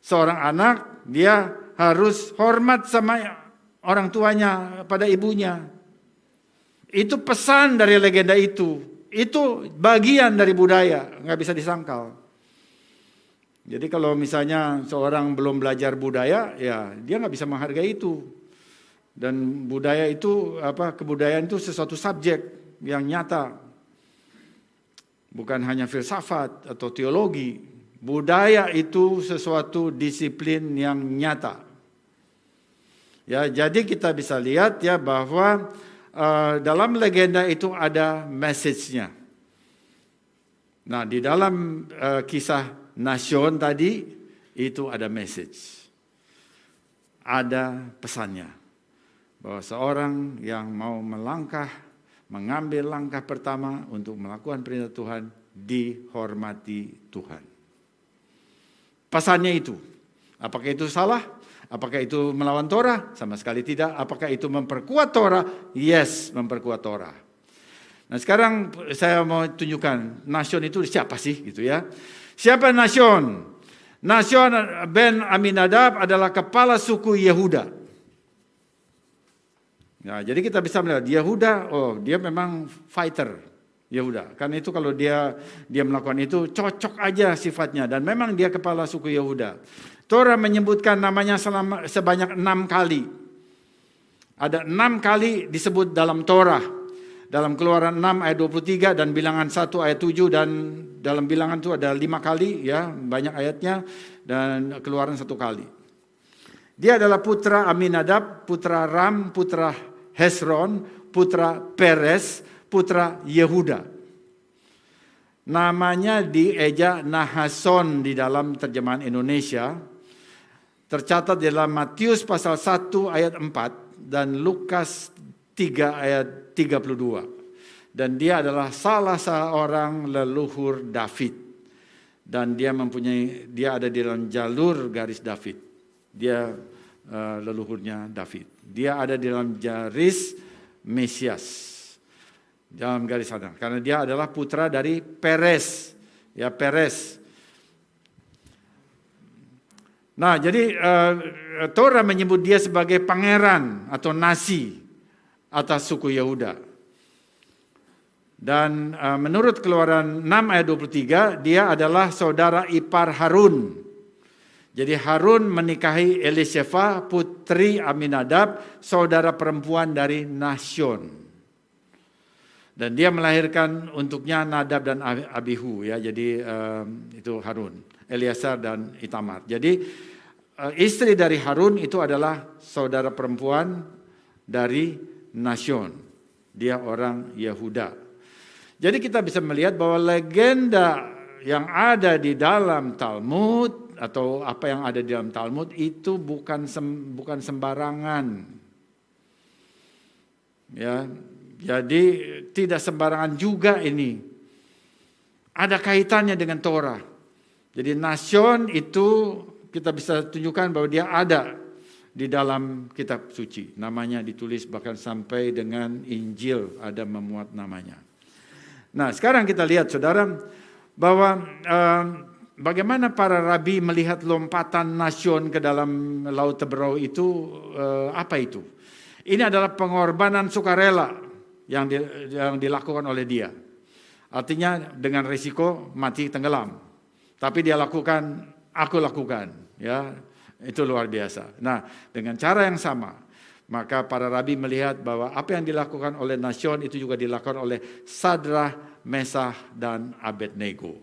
Seorang anak, dia harus hormat sama orang tuanya pada ibunya. Itu pesan dari legenda itu. Itu bagian dari budaya, nggak bisa disangkal. Jadi kalau misalnya seorang belum belajar budaya, ya dia nggak bisa menghargai itu. Dan budaya itu, kebudayaan itu sesuatu subjek yang nyata. Bukan hanya filsafat atau teologi. Budaya itu sesuatu disiplin yang nyata. Ya, jadi kita bisa lihat ya bahwa dalam legenda itu ada message-nya. Nah, di dalam kisah Nasion tadi itu ada message. Ada pesannya. Bahwa seorang yang mau mengambil langkah pertama untuk melakukan perintah Tuhan, dihormati Tuhan. Pesannya itu. Apakah itu salah? Apakah itu melawan Torah? Sama sekali tidak. Apakah itu memperkuat Torah? Yes, memperkuat Torah. Nah, sekarang saya mau tunjukkan Nasion itu siapa sih gitu ya. Siapa Nasion? Nasion ben Aminadab adalah kepala suku Yehuda. Nah, jadi kita bisa melihat Yehuda, dia memang fighter. Yehuda. Karena itu kalau dia melakukan itu cocok aja sifatnya. Dan memang dia kepala suku Yehuda. Torah menyebutkan namanya sebanyak 6 kali. Ada 6 kali disebut dalam Torah. Dalam Keluaran 6 ayat 23 dan Bilangan 1 ayat 7. Dan dalam Bilangan itu ada 5 kali, ya banyak ayatnya. Dan Keluaran 1 kali. Dia adalah putra Aminadab, putra Ram, putra Hesron, putra Peres, putra Yehuda. Namanya dieja Nahason di dalam terjemahan Indonesia. Tercatat di dalam Matius pasal 1 ayat 4 dan Lukas 3 ayat 32. Dan dia adalah salah seorang leluhur David. Dan dia ada di dalam jalur garis David. Dia leluhurnya David. Dia ada di dalam garis Mesias. Dalam garis sana. Karena dia adalah putra dari Peres. Ya, Peres. Nah, jadi Torah menyebut dia sebagai pangeran atau nasi atas suku Yehuda. Dan menurut Keluaran 6 ayat 23, dia adalah saudara ipar Harun. Jadi Harun menikahi Eliseva, putri Aminadab, saudara perempuan dari Nasion. Dan dia melahirkan untuknya Nadab dan Abihu, ya. Jadi itu Harun, Eleazar dan Itamar. Jadi istri dari Harun itu adalah saudara perempuan dari Nasion. Dia orang Yehuda. Jadi kita bisa melihat bahwa legenda yang ada di dalam Talmud atau apa yang ada di dalam Talmud itu bukan sembarangan. Ya. Jadi tidak sembarangan juga ini. Ada kaitannya dengan Torah. Jadi Nasion itu kita bisa tunjukkan bahwa dia ada di dalam kitab suci. Namanya ditulis bahkan sampai dengan Injil ada memuat namanya. Nah, sekarang kita lihat saudara bahwa bagaimana para rabi melihat lompatan Nasion ke dalam Laut Teberau itu, apa itu? Ini adalah pengorbanan sukarela yang dilakukan oleh dia. Artinya dengan risiko mati tenggelam. Tapi dia lakukan aku lakukan. Ya, itu luar biasa. Nah, dengan cara yang sama, maka para rabi melihat bahwa apa yang dilakukan oleh Nashon itu juga dilakukan oleh Sadrah, Mesah, dan Abednego.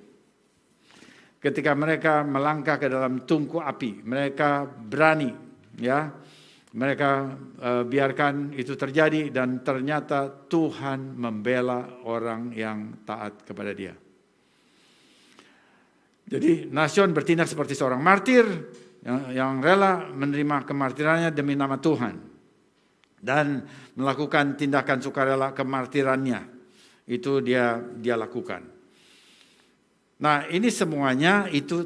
Ketika mereka melangkah ke dalam tungku api, mereka berani, ya, mereka biarkan itu terjadi dan ternyata Tuhan membela orang yang taat kepada Dia. Jadi Nashon bertindak seperti seorang martir yang rela menerima kemartirannya demi nama Tuhan dan melakukan tindakan sukarela kemartirannya. Itu dia lakukan. Nah, ini semuanya itu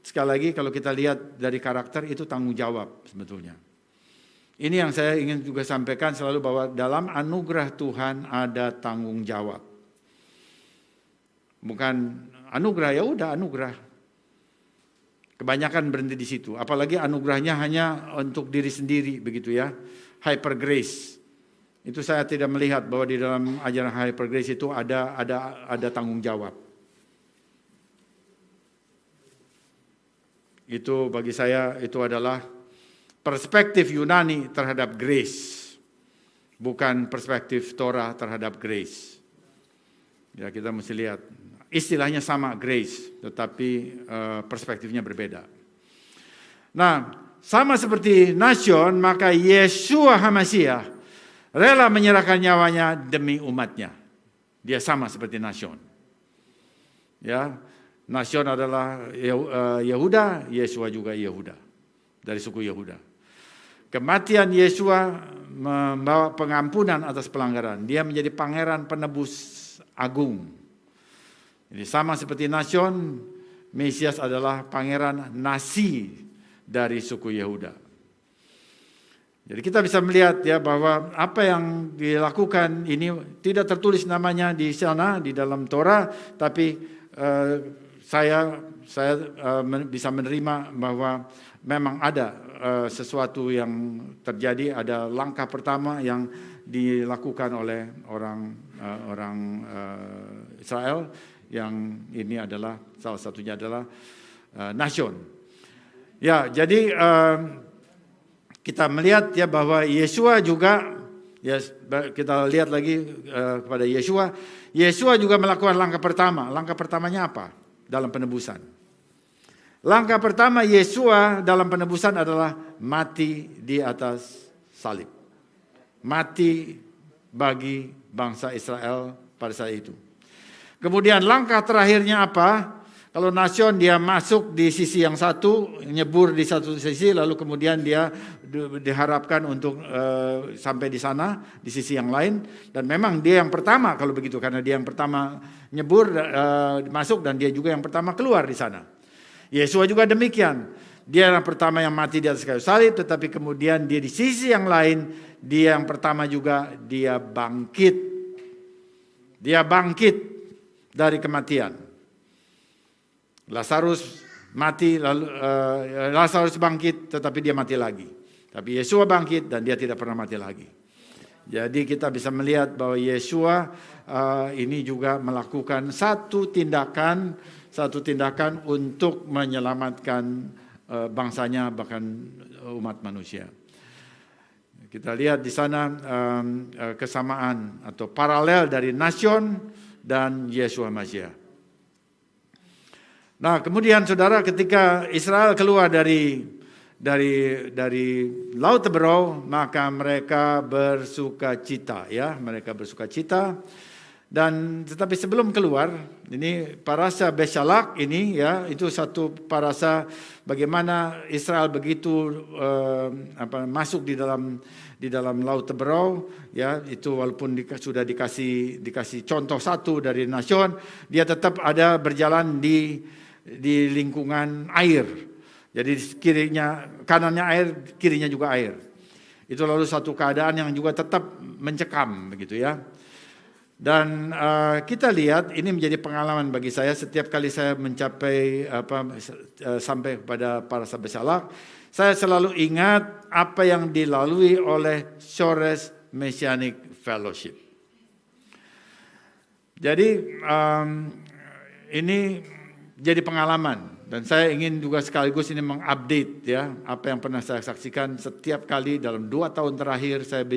sekali lagi kalau kita lihat dari karakter itu tanggung jawab sebetulnya. Ini yang saya ingin juga sampaikan selalu bahwa dalam anugerah Tuhan ada tanggung jawab. Bukan anugerah, ya udah anugerah. Kebanyakan berhenti di situ. Apalagi anugerahnya hanya untuk diri sendiri begitu ya. Hyper grace. Itu saya tidak melihat bahwa di dalam ajaran hyper grace itu ada tanggung jawab. Itu bagi saya itu adalah perspektif Yunani terhadap grace. Bukan perspektif Torah terhadap grace. Ya, kita mesti lihat. Istilahnya sama grace, tetapi perspektifnya berbeda. Nah, sama seperti Nashon, maka Yeshua HaMashiach rela menyerahkan nyawanya demi umatnya. Dia sama seperti Nashon. Ya, Nashon adalah Yehuda, Yeshua juga Yehuda, dari suku Yehuda. Kematian Yeshua membawa pengampunan atas pelanggaran. Dia menjadi pangeran penebus agung. Jadi sama seperti Nashon, Mesias adalah pangeran nasi dari suku Yehuda. Jadi kita bisa melihat ya bahwa apa yang dilakukan ini tidak tertulis namanya di sana di dalam Torah, tapi saya bisa menerima bahwa memang ada sesuatu yang terjadi, ada langkah pertama yang dilakukan oleh orang Israel. Yang ini adalah salah satunya adalah Nashon. Ya, jadi kita melihat ya bahwa Yeshua juga, ya kita lihat lagi kepada Yeshua. Yeshua juga melakukan langkah pertama. Langkah pertamanya apa dalam penebusan? Langkah pertama Yeshua dalam penebusan adalah mati di atas salib. Mati bagi bangsa Israel pada saat itu. Kemudian langkah terakhirnya apa? Kalau Nashon dia masuk di sisi yang satu, nyebur di satu sisi, lalu kemudian dia diharapkan untuk sampai di sana, di sisi yang lain. Dan memang dia yang pertama kalau begitu, karena dia yang pertama nyebur, masuk, dan dia juga yang pertama keluar di sana. Yeshua juga demikian. Dia yang pertama yang mati di atas kayu salib, tetapi kemudian dia di sisi yang lain, dia yang pertama juga dia bangkit. Dia bangkit dari kematian. Lazarus mati, lalu Lazarus bangkit, tetapi dia mati lagi. Tapi Yeshua bangkit dan dia tidak pernah mati lagi. Jadi kita bisa melihat bahwa Yeshua ini juga melakukan satu tindakan untuk menyelamatkan bangsanya, bahkan umat manusia. Kita lihat di sana kesamaan atau paralel dari Nashon dan Yeshua Mashiach. Nah, kemudian saudara, ketika Israel keluar dari Laut Teberau, maka mereka bersukacita, ya, mereka bersukacita. Dan tetapi sebelum keluar, ini parasa Beshalach ini, ya, itu satu parasa bagaimana Israel begitu masuk di dalam Laut Teberau, ya, itu walaupun sudah dikasih contoh satu dari Nashon, dia tetap ada berjalan di lingkungan air. Jadi kanannya air, kirinya juga air. Itu lalu satu keadaan yang juga tetap mencekam begitu ya. Dan kita lihat ini menjadi pengalaman bagi saya setiap kali saya mencapai sampai kepada parasa Beshalach, saya selalu ingat apa yang dilalui oleh Shores Messianic Fellowship. Jadi ini jadi pengalaman Dan saya ingin juga sekaligus ini mengupdate ya apa yang pernah saya saksikan setiap kali dalam 2 tahun terakhir saya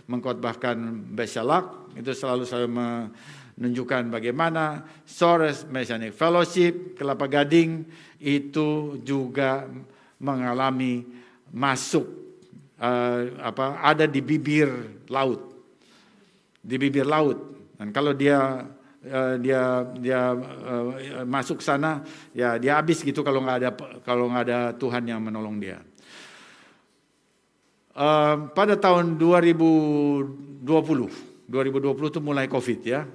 mengkhotbahkan Beshalak. Itu selalu saya menunjukkan bagaimana Source Messianic Fellowship Kelapa Gading itu juga mengalami masuk ada di bibir laut. Di bibir laut. Dan kalau dia masuk sana, ya dia habis gitu kalau nggak ada Tuhan yang menolong dia. Pada tahun 2020 itu mulai COVID ya,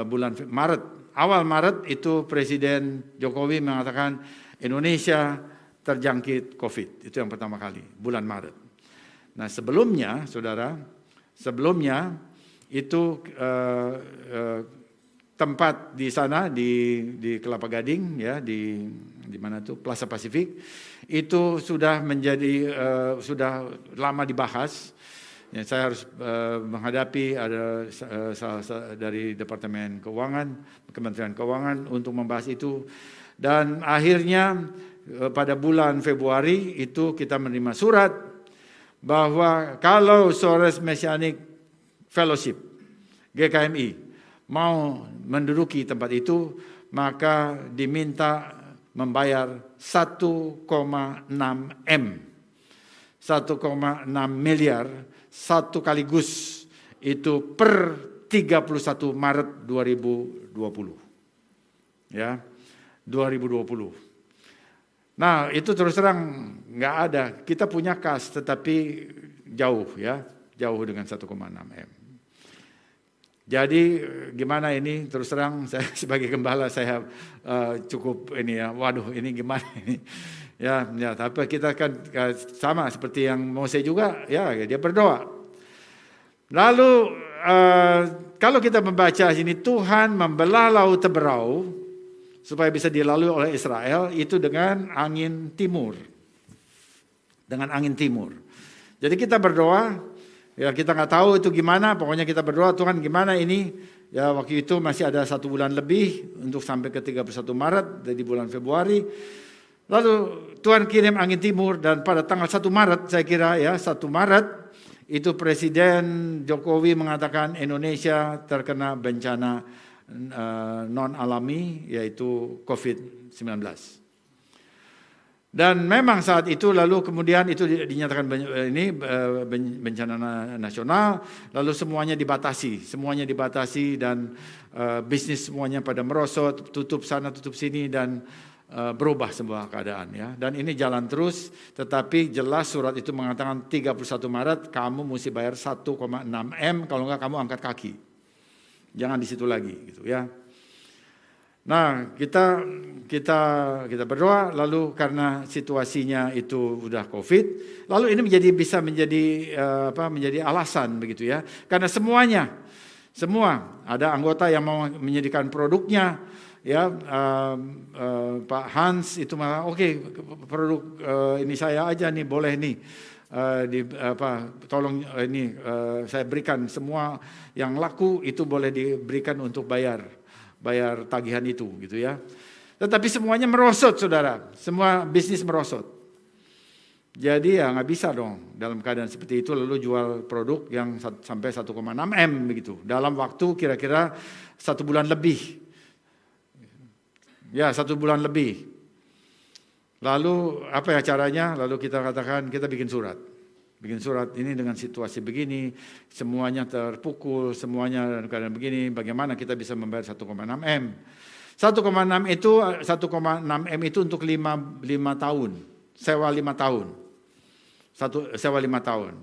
bulan Maret, awal Maret itu Presiden Jokowi mengatakan Indonesia terjangkit COVID, itu yang pertama kali bulan Maret. Nah sebelumnya, saudara, itu tempat di sana di Kelapa Gading ya di mana tuh Plaza Pasifik itu sudah menjadi sudah lama dibahas. Ya, saya harus menghadapi ada dari Departemen Keuangan, Kementerian Keuangan untuk membahas itu, dan akhirnya pada bulan Februari itu kita menerima surat bahwa kalau Source Messianic Fellowship GKMI mau menduduki tempat itu, maka diminta membayar 1,6 M, 1,6 miliar satu kaligus itu per 31 Maret 2020. Ya, 2020. Nah, itu terus terang nggak ada. Kita punya kas, tetapi jauh ya, jauh dengan 1,6 M. Jadi gimana ini, terus terang saya sebagai gembala saya cukup ini ya, waduh ini gimana ini. Ya, tapi kita kan sama seperti yang Mose juga, ya dia berdoa. Lalu kalau kita membaca sini, Tuhan membelah laut Teberau supaya bisa dilalui oleh Israel itu dengan angin timur. Dengan angin timur. Jadi kita berdoa. Ya kita nggak tahu itu gimana, pokoknya kita berdoa Tuhan gimana ini. Ya waktu itu masih ada 1 bulan lebih untuk sampai ke 31 Maret di bulan Februari. Lalu Tuhan kirim angin timur dan pada tanggal 1 Maret saya kira ya 1 Maret itu Presiden Jokowi mengatakan Indonesia terkena bencana non alami yaitu COVID-19. Dan memang saat itu lalu kemudian itu dinyatakan ini bencana nasional, lalu semuanya dibatasi dan bisnis semuanya pada merosot, tutup sana tutup sini dan berubah sebuah keadaan ya. Dan ini jalan terus, tetapi jelas surat itu mengatakan 31 Maret kamu mesti bayar 1,6 M, kalau enggak kamu angkat kaki. Jangan di situ lagi gitu ya. Nah, kita berdoa, lalu karena situasinya itu udah COVID, lalu ini bisa menjadi alasan begitu ya. Karena semua ada anggota yang mau menyediakan produknya, ya Pak Hans itu malah oke, produk ini saya aja nih boleh nih. Tolong ini saya berikan semua yang laku itu boleh diberikan untuk bayar tagihan itu gitu ya. Tetapi semuanya merosot saudara, semua bisnis merosot. Jadi ya nggak bisa dong dalam keadaan seperti itu lalu jual produk yang sampai 1,6 M begitu dalam waktu kira-kira 1 bulan lebih. Ya 1 bulan lebih. Lalu apa ya caranya? Lalu kita katakan kita bikin surat ini dengan situasi begini, semuanya terpukul, semuanya dalam keadaan begini, bagaimana kita bisa membayar 1,6 M. 1,6 M itu untuk 5 tahun, sewa 5 tahun. Sewa 5 tahun.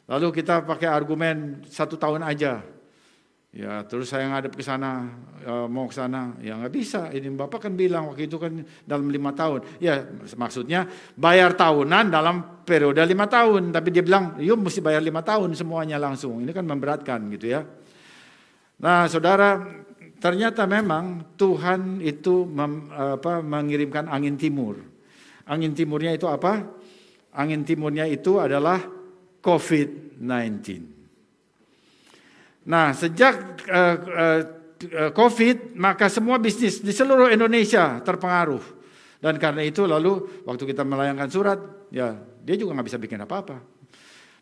Lalu kita pakai argumen 1 tahun aja. Ya, terus saya ngadep ke sana, mau ke sana, ya nggak bisa. Ini Bapak kan bilang waktu itu kan dalam 5 tahun. Ya, maksudnya bayar tahunan dalam periode 5 tahun. Tapi dia bilang, yuk mesti bayar 5 tahun semuanya langsung. Ini kan memberatkan gitu ya. Nah, saudara, ternyata memang Tuhan itu mengirimkan angin timur. Angin timurnya itu apa? Angin timurnya itu adalah COVID-19. Nah, sejak COVID, maka semua bisnis di seluruh Indonesia terpengaruh. Dan karena itu lalu waktu kita melayangkan surat, ya dia juga nggak bisa bikin apa-apa.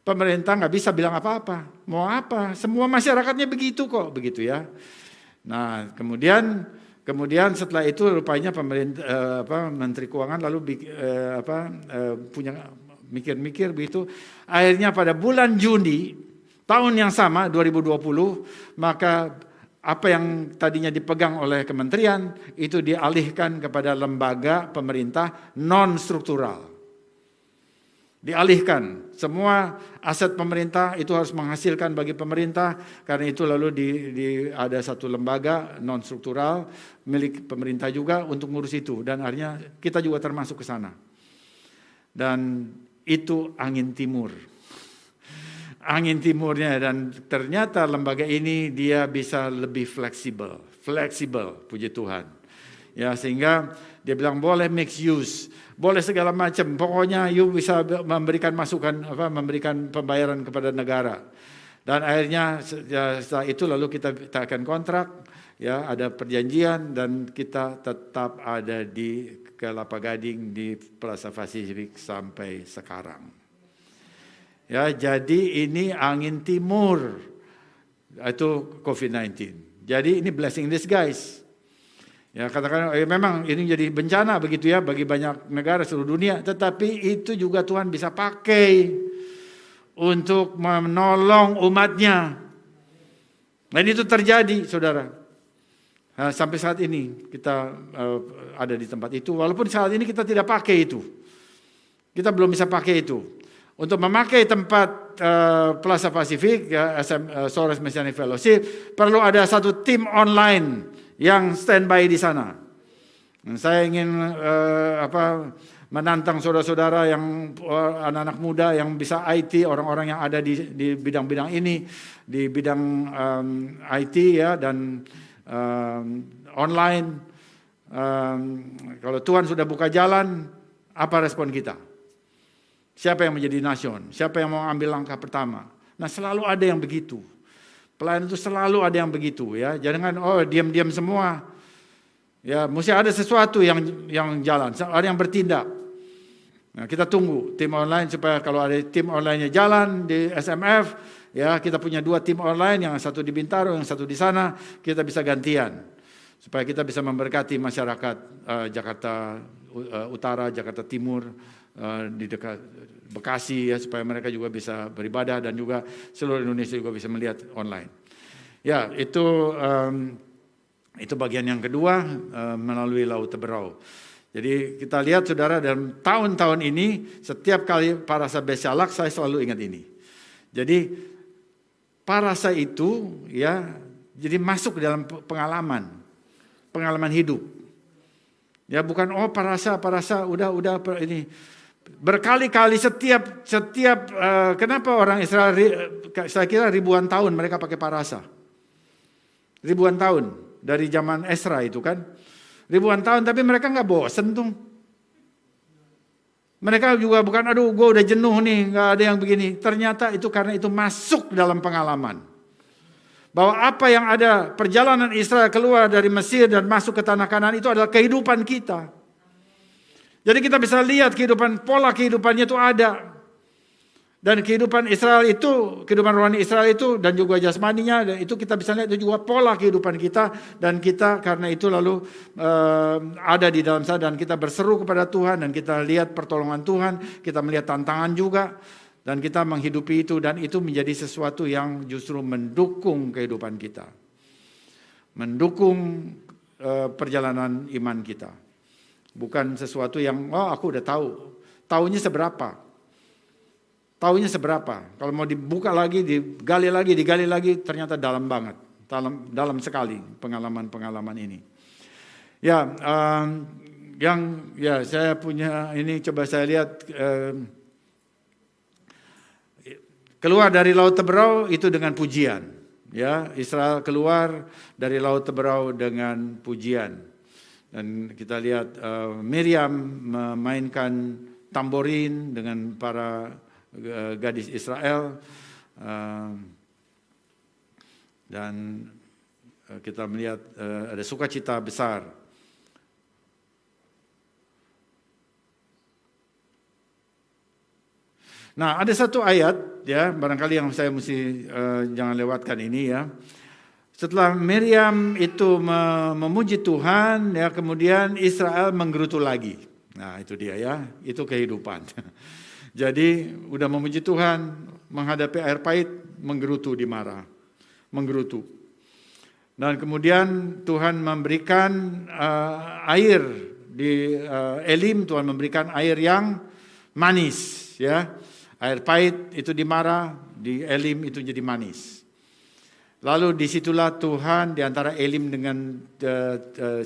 Pemerintah nggak bisa bilang apa-apa. Mau apa? Semua masyarakatnya begitu kok, begitu ya. Nah, kemudian setelah itu rupanya pemerintah Menteri Keuangan lalu punya mikir-mikir begitu. Akhirnya pada bulan Juni tahun yang sama 2020, maka apa yang tadinya dipegang oleh kementerian itu dialihkan kepada lembaga pemerintah non struktural. Dialihkan semua aset pemerintah itu harus menghasilkan bagi pemerintah, karena itu lalu ada satu lembaga non struktural milik pemerintah juga untuk ngurus itu, dan akhirnya kita juga termasuk ke sana. Dan itu angin timurnya, dan ternyata lembaga ini dia bisa lebih fleksibel, puji Tuhan. Ya, sehingga dia bilang boleh mix use, boleh segala macam, pokoknya you bisa memberikan masukan, memberikan pembayaran kepada negara. Dan akhirnya setelah itu lalu kita akan kontrak, ya ada perjanjian, dan kita tetap ada di Kelapa Gading di Plaza Pasifik sampai sekarang. Ya, jadi ini angin timur, itu COVID-19. Jadi ini blessing in disguise. Ya, katakan memang ini jadi bencana begitu ya bagi banyak negara seluruh dunia, tetapi itu juga Tuhan bisa pakai untuk menolong umatnya. Dan itu terjadi, saudara. Nah, sampai saat ini kita ada di tempat itu, walaupun saat ini kita tidak pakai itu. Kita belum bisa pakai itu. Untuk memakai tempat Plaza Pasifik, ya, Sores Messianic Fellowship, perlu ada satu tim online yang standby di sana. Saya ingin menantang saudara-saudara yang anak-anak muda yang bisa IT, orang-orang yang ada di bidang-bidang ini, di bidang IT ya, dan online. Kalau Tuhan sudah buka jalan, apa respon kita? Siapa yang menjadi nasion? Siapa yang mau ambil langkah pertama? Nah, selalu ada yang begitu. Pelayan itu selalu ada yang begitu ya. Jangan diam-diam semua. Ya, mesti ada sesuatu yang jalan, ada yang bertindak. Nah, kita tunggu tim online supaya kalau ada tim online-nya jalan di SMF, ya kita punya 2 tim online, yang satu di Bintaro, yang satu di sana, kita bisa gantian. Supaya kita bisa memberkati masyarakat Jakarta Utara, Jakarta Timur, di dekat Bekasi ya, supaya mereka juga bisa beribadah, dan juga seluruh Indonesia juga bisa melihat online. Ya, itu bagian yang kedua, melalui Laut Teberau. Jadi kita lihat saudara, dalam tahun-tahun ini setiap kali Parasa Beshalak saya selalu ingat ini. Jadi Parasa itu ya jadi masuk dalam pengalaman hidup. Ya, bukan Parasa udah ini. Berkali-kali setiap kenapa orang Israel, saya kira ribuan tahun mereka pakai Parasa. Ribuan tahun dari zaman Esra itu kan. Ribuan tahun, tapi mereka nggak bosen tuh. Mereka juga bukan gue udah jenuh nih, nggak ada yang begini. Ternyata itu karena itu masuk dalam pengalaman. Bahwa apa yang ada, perjalanan Israel keluar dari Mesir dan masuk ke tanah Kanaan itu adalah kehidupan kita. Jadi kita bisa lihat pola kehidupannya itu ada. Dan kehidupan Israel itu, kehidupan rohani Israel itu, dan juga jasmaninya, dan itu kita bisa lihat itu juga pola kehidupan kita. Dan kita karena itu lalu ada di dalam sana, dan kita berseru kepada Tuhan, dan kita lihat pertolongan Tuhan, kita melihat tantangan juga, dan kita menghidupi itu, dan itu menjadi sesuatu yang justru mendukung kehidupan kita. Mendukung perjalanan iman kita. Bukan sesuatu yang, aku udah tahu. Taunya seberapa? Taunya seberapa? Kalau mau dibuka lagi, digali lagi, ternyata dalam banget. Dalam sekali pengalaman-pengalaman ini. Ya, saya punya ini, coba saya lihat. Keluar dari Laut Teberau itu dengan pujian. Ya, Israel keluar dari Laut Teberau dengan pujian. Dan kita lihat Miriam memainkan tamborin dengan para gadis Israel, dan kita melihat ada sukacita besar. Nah, ada satu ayat ya, barangkali yang saya mesti jangan lewatkan ini ya. Setelah Miriam itu memuji Tuhan, ya kemudian Israel menggerutu lagi. Nah, itu dia ya, itu kehidupan. Jadi udah memuji Tuhan, menghadapi air pahit, menggerutu dimarah, menggerutu. Dan kemudian Tuhan memberikan air di Elim, Tuhan memberikan air yang manis, ya. Air pahit itu di Mara, di Elim itu jadi manis. Lalu disitulah Tuhan di antara Elim dengan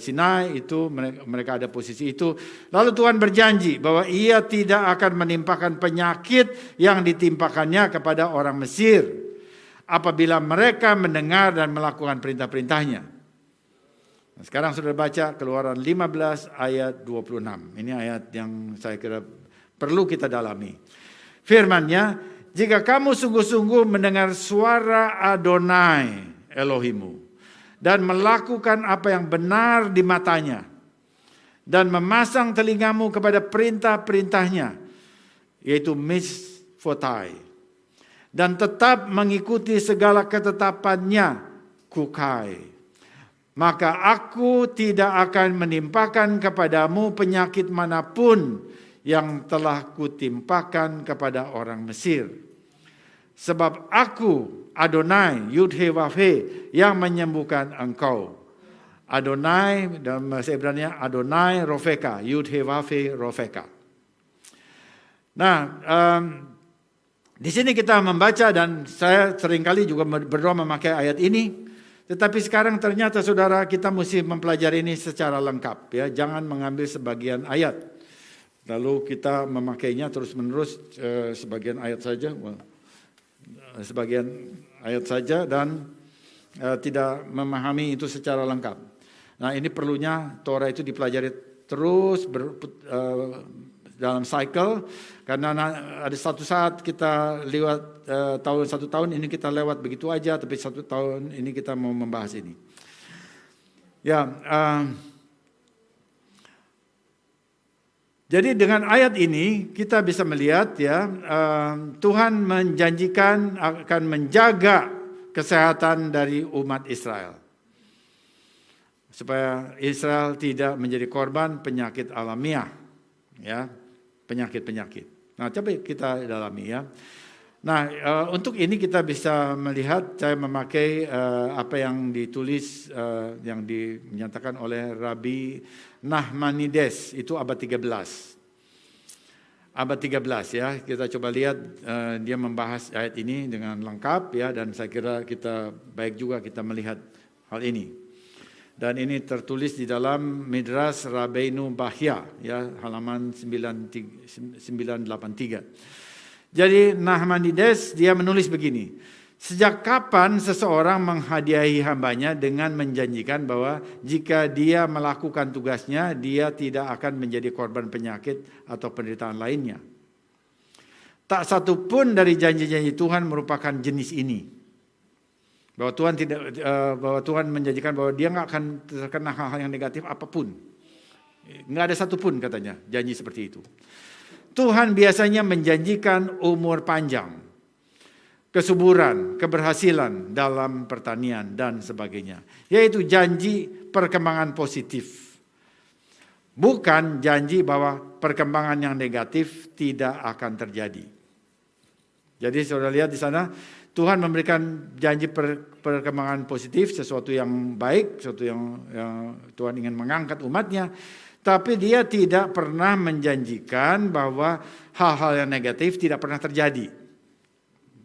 Sinai itu mereka ada posisi itu. Lalu Tuhan berjanji bahwa Ia tidak akan menimpakan penyakit yang ditimpakannya kepada orang Mesir apabila mereka mendengar dan melakukan perintah-perintahnya. Nah, sekarang sudah baca Keluaran 15 ayat 26. Ini ayat yang saya kira perlu kita dalami. Firman-Nya, jika kamu sungguh-sungguh mendengar suara Adonai Elohimu dan melakukan apa yang benar di matanya dan memasang telingamu kepada perintah-perintahnya, yaitu misfotai, dan tetap mengikuti segala ketetapannya, kukai, maka aku tidak akan menimpakan kepadamu penyakit manapun yang telah kutimpakan kepada orang Mesir. Sebab aku, Adonai, Yud-He-Wav-He, yang menyembuhkan engkau. Adonai, dalam bahasa Ibrani, Adonai Rofeka, Yud-He-Wav-He, Rofeka. Nah, di sini kita membaca dan saya seringkali juga berdoa memakai ayat ini. Tetapi sekarang ternyata saudara kita mesti mempelajari ini secara lengkap. Ya, jangan mengambil sebagian ayat. Lalu kita memakainya terus-menerus sebagian ayat saja dan tidak memahami itu secara lengkap. Nah, ini perlunya Torah itu dipelajari terus dalam cycle, karena ada satu saat kita lewat satu tahun ini kita lewat begitu aja, tapi satu tahun ini kita mau membahas ini. Ya. Jadi dengan ayat ini kita bisa melihat ya Tuhan menjanjikan akan menjaga kesehatan dari umat Israel. Supaya Israel tidak menjadi korban penyakit alamiah, ya, penyakit-penyakit. Nah, coba kita dalami ya. Nah, untuk ini kita bisa melihat saya memakai apa yang ditulis yang dinyatakan oleh Rabbi Nachmanides, itu abad 13. Abad 13 ya, kita coba lihat dia membahas ayat ini dengan lengkap ya, dan saya kira kita baik juga kita melihat hal ini. Dan ini tertulis di dalam Midrash Rabbeinu Bahya ya, halaman 983. Jadi Nachmanides dia menulis begini. Sejak kapan seseorang menghadiahi hambanya dengan menjanjikan bahwa jika dia melakukan tugasnya, dia tidak akan menjadi korban penyakit atau penderitaan lainnya? Tak satu pun dari janji-janji Tuhan merupakan jenis ini. Bahwa Tuhan menjanjikan bahwa dia nggak akan terkena hal-hal yang negatif apapun. Nggak ada satupun katanya janji seperti itu. Tuhan biasanya menjanjikan umur panjang, kesuburan, keberhasilan dalam pertanian, dan sebagainya. Yaitu janji perkembangan positif. Bukan janji bahwa perkembangan yang negatif tidak akan terjadi. Jadi saudara lihat di sana, Tuhan memberikan janji perkembangan positif, sesuatu yang baik, sesuatu yang Tuhan ingin mengangkat umatnya. Tapi dia tidak pernah menjanjikan bahwa hal-hal yang negatif tidak pernah terjadi.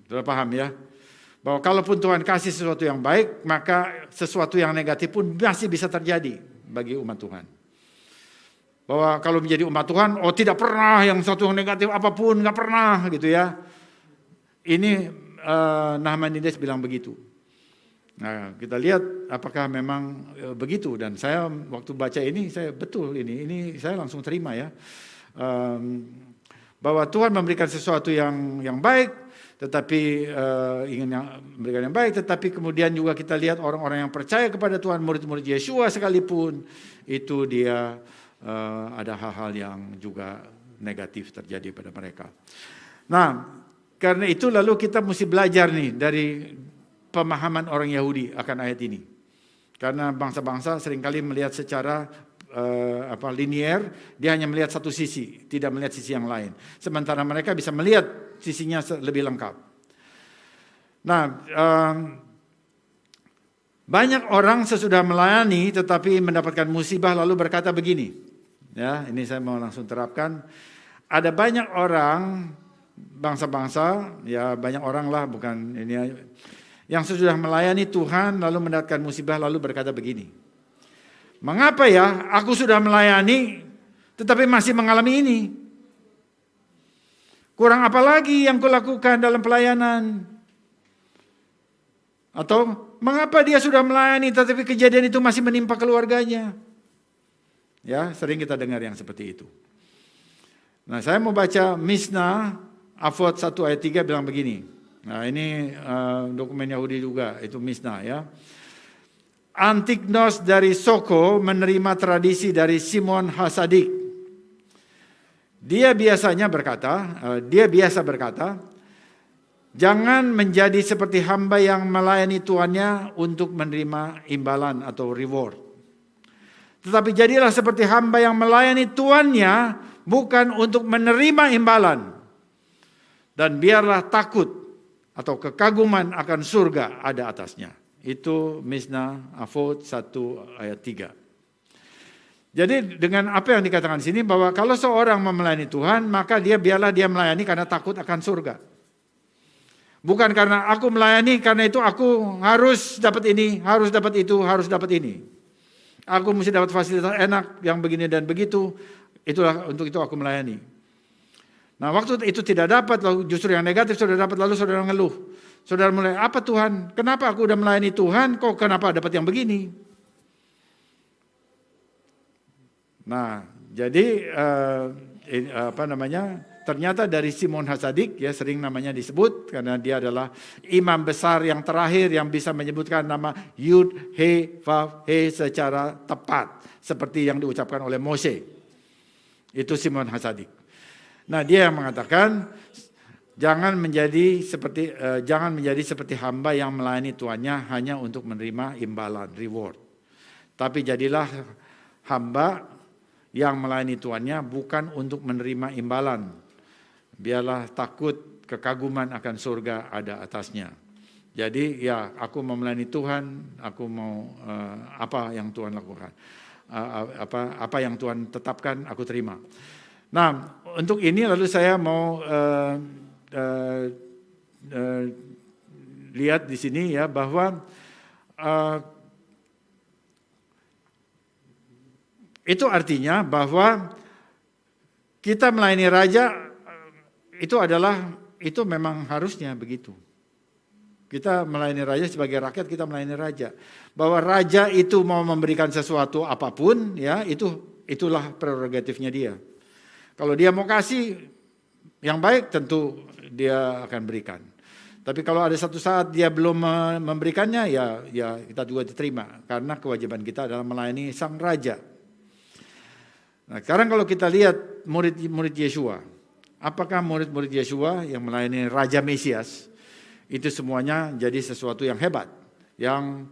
Sudah paham ya? Bahwa kalaupun Tuhan kasih sesuatu yang baik, maka sesuatu yang negatif pun masih bisa terjadi bagi umat Tuhan. Bahwa kalau menjadi umat Tuhan, tidak pernah yang sesuatu yang negatif apapun, nggak pernah gitu ya. Ini Nachmanides bilang begitu. Nah, kita lihat apakah memang begitu, dan saya waktu baca ini saya betul ini saya langsung terima ya, bahwa Tuhan memberikan sesuatu yang baik, tetapi ingin memberikan yang baik, tetapi kemudian juga kita lihat orang-orang yang percaya kepada Tuhan, murid-murid Yesua sekalipun itu dia ada hal-hal yang juga negatif terjadi pada mereka. Nah, karena itu lalu kita mesti belajar nih dari pemahaman orang Yahudi akan ayat ini. Karena bangsa-bangsa seringkali melihat secara linier, dia hanya melihat satu sisi, tidak melihat sisi yang lain. Sementara mereka bisa melihat sisinya lebih lengkap. Nah, banyak orang sesudah melayani tetapi mendapatkan musibah lalu berkata begini. Ya, ini saya mau langsung terapkan. Ada banyak orang bangsa-bangsa, ya banyak orang lah, bukan ini, yang sesudah melayani Tuhan lalu mendapatkan musibah lalu berkata begini. Mengapa ya aku sudah melayani tetapi masih mengalami ini? Kurang apa lagi yang kulakukan dalam pelayanan? Atau mengapa dia sudah melayani tetapi kejadian itu masih menimpa keluarganya? Ya, sering kita dengar yang seperti itu. Nah, saya mau baca Mishnah Avot 1 ayat 3 bilang begini. Nah, ini dokumen Yahudi juga, itu Mishnah ya. Antiknos dari Soko menerima tradisi dari Simon Hasadik. Dia biasa berkata, jangan menjadi seperti hamba yang melayani tuannya untuk menerima imbalan atau reward. Tetapi jadilah seperti hamba yang melayani tuannya bukan untuk menerima imbalan. Dan biarlah takut atau kekaguman akan surga ada atasnya. Itu Mishnah Avot 1 ayat 3. Jadi dengan apa yang dikatakan di sini bahwa kalau seorang melayani Tuhan, maka biarlah dia melayani karena takut akan surga. Bukan karena aku melayani, karena itu aku harus dapat ini, harus dapat itu, harus dapat ini. Aku mesti dapat fasilitas enak yang begini dan begitu. Itulah untuk itu aku melayani. Nah, waktu itu tidak dapat, lalu justru yang negatif sudah dapat, lalu saudara ngeluh. Saudara mulai, apa Tuhan? Kenapa aku udah melayani Tuhan, kok kenapa dapat yang begini? Nah, jadi ternyata dari Simon Hasadik, ya sering namanya disebut karena dia adalah imam besar yang terakhir yang bisa menyebutkan nama Yud He Vav He secara tepat seperti yang diucapkan oleh Mose. Itu Simon Hasadik. Nah, dia yang mengatakan jangan menjadi seperti hamba yang melayani tuannya hanya untuk menerima imbalan, reward. Tapi jadilah hamba yang melayani tuannya bukan untuk menerima imbalan. Biarlah takut kekaguman akan surga ada atasnya. Jadi ya, aku mau melayani Tuhan, aku mau apa yang Tuhan lakukan. Apa yang Tuhan tetapkan aku terima. Nah, untuk ini lalu saya mau lihat di sini ya bahwa itu artinya bahwa kita melayani raja itu memang harusnya begitu. Kita melayani raja sebagai rakyat, kita melayani raja. Bahwa raja itu mau memberikan sesuatu apapun, ya itulah prerogatifnya dia. Kalau dia mau kasih yang baik, tentu dia akan berikan. Tapi kalau ada satu saat dia belum memberikannya, ya kita juga diterima. Karena kewajiban kita adalah melayani sang raja. Nah, sekarang kalau kita lihat murid-murid Yesua, apakah murid-murid Yesua yang melayani Raja Mesias itu semuanya jadi sesuatu yang hebat, yang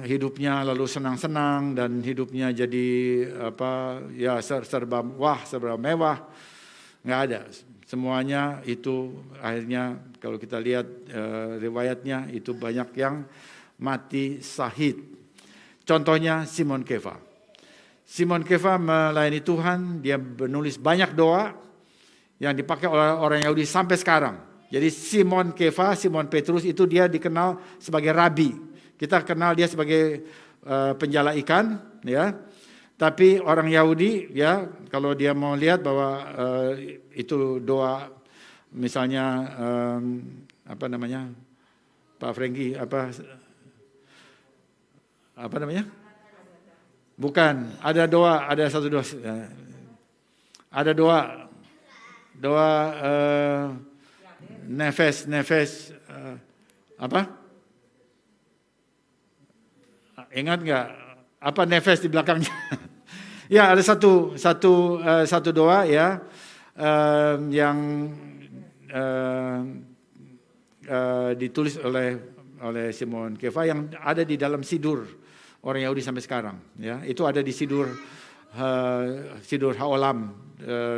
hidupnya lalu senang-senang dan hidupnya jadi serba mewah? Nggak ada. Semuanya itu akhirnya kalau kita lihat riwayatnya itu banyak yang mati syahid. Contohnya Simon Kefa. Simon Kefa melayani Tuhan, dia menulis banyak doa yang dipakai oleh orang Yahudi sampai sekarang. Jadi Simon Kefa, Simon Petrus itu dia dikenal sebagai rabi. Kita kenal dia sebagai penjala ikan, ya. Tapi orang Yahudi, ya, kalau dia mau lihat bahwa itu doa, misalnya Pak Franky, apa namanya? Bukan, ada satu doa, ada doa nefes, apa? Ingat nggak? Apa nefes di belakangnya? Ya, ada satu doa ya yang ditulis oleh Simon Kefa yang ada di dalam sidur orang Yahudi sampai sekarang. Ya, itu ada di sidur Haolam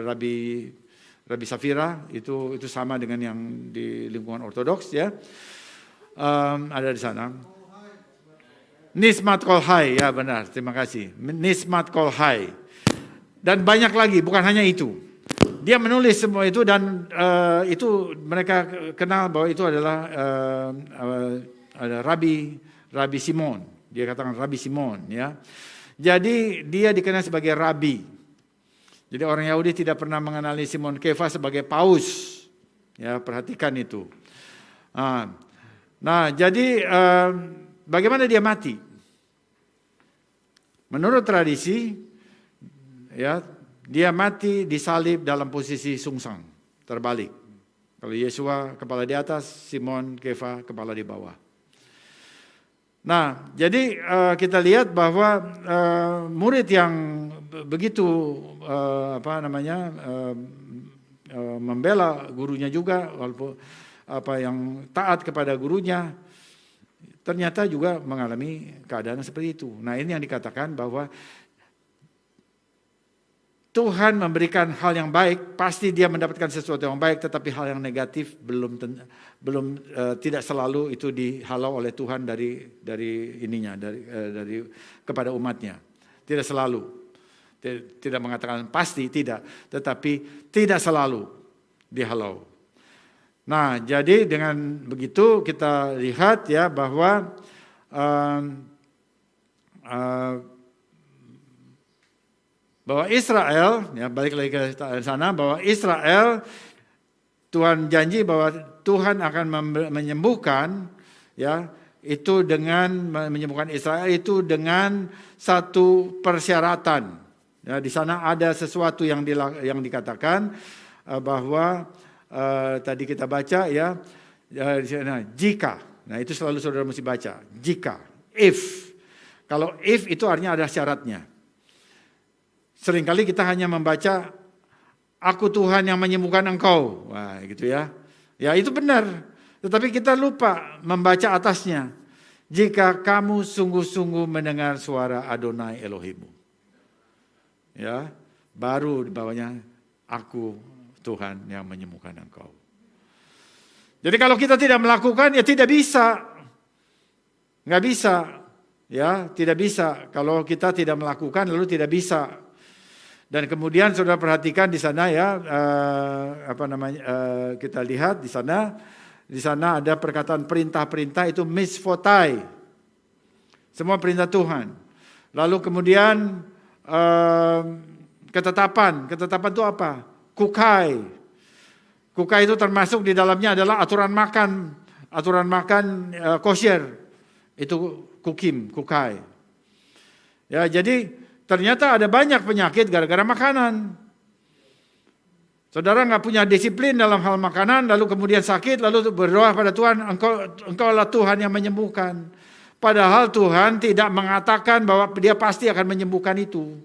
Rabbi Safira, itu sama dengan yang di lingkungan Ortodoks, ya. Ada di sana. Nismat Kol Hai, ya benar, terima kasih. Nismat Kol Hai. Dan banyak lagi, bukan hanya itu. Dia menulis semua itu dan itu mereka kenal bahwa itu adalah ada Rabbi Simon. Dia katakan Rabbi Simon, ya. Jadi dia dikenal sebagai Rabi. Jadi orang Yahudi tidak pernah mengenali Simon Kefa sebagai paus. Ya, perhatikan itu. Nah, jadi bagaimana dia mati? Menurut tradisi, ya, dia mati disalib dalam posisi sungsang, terbalik. Kalau Yesua kepala di atas, Simon Kefa kepala di bawah. Nah, jadi kita lihat bahwa murid yang begitu membela gurunya juga, walaupun yang taat kepada gurunya, ternyata juga mengalami keadaan seperti itu. Nah, ini yang dikatakan bahwa Tuhan memberikan hal yang baik, pasti dia mendapatkan sesuatu yang baik, tetapi hal yang negatif tidak selalu itu dihalau oleh Tuhan dari kepada umatnya. Tidak selalu. Tidak mengatakan pasti tidak, tetapi tidak selalu dihalau. Nah, jadi dengan begitu kita lihat, ya, bahwa Israel, ya, balik lagi ke sana, bahwa Israel, Tuhan janji bahwa Tuhan akan menyembuhkan, ya, itu dengan menyembuhkan Israel itu dengan satu persyaratan. Ya, di sana ada sesuatu yang dikatakan bahwa tadi kita baca, ya, di sana jika. Nah, itu selalu saudara mesti baca. Jika, if. Kalau if itu artinya ada syaratnya. Seringkali kita hanya membaca aku Tuhan yang menyembuhkan engkau. Wah, gitu ya. Ya, itu benar. Tetapi kita lupa membaca atasnya. Jika kamu sungguh-sungguh mendengar suara Adonai Elohimmu. Ya, baru di bawahnya aku Tuhan yang menyembuhkan engkau. Jadi kalau kita tidak melakukan, ya tidak bisa. Nggak bisa. Ya, tidak bisa. Kalau kita tidak melakukan, lalu tidak bisa. Dan kemudian saudara perhatikan di sana, ya, kita lihat di sana ada perkataan perintah-perintah itu misfotai. Semua perintah Tuhan. Lalu kemudian ketetapan itu apa? Kukai itu termasuk di dalamnya adalah aturan makan kosher. Itu kukai. Ya, jadi ternyata ada banyak penyakit gara-gara makanan. Saudara nggak punya disiplin dalam hal makanan, lalu kemudian sakit, lalu berdoa pada Tuhan, engkaulah Tuhan yang menyembuhkan. Padahal Tuhan tidak mengatakan bahwa dia pasti akan menyembuhkan itu.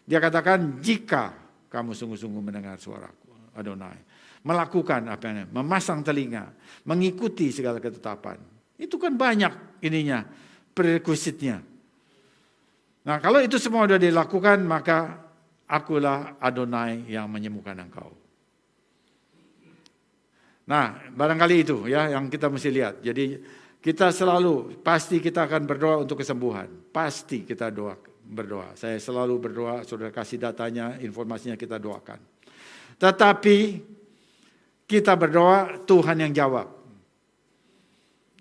Dia katakan jika kamu sungguh-sungguh mendengar suaraku, Adonai. Melakukan apa yang memasang telinga, mengikuti segala ketetapan. Itu kan banyak ininya, prerequisite-nya. Nah, kalau itu semua sudah dilakukan, maka akulah Adonai yang menyembuhkan engkau. Nah, barangkali itu, ya, yang kita mesti lihat. Jadi kita selalu, pasti kita akan berdoa untuk kesembuhan. Pasti kita berdoa. Saya selalu berdoa, saudara kasih datanya, informasinya kita doakan. Tetapi kita berdoa, Tuhan yang jawab.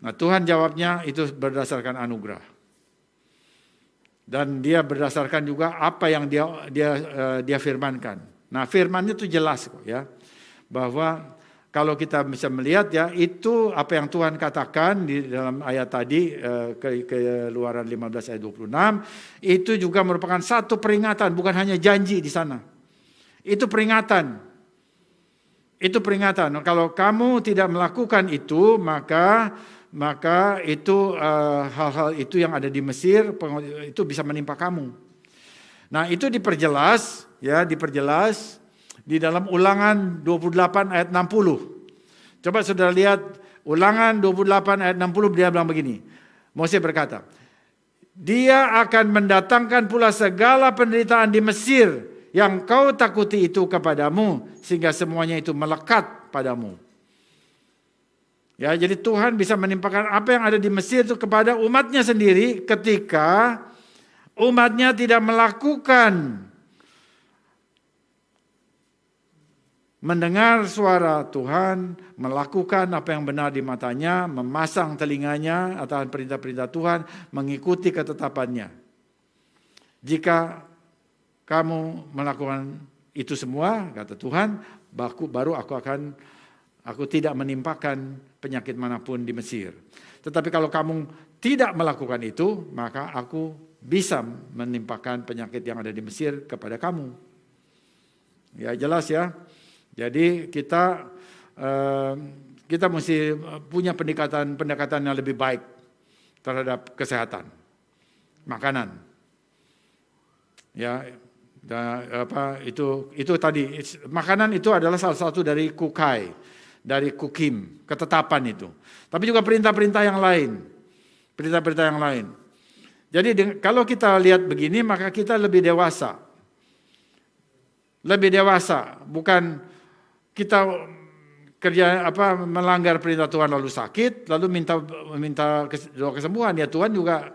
Nah, Tuhan jawabnya itu berdasarkan anugerah. Dan dia berdasarkan juga apa yang dia firmankan. Nah, firmannya itu jelas kok, ya. Bahwa kalau kita bisa melihat, ya, itu apa yang Tuhan katakan di dalam ayat tadi, Keluaran 15 ayat 26, itu juga merupakan satu peringatan, bukan hanya janji di sana. Itu peringatan. Itu peringatan. Kalau kamu tidak melakukan itu, maka itu hal-hal itu yang ada di Mesir itu bisa menimpa kamu. Nah, itu diperjelas, ya, di dalam Ulangan 28 ayat 60. Coba saudara lihat Ulangan 28 ayat 60, dia bilang begini. Moses berkata, dia akan mendatangkan pula segala penderitaan di Mesir yang kau takuti itu kepadamu, sehingga semuanya itu melekat padamu. Ya, jadi Tuhan bisa menimpakan apa yang ada di Mesir itu kepada umatnya sendiri ketika umatnya tidak melakukan mendengar suara Tuhan, melakukan apa yang benar di matanya, memasang telinganya atas perintah-perintah Tuhan, mengikuti ketetapannya. Jika kamu melakukan itu semua, kata Tuhan, baru aku tidak menimpakan penyakit manapun di Mesir. Tetapi kalau kamu tidak melakukan itu, maka aku bisa menimpakan penyakit yang ada di Mesir kepada kamu. Ya, jelas ya. Jadi kita mesti punya pendekatan yang lebih baik terhadap kesehatan, makanan. Ya, itu tadi makanan itu adalah salah satu dari kukai, dari kukim, ketetapan itu. Tapi juga perintah-perintah yang lain, Jadi kalau kita lihat begini, maka kita lebih dewasa, bukan kita melanggar perintah Tuhan lalu sakit, lalu minta doa kesembuhan. Ya Tuhan juga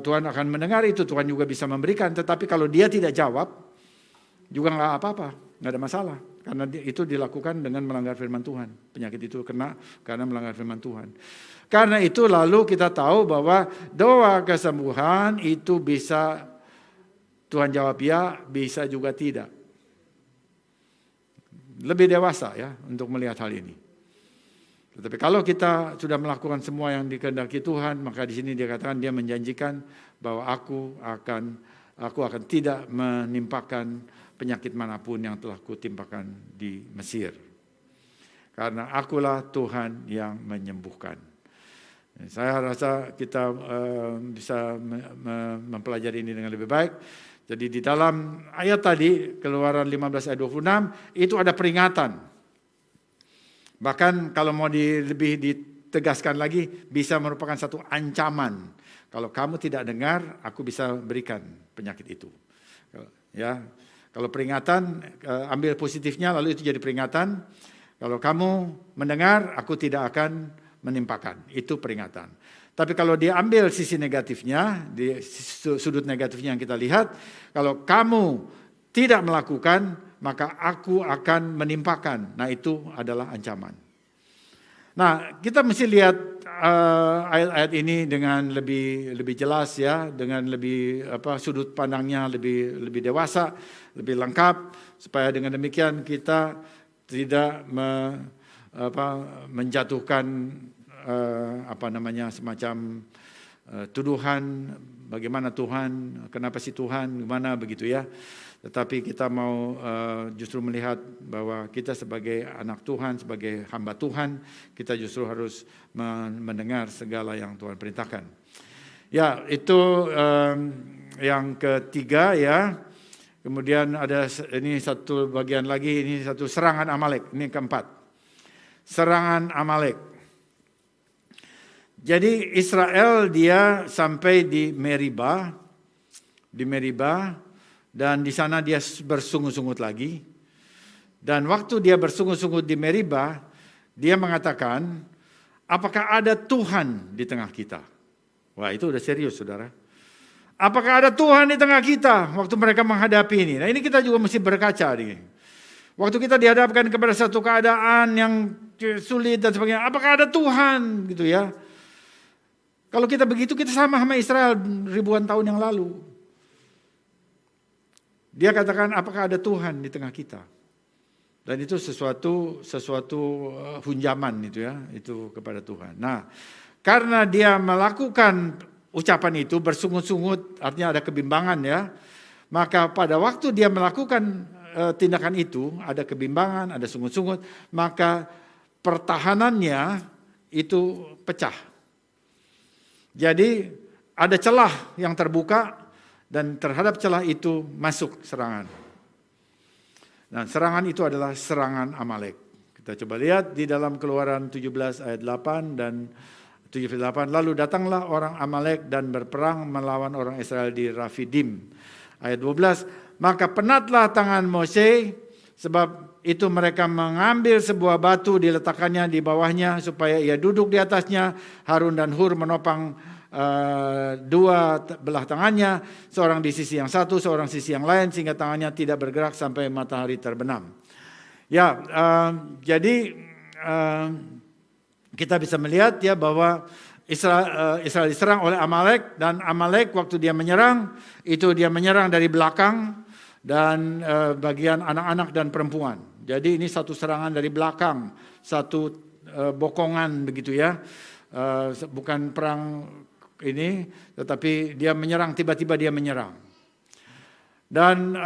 Tuhan akan mendengar itu, Tuhan juga bisa memberikan. Tetapi kalau dia tidak jawab, juga nggak apa-apa, nggak ada masalah. Karena itu dilakukan dengan melanggar firman Tuhan. Penyakit itu kena karena melanggar firman Tuhan. Karena itu lalu kita tahu bahwa doa kesembuhan itu bisa Tuhan jawab ya, bisa juga tidak. Lebih dewasa ya untuk melihat hal ini. Tetapi kalau kita sudah melakukan semua yang dikehendaki Tuhan, maka di sini dia katakan, dia menjanjikan bahwa aku akan tidak menimpakan penyakit manapun yang telah kutimpakan di Mesir. Karena akulah Tuhan yang menyembuhkan. Saya rasa kita bisa mempelajari ini dengan lebih baik. Jadi di dalam ayat tadi, Keluaran 15 ayat 26, itu ada peringatan. Bahkan kalau mau lebih ditegaskan lagi, bisa merupakan satu ancaman. Kalau kamu tidak dengar, aku bisa berikan penyakit itu. Ya, kalau peringatan, ambil positifnya, lalu itu jadi peringatan. Kalau kamu mendengar, aku tidak akan menimpakan. Itu peringatan. Tapi kalau dia ambil sisi negatifnya, di sudut negatifnya yang kita lihat, kalau kamu tidak melakukan, maka aku akan menimpakan. Nah, itu adalah ancaman. Nah, kita mesti lihat ayat-ayat ini dengan lebih jelas ya, dengan lebih sudut pandangnya lebih dewasa, lebih lengkap, supaya dengan demikian kita tidak menjatuhkan semacam tuduhan, bagaimana Tuhan, kenapa sih Tuhan, gimana begitu ya. Tetapi kita mau justru melihat bahwa kita sebagai anak Tuhan, sebagai hamba Tuhan, kita justru harus mendengar segala yang Tuhan perintahkan. Ya, itu yang ketiga ya. Kemudian ada ini satu bagian lagi, ini satu serangan Amalek, ini keempat. Serangan Amalek. Jadi Israel dia sampai di Meriba, dan di sana dia bersungut-sungut lagi. Dan waktu dia bersungut-sungut di Meriba, dia mengatakan, apakah ada Tuhan di tengah kita? Wah, itu udah serius, saudara. Apakah ada Tuhan di tengah kita waktu mereka menghadapi ini? Nah, ini kita juga mesti berkaca nih. Waktu kita dihadapkan kepada satu keadaan yang sulit dan sebagainya, apakah ada Tuhan gitu ya? Kalau kita begitu, kita sama Israel ribuan tahun yang lalu. Dia katakan, apakah ada Tuhan di tengah kita? Dan itu sesuatu hunjaman itu ya, itu kepada Tuhan. Nah, karena dia melakukan ucapan itu, bersungut-sungut, artinya ada kebimbangan ya. Maka pada waktu dia melakukan tindakan itu, ada kebimbangan, ada sungut-sungut, maka pertahanannya itu pecah. Jadi ada celah yang terbuka dan terhadap celah itu masuk serangan. Dan serangan itu adalah serangan Amalek. Kita coba lihat di dalam Keluaran 17 ayat 8 dan 78. Lalu datanglah orang Amalek dan berperang melawan orang Israel di Rafidim. Ayat 12. Maka penatlah tangan Mose, sebab itu mereka mengambil sebuah batu diletakkannya di bawahnya supaya ia duduk di atasnya. Harun dan Hur menopang dua belah tangannya, seorang di sisi yang satu, seorang sisi yang lain, sehingga tangannya tidak bergerak sampai matahari terbenam. Ya, jadi kita bisa melihat ya bahwa Israel diserang oleh Amalek, dan Amalek waktu dia menyerang itu dia menyerang dari belakang dan bagian anak-anak dan perempuan. Jadi ini satu serangan dari belakang, satu bokongan begitu ya, bukan perang ini, tetapi dia menyerang, tiba-tiba dia menyerang. Dan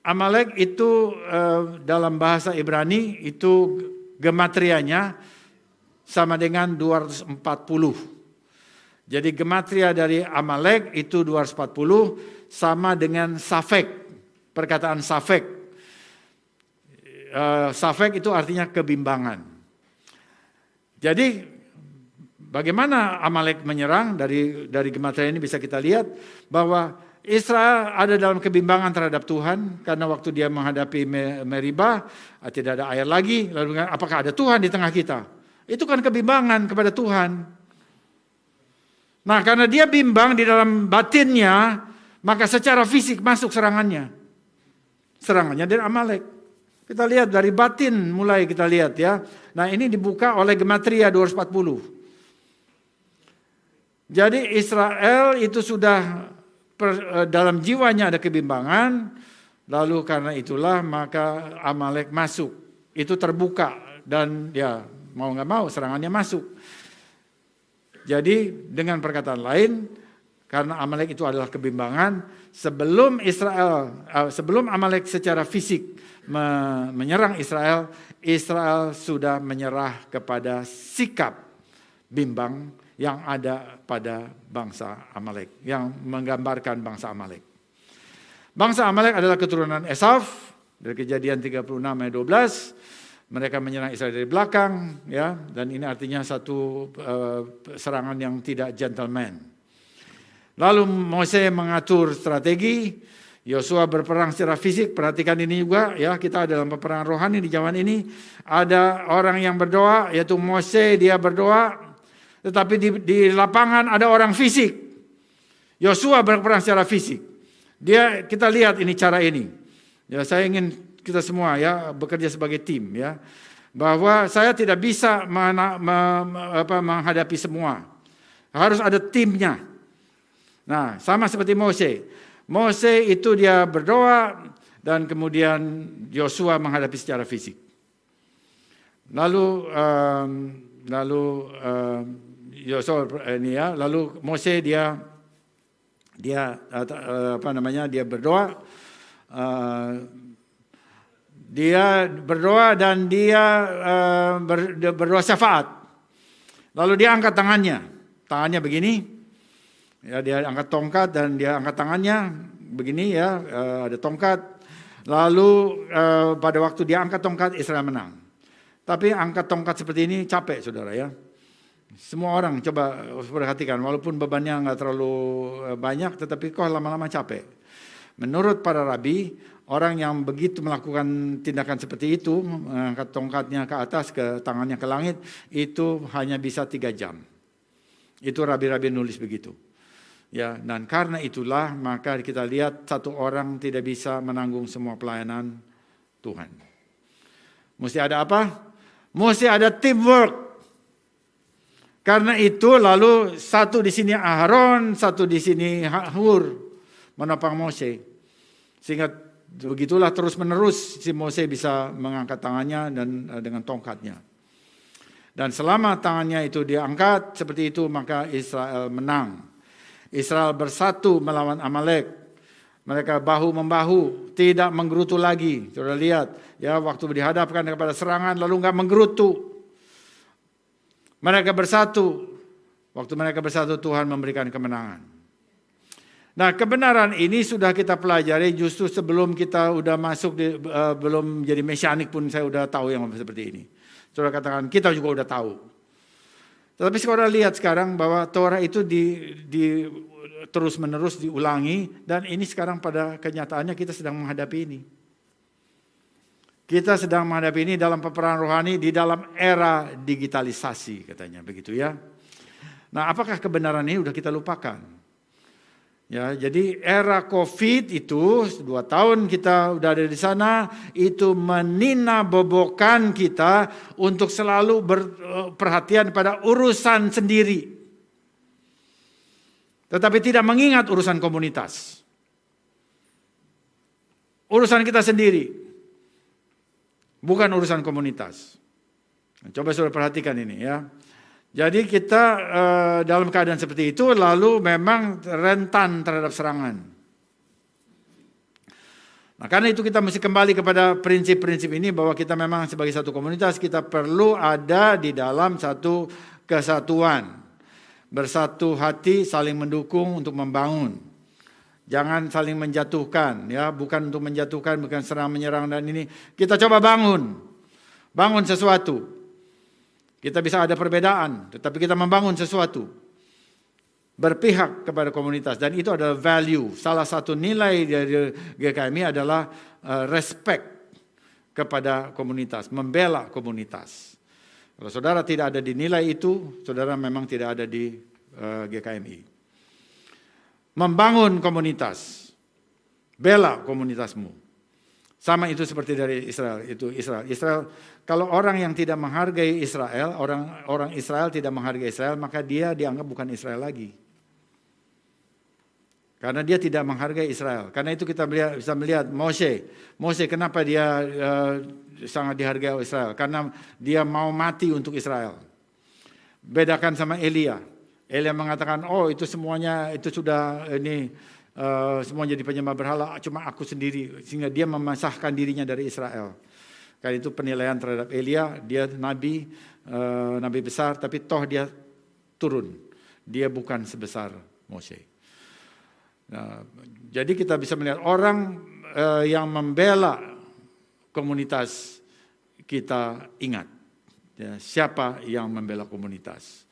Amalek itu dalam bahasa Ibrani itu gematrianya sama dengan 240. Jadi gematria dari Amalek itu 240 sama dengan Safek. Perkataan Safek. Safek itu artinya kebimbangan. Jadi bagaimana Amalek menyerang dari gematria ini bisa kita lihat bahwa Israel ada dalam kebimbangan terhadap Tuhan karena waktu dia menghadapi Meribah tidak ada air lagi, lalu apakah ada Tuhan di tengah kita? Itu kan kebimbangan kepada Tuhan. Nah, karena dia bimbang di dalam batinnya, maka secara fisik masuk serangannya. Serangannya dari Amalek. Kita lihat dari batin mulai kita lihat ya. Nah, ini dibuka oleh gematria 240. Jadi Israel itu sudah dalam jiwanya ada kebimbangan, lalu karena itulah maka Amalek masuk. Itu terbuka dan ya mau nggak mau serangannya masuk. Jadi dengan perkataan lain, karena Amalek itu adalah kebimbangan, sebelum Amalek secara fisik menyerang Israel, Israel sudah menyerah kepada sikap bimbang yang ada pada bangsa Amalek, yang menggambarkan bangsa Amalek. Bangsa Amalek adalah keturunan Esaf, dari Kejadian 36 ayat 12. Mereka menyerang Israel dari belakang, ya, dan ini artinya satu serangan yang tidak gentleman. Lalu Mose mengatur strategi, Yosua berperang secara fisik. Perhatikan ini juga, ya, kita dalam peperangan rohani di zaman ini ada orang yang berdoa, yaitu Mose, dia berdoa. Tetapi di lapangan ada orang fisik. Yosua berperang secara fisik. Kita lihat ini cara ini. Ya, saya ingin kita semua ya bekerja sebagai tim ya. Bahwa saya tidak bisa menghadapi semua. Harus ada timnya. Nah, sama seperti Mose. Mose itu dia berdoa dan kemudian Yosua menghadapi secara fisik. Lalu Mose dia berdoa, dan dia berdoa syafaat. Lalu dia angkat tangannya begini, ya, dia angkat tongkat dan dia angkat tangannya begini ya, ada tongkat. Lalu pada waktu dia angkat tongkat, Israel menang. Tapi angkat tongkat seperti ini capek, saudara ya. Semua orang coba perhatikan, walaupun bebannya nggak terlalu banyak, tetapi kok lama-lama capek. Menurut para rabi, orang yang begitu melakukan tindakan seperti itu, mengangkat tongkatnya ke atas, ke tangannya ke langit, itu hanya bisa 3 jam. Itu rabi-rabi nulis begitu. Ya, dan karena itulah maka kita lihat satu orang tidak bisa menanggung semua pelayanan Tuhan. Mesti ada apa? Mesti ada teamwork. Karena itu lalu satu di sini Aharon, satu di sini Hur menopang Mose. Sehingga begitulah terus menerus si Mose bisa mengangkat tangannya dan dengan tongkatnya. Dan selama tangannya itu diangkat seperti itu, maka Israel menang. Israel bersatu melawan Amalek. Mereka bahu-membahu, tidak menggerutu lagi. Saudara lihat, ya, waktu dihadapkan kepada serangan lalu enggak menggerutu. Mereka bersatu. Waktu mereka bersatu, Tuhan memberikan kemenangan. Nah, kebenaran ini sudah kita pelajari justru sebelum kita udah masuk belum jadi mesianik pun saya udah tahu yang seperti ini. Saudara katakan kita juga udah tahu. Tetapi saudara lihat sekarang bahwa Torah itu terus menerus diulangi dan ini sekarang pada kenyataannya kita sedang menghadapi ini. Kita sedang menghadapi ini dalam peperangan rohani di dalam era digitalisasi katanya begitu ya. Nah, apakah kebenaran ini sudah kita lupakan? Ya, jadi era COVID itu 2 tahun kita udah ada di sana, itu meninabobokan kita untuk selalu berperhatian pada urusan sendiri. Tetapi tidak mengingat urusan komunitas. Urusan kita sendiri. Bukan urusan komunitas. Coba saudara perhatikan ini ya. Jadi kita dalam keadaan seperti itu lalu memang rentan terhadap serangan. Nah, karena itu kita mesti kembali kepada prinsip-prinsip ini bahwa kita memang sebagai satu komunitas kita perlu ada di dalam satu kesatuan. Bersatu hati, saling mendukung untuk membangun. Jangan saling menjatuhkan ya, bukan untuk menjatuhkan, bukan serang menyerang dan ini. Kita coba bangun. Bangun sesuatu. Kita bisa ada perbedaan, tetapi kita membangun sesuatu. Berpihak kepada komunitas. Dan itu adalah value. Salah satu nilai dari GKMI adalah respect kepada komunitas. Membela komunitas. Kalau saudara tidak ada di nilai itu, saudara memang tidak ada di GKMI. Membangun komunitas. Bela komunitasmu. Sama itu seperti dari Israel. Israel, kalau orang yang tidak menghargai Israel, orang Israel tidak menghargai Israel, maka dia dianggap bukan Israel lagi. Karena dia tidak menghargai Israel. Karena itu kita bisa melihat Mose. Mose kenapa dia sangat dihargai Israel? Karena dia mau mati untuk Israel. Bedakan sama Elia. Elia mengatakan, oh itu semuanya itu sudah semua jadi penyembah berhala, cuma aku sendiri. Sehingga dia memisahkan dirinya dari Israel. Karena itu penilaian terhadap Elia, dia nabi besar, tapi toh dia turun. Dia bukan sebesar Mose. Nah, jadi kita bisa melihat orang yang membela komunitas, kita ingat. Ya, siapa yang membela komunitas.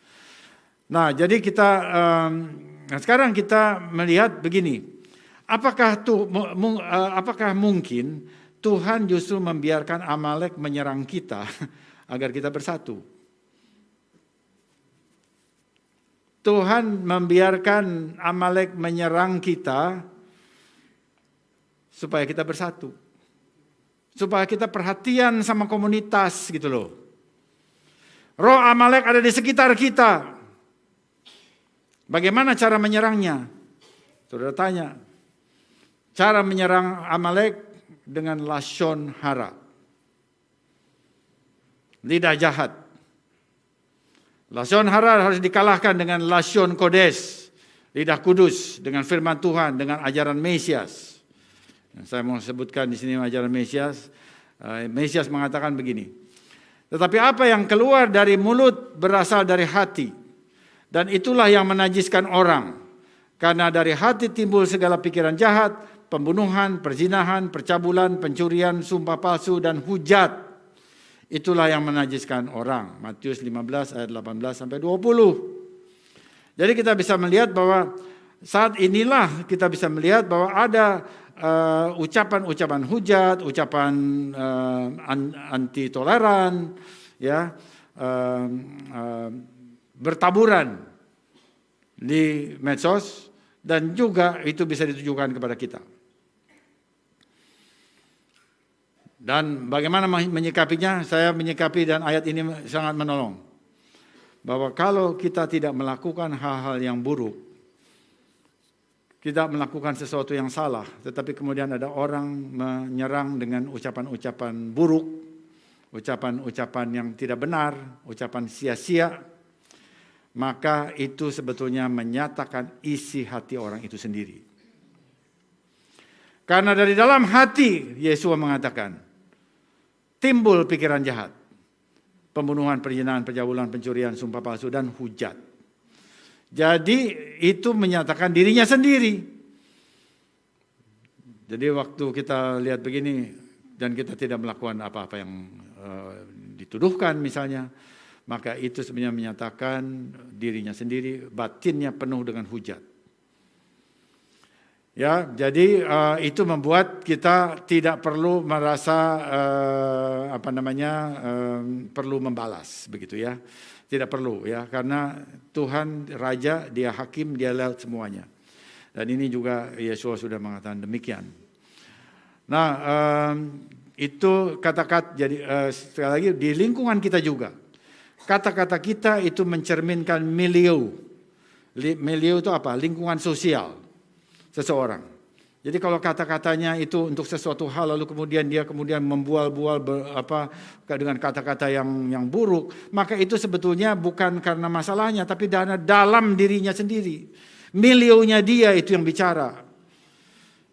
Nah, jadi kita sekarang kita melihat begini, apakah mungkin Tuhan justru membiarkan Amalek menyerang kita agar kita bersatu? Tuhan membiarkan Amalek menyerang kita supaya kita bersatu, supaya kita perhatian sama komunitas gitu loh. Roh Amalek ada di sekitar kita. Bagaimana cara menyerangnya? Saudara tanya. Cara menyerang Amalek dengan lashon hara. Lidah jahat. Lashon hara harus dikalahkan dengan lashon kodes. Lidah kudus dengan firman Tuhan, dengan ajaran Mesias. Saya mau sebutkan di sini ajaran Mesias. Mesias mengatakan begini. Tetapi apa yang keluar dari mulut berasal dari hati. Dan itulah yang menajiskan orang. Karena dari hati timbul segala pikiran jahat, pembunuhan, perzinahan, percabulan, pencurian, sumpah palsu, dan hujat. Itulah yang menajiskan orang. Matius 15 ayat 18 sampai 20. Jadi kita bisa melihat bahwa saat inilah kita bisa melihat bahwa ada ucapan-ucapan hujat, ucapan anti toleran, ya, bertaburan di medsos dan juga itu bisa ditujukan kepada kita. Dan bagaimana menyikapinya? Saya menyikapi dan ayat ini sangat menolong. Bahwa kalau kita tidak melakukan hal-hal yang buruk, tidak melakukan sesuatu yang salah, tetapi kemudian ada orang menyerang dengan ucapan-ucapan buruk, ucapan-ucapan yang tidak benar, ucapan sia-sia, maka itu sebetulnya menyatakan isi hati orang itu sendiri. Karena dari dalam hati, Yesus mengatakan, timbul pikiran jahat. Pembunuhan, perzinahan, percabulan, pencurian, sumpah palsu, dan hujat. Jadi itu menyatakan dirinya sendiri. Jadi waktu kita lihat begini dan kita tidak melakukan apa-apa yang dituduhkan misalnya, maka itu sebenarnya menyatakan dirinya sendiri, batinnya penuh dengan hujat. Ya, jadi itu membuat kita tidak perlu merasa perlu membalas begitu ya. Tidak perlu ya, karena Tuhan Raja, Dia Hakim, Dia lihat semuanya. Dan ini juga Yesus sudah mengatakan demikian. Nah, itu kata-kata jadi sekali lagi di lingkungan kita juga. Kata-kata kita itu mencerminkan milieu. Milieu itu apa? Lingkungan sosial seseorang. Jadi kalau kata-katanya itu untuk sesuatu hal lalu kemudian dia membual-bual dengan kata-kata yang buruk, maka itu sebetulnya bukan karena masalahnya tapi dalam dirinya sendiri. Milieunya dia itu yang bicara.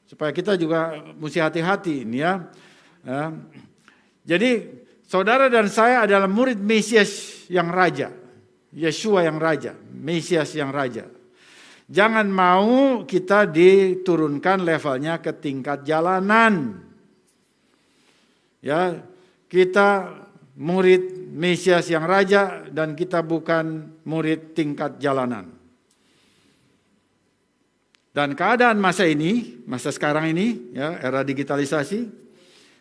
Supaya kita juga mesti hati-hati ini ya. Jadi saudara dan saya adalah murid Mesias yang raja. Yeshua yang raja, Mesias yang raja. Jangan mau kita diturunkan levelnya ke tingkat jalanan. Ya, kita murid Mesias yang raja dan kita bukan murid tingkat jalanan. Dan keadaan masa ini, masa sekarang ini, ya, era digitalisasi,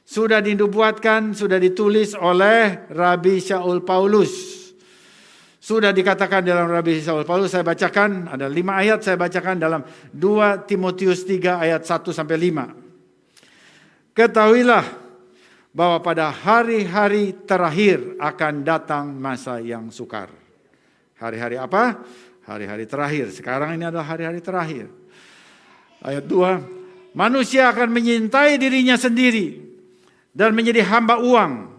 sudah dinubuatkan, sudah ditulis oleh Rabi Shaul Paulus. Sudah dikatakan dalam Rabi Shaul Paulus, saya bacakan, ada 5 ayat saya bacakan dalam 2 Timotius 3 ayat 1-5. Ketahuilah bahwa pada hari-hari terakhir akan datang masa yang sukar. Hari-hari apa? Hari-hari terakhir. Sekarang ini adalah hari-hari terakhir. Ayat 2, manusia akan menyintai dirinya sendiri dan menjadi hamba uang.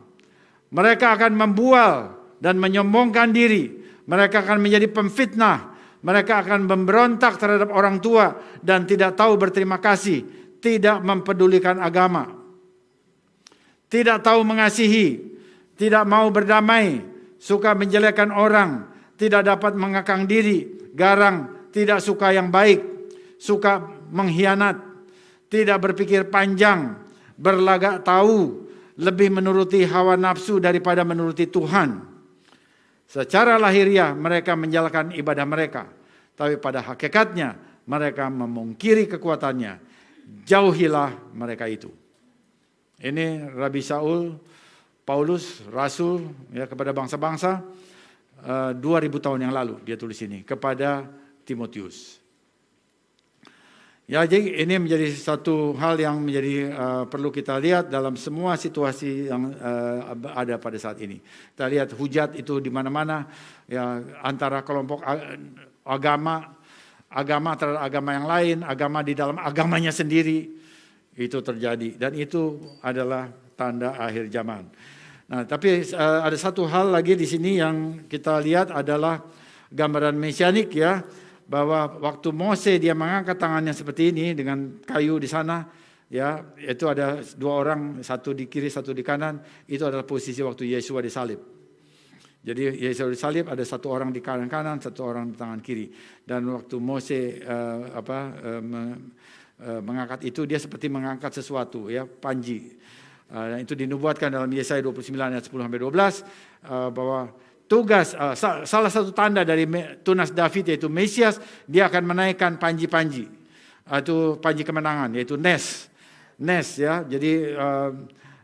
Mereka akan membual dan menyombongkan diri. Mereka akan menjadi pemfitnah. Mereka akan memberontak terhadap orang tua dan tidak tahu berterima kasih. Tidak mempedulikan agama. Tidak tahu mengasihi. Tidak mau berdamai. Suka menjelekkan orang. Tidak dapat mengekang diri. Garang. Tidak suka yang baik. Suka mengkhianat. Tidak berpikir panjang. Berlagak tahu. Lebih menuruti hawa nafsu daripada menuruti Tuhan. Secara lahiriah mereka menjalankan ibadah mereka. Tapi pada hakikatnya mereka memungkiri kekuatannya. Jauhilah mereka itu. Ini Rabi Shaul Paulus, Rasul ya, kepada bangsa-bangsa 2000 tahun yang lalu dia tulis ini kepada Timotius. Ya, jadi ini menjadi satu hal yang menjadi perlu kita lihat dalam semua situasi yang ada pada saat ini. Kita lihat hujat itu di mana-mana ya, antara kelompok agama terhadap agama yang lain, agama di dalam agamanya sendiri itu terjadi dan itu adalah tanda akhir zaman. Nah, tapi ada satu hal lagi di sini yang kita lihat adalah gambaran mesianik ya. Bahwa waktu Mose dia mengangkat tangannya seperti ini dengan kayu di sana, ya itu ada 2 orang, satu di kiri, satu di kanan. Itu adalah posisi waktu Yeshua disalib. Jadi Yeshua disalib ada 1 orang di kanan, 1 orang di tangan kiri. Dan waktu Mose mengangkat itu dia seperti mengangkat sesuatu, ya panji. Dan itu dinubuatkan dalam Yesaya 29 ayat 10-12 bahwa tugas salah satu tanda dari tunas David yaitu Mesias, dia akan menaikkan panji-panji. Itu panji kemenangan yaitu Nes ya. Jadi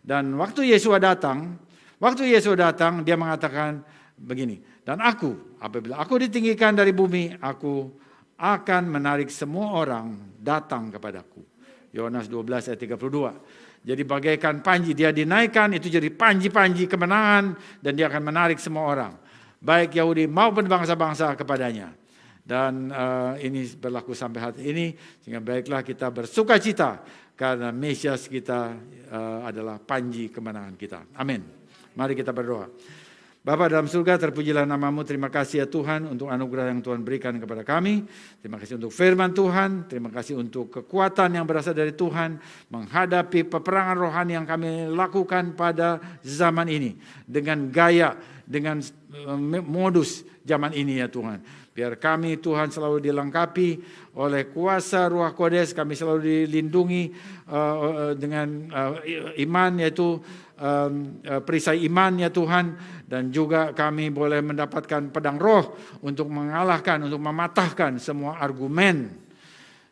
dan waktu Yeshua datang dia mengatakan begini, dan apabila aku ditinggikan dari bumi, aku akan menarik semua orang datang kepadaku. Yohanes 12 ayat 32. Jadi bagaikan panji, dia dinaikkan, itu jadi panji-panji kemenangan, dan dia akan menarik semua orang, baik Yahudi maupun bangsa-bangsa kepadanya. Dan ini berlaku sampai hari ini, sehingga baiklah kita bersuka cita, karena Mesias kita adalah panji kemenangan kita. Amin. Mari kita berdoa. Bapa dalam surga, terpujilah nama-Mu. Terima kasih ya Tuhan untuk anugerah yang Tuhan berikan kepada kami. Terima kasih untuk firman Tuhan. Terima kasih untuk kekuatan yang berasal dari Tuhan menghadapi peperangan rohani yang kami lakukan pada zaman ini. Dengan gaya, dengan modus zaman ini ya Tuhan. Biar kami Tuhan selalu dilengkapi oleh kuasa Ruh Kudus. Kami selalu dilindungi dengan iman, yaitu perisai iman ya Tuhan, dan juga kami boleh mendapatkan pedang roh untuk mengalahkan, untuk mematahkan semua argumen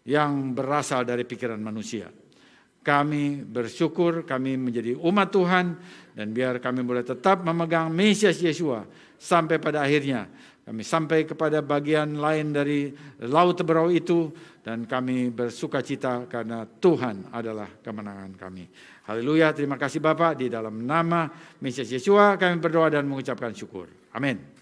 yang berasal dari pikiran manusia. Kami bersyukur kami menjadi umat Tuhan, dan biar kami boleh tetap memegang Mesias Yesua sampai pada akhirnya. Kami sampai kepada bagian lain dari laut Teberau itu, dan kami bersuka cita karena Tuhan adalah kemenangan kami. Haleluya, terima kasih Bapak, di dalam nama Mesias Yesua kami berdoa dan mengucapkan syukur. Amin.